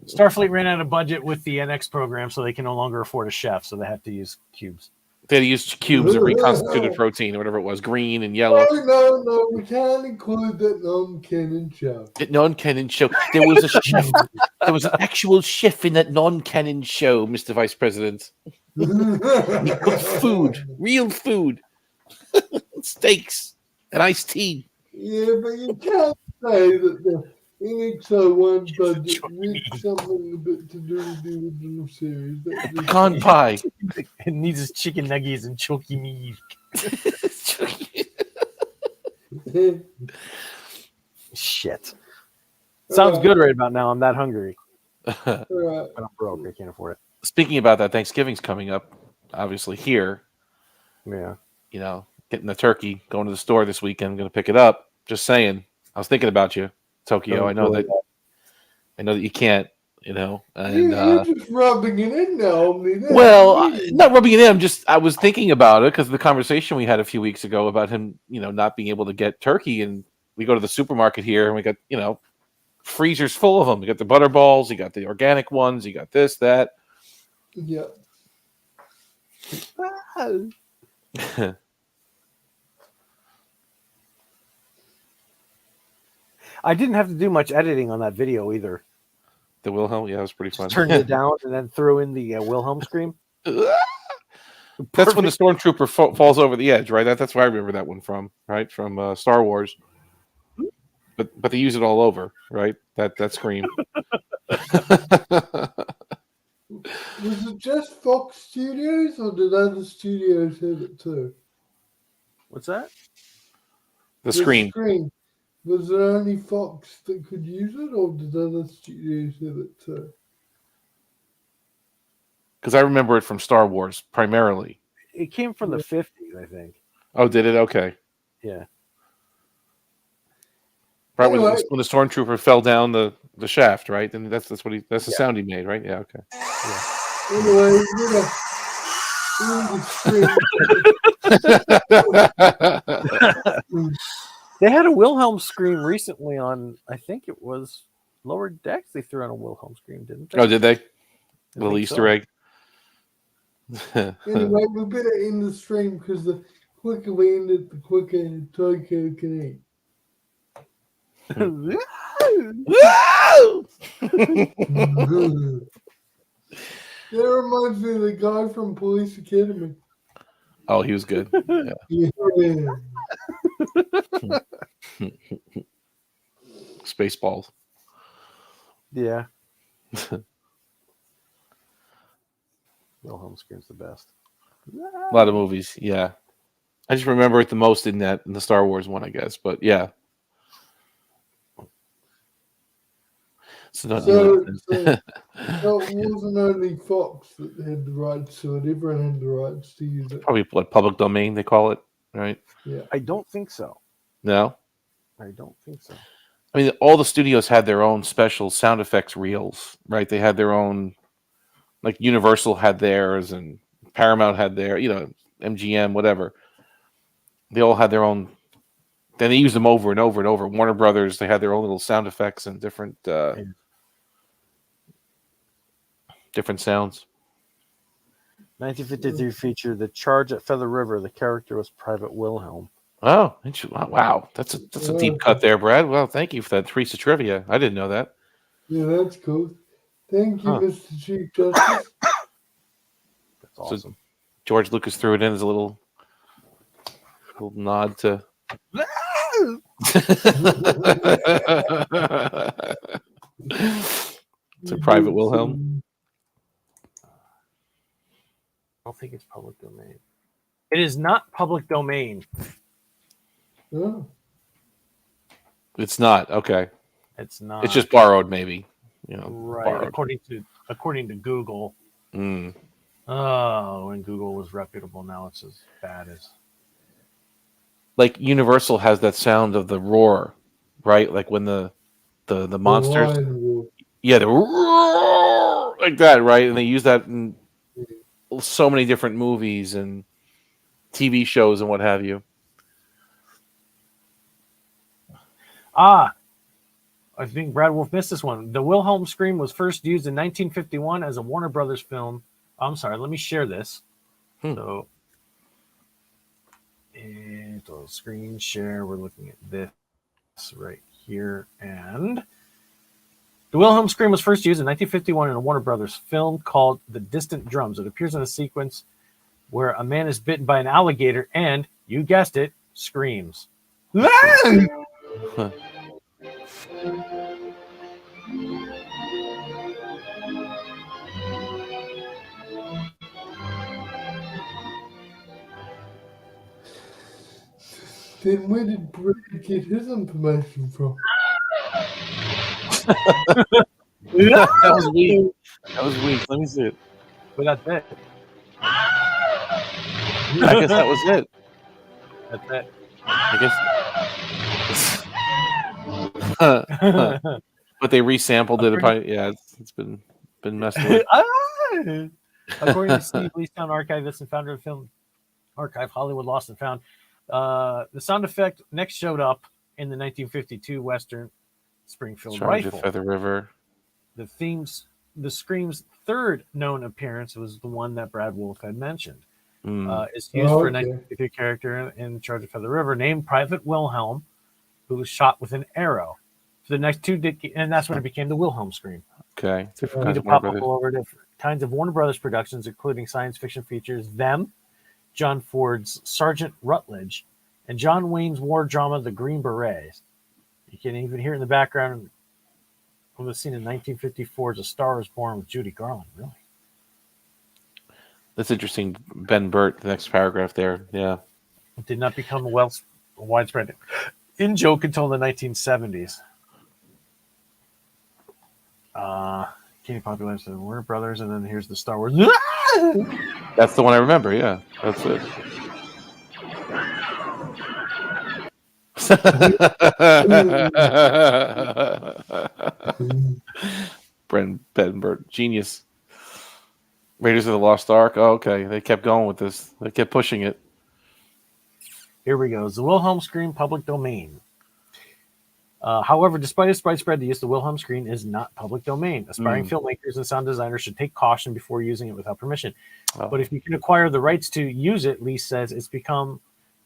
Starfleet ran out of budget with the NX program, so they can no longer afford a chef, so they have to use cubes. They had to use cubes of reconstituted protein or whatever it was, green and yellow. No, we can't include that non-canon show. That non-canon show. There was a chef. There was an actual chef in that non-canon show, Mr. Vice President. He cooked food, real food, steaks and iced tea. Yeah, but you can't say that the NX-01 budget needs something a bit to do with the original series. Pecan pie. It needs his chicken nuggets and choky meat. Shit. Sounds good right about now. I'm that hungry. Right. But I'm broke. I can't afford it. Speaking about that, Thanksgiving's coming up, obviously here. Yeah. You know, getting the turkey, going to the store this weekend, going to pick it up. Just saying. I was thinking about you, Tokyo. I know that you can't, you know. And You're just rubbing it in now. well, not rubbing it in. I was thinking about it because of the conversation we had a few weeks ago about him, you know, not being able to get turkey. And we go to the supermarket here and we got, you know, freezers full of them. You got the butter balls, you got the organic ones, you got this, that. Yeah. I didn't have to do much editing on that video either. The Wilhelm, yeah, it was pretty fun. Turned it down and then threw in the Wilhelm scream. That's when the stormtrooper falls over the edge, right? That's where I remember that one from, right? From Star Wars. But they use it all over, right? That scream. Was it just Fox Studios or did other studios have it too? What's that? The scream. Was there only Fox that could use it or did other studios have it too? Because I remember it from Star Wars primarily. It came from the 50s, I think. Oh, did it? Okay. Yeah. Right Anyway. when the stormtrooper fell down the shaft, right? And that's the sound he made, right? Yeah. Okay. Yeah. Anyway, They had a Wilhelm scream recently on, I think it was Lower Decks. They threw on a Wilhelm scream, didn't they? Oh, did they? A little Easter egg. Anyway, we better end the stream because the quicker we end it, the quicker Tokyo can eat. That reminds me of the guy from Police Academy. Oh, he was good. Yeah. Spaceballs. Yeah. Wilhelm scream's the best. A lot of movies, yeah. I just remember it the most in the Star Wars one, I guess. But yeah. So it wasn't only Fox that had the rights to it. Everyone had the rights to use it. Probably what public domain they call it, right? Yeah. I don't think so. No? I don't think so. I mean, all the studios had their own special sound effects reels, right? They had their own, like Universal had theirs and Paramount had their, you know, MGM, whatever. They all had their own. Then they used them over and over and over. Warner Brothers, they had their own little sound effects and different sounds. 1953 feature The Charge at Feather River. The character was Private Wilhelm. Oh, wow. That's a deep cut there, Brad. Well, thank you for that piece of trivia. I didn't know that. Yeah, that's cool. Thank you, Mr. Chief Justice. That's awesome. So George Lucas threw it in as a little nod to. To Private Wilhelm. I don't think it's public domain. It is not public domain. Oh. It's not okay. It's not. It's just borrowed, maybe. You know, right? Borrowed. According to Google. Mm. Oh, when Google was reputable, now it's as bad as. Like Universal has that sound of the roar, right? Like when the monsters, the roar, like that, right? And they use that in so many different movies and TV shows and what have you. I think Brad Wolf missed this one. The Wilhelm scream was first used in 1951 as a Warner Brothers film. I'm sorry, let me share this. So, and the screen share, we're looking at this right here. And the Wilhelm scream was first used in 1951 in a Warner Brothers film called The Distant Drums. It appears in a sequence where a man is bitten by an alligator and, you guessed it, screams. Then where did Brad get his information from? That was weak. That was weak. Let me see it. But that's it. I guess that was it. That's it. I guess. But they resampled it. Yeah, it's been messed with. According to Steve Leestown, archivist and founder of Film Archive Hollywood Lost and Found, the sound effect next showed up in the 1952 Western Springfield Charge Rifle. of Feather River. The Scream's third known appearance was the one that Brad Wolfe had mentioned. It's used for a 1953 character in Charge of Feather River named Private Wilhelm, who was shot with an arrow. For the next 2 decades, and that's when it became the Wilhelm scream. Okay. For me to pop up all over different kinds of Warner Brothers productions, including science fiction features Them, John Ford's Sergeant Rutledge, and John Wayne's war drama The Green Berets. You can even hear it in the background from the scene in 1954's A Star Is Born with Judy Garland. Really? That's interesting. Ben Burt, the next paragraph there. Yeah. It did not become a widespread in joke until the 1970s. Kenny Popular said Warner Brothers, and then here's the Star Wars. That's the one I remember. Yeah, that's it. Ben Burt, genius. Raiders of the Lost Ark. Oh, okay, they kept going with this. They kept pushing it. Here we go. The Wilhelm scream, public domain. However, despite its widespread use, the Wilhelm screen is not public domain. Aspiring filmmakers and sound designers should take caution before using it without permission. Oh. But if you can acquire the rights to use it, Lee says it's become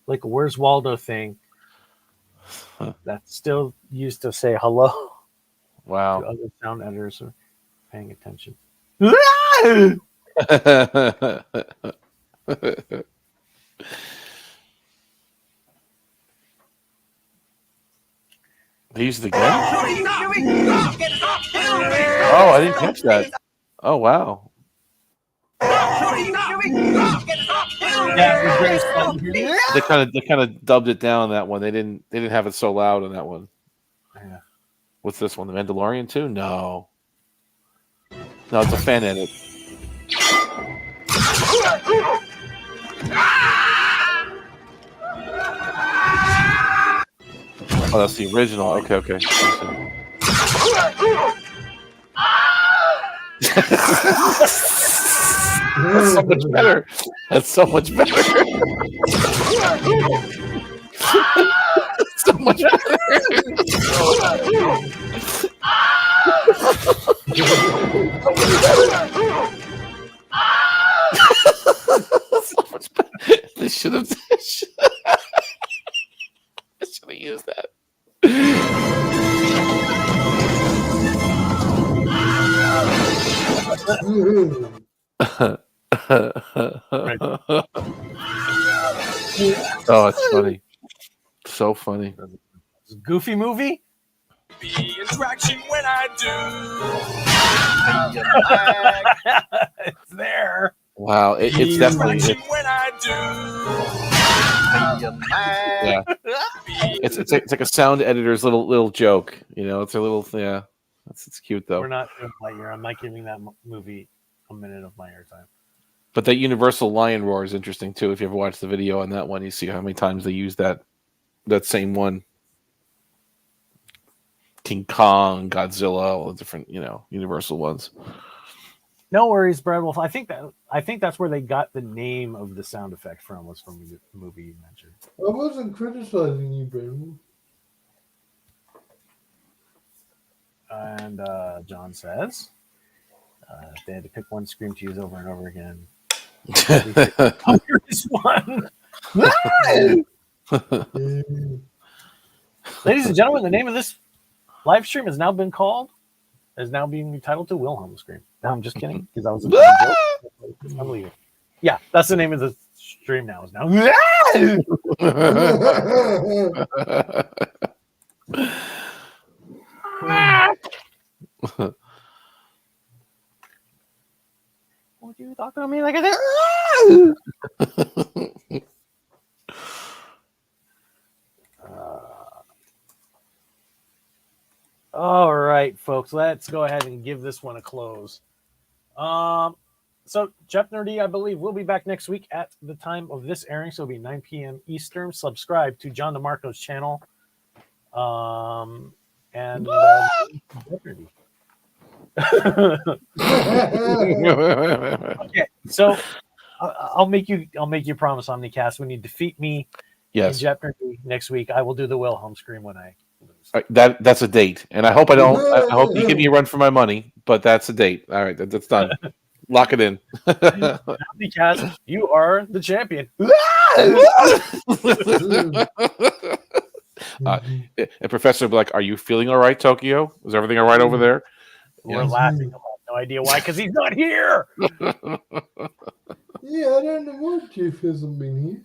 like a Where's Waldo thing that's still used to say hello. Wow. To other sound editors are paying attention. They used it again? Oh, I didn't catch that. Oh, wow. They kind of dubbed it down that one. They didn't have it so loud on that one. Yeah. What's this one? The Mandalorian too? No, it's a fan edit. Oh, that's the original. Okay. That's so much better. So much better. So much better. They should have used that. Oh, it's funny. So funny. It's a Goofy movie? Be attraction when I do. It's there. Wow, it's definitely when I yeah. It's like a sound editor's little joke. You know, it's a little It's cute though. We're not doing Lightyear. I'm not giving that movie a minute of my airtime. But that Universal Lion Roar is interesting too. If you ever watch the video on that one, you see how many times they use that same one. King Kong, Godzilla, all the different, Universal ones. No worries, Brad Wolf. I think that's where they got the name of the sound effect from, was from the movie you mentioned. I wasn't criticizing you, Brad Wolf. And John says if they had to pick one scream to use over and over again. This one. Ladies and gentlemen, the name of this live stream is now being entitled to Wilhelm Scream. No, I'm just kidding, because that was a joke. I'm leaving. Yeah, that's the name of the stream now. Is now. Would you talk to me like I All right, folks, let's go ahead and give this one a close. So Jeff Nerdy, I believe, will be back next week at the time of this airing, so it'll be 9 p.m. Eastern. Subscribe to John DeMarco's channel. And Jeff Nerdy. Okay, so I'll make you a promise, Omnicast. When you defeat me in Jeopardy next week, I will do the Wilhelm scream when I lose. That's a date, and I hope I hope you give me a run for my money, but that's a date. All right, that's done. Lock it in. Omnicast, you are the champion. And Professor Black, are you feeling all right, Tokyo? Is everything all right over there? We're laughing. I have no idea why, because he's not here. Yeah, I don't know why Jeff hasn't been here.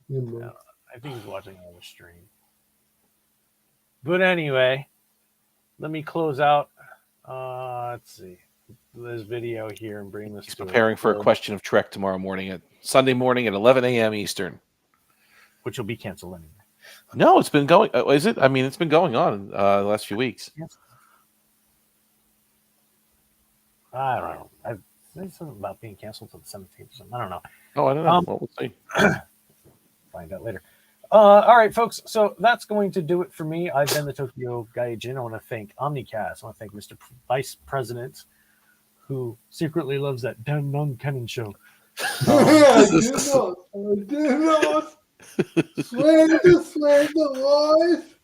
No, I think he's watching on the stream. But anyway, let me close out. Let's see this video here and bring this. He's preparing for a question of Trek Sunday morning at 11 a.m. Eastern, which will be canceled anyway. No, it's been going. Is it? I mean, it's been going on the last few weeks. Yes. I don't know. There's something about being canceled to the 17th or something. I don't know. Oh, I don't know. Well, we'll see. Find out later. All right, folks. So that's going to do it for me. I've been the Tokyo Gaijin. I want to thank Omnicast. I want to thank Mr. Vice President, who secretly loves that damn non-canon show. I do not. Slander live.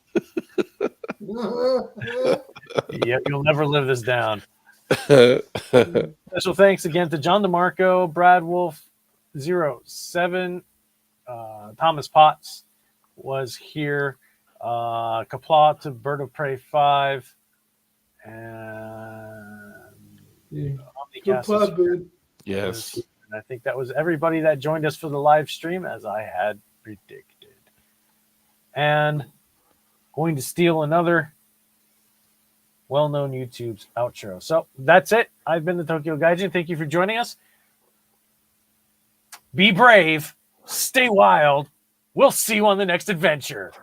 Yep, you'll never live this down. Special thanks again to John DeMarco, Brad Wolf 07, Thomas Potts was here, Kapla to Bird of Prey 5, and Omnicast. Yes. And I think that was everybody that joined us for the live stream, as I had predicted. And going to steal another well-known YouTube's outro. So that's it. I've been the Tokyo Gaijin. Thank you for joining us. Be brave. Stay wild. We'll see you on the next adventure.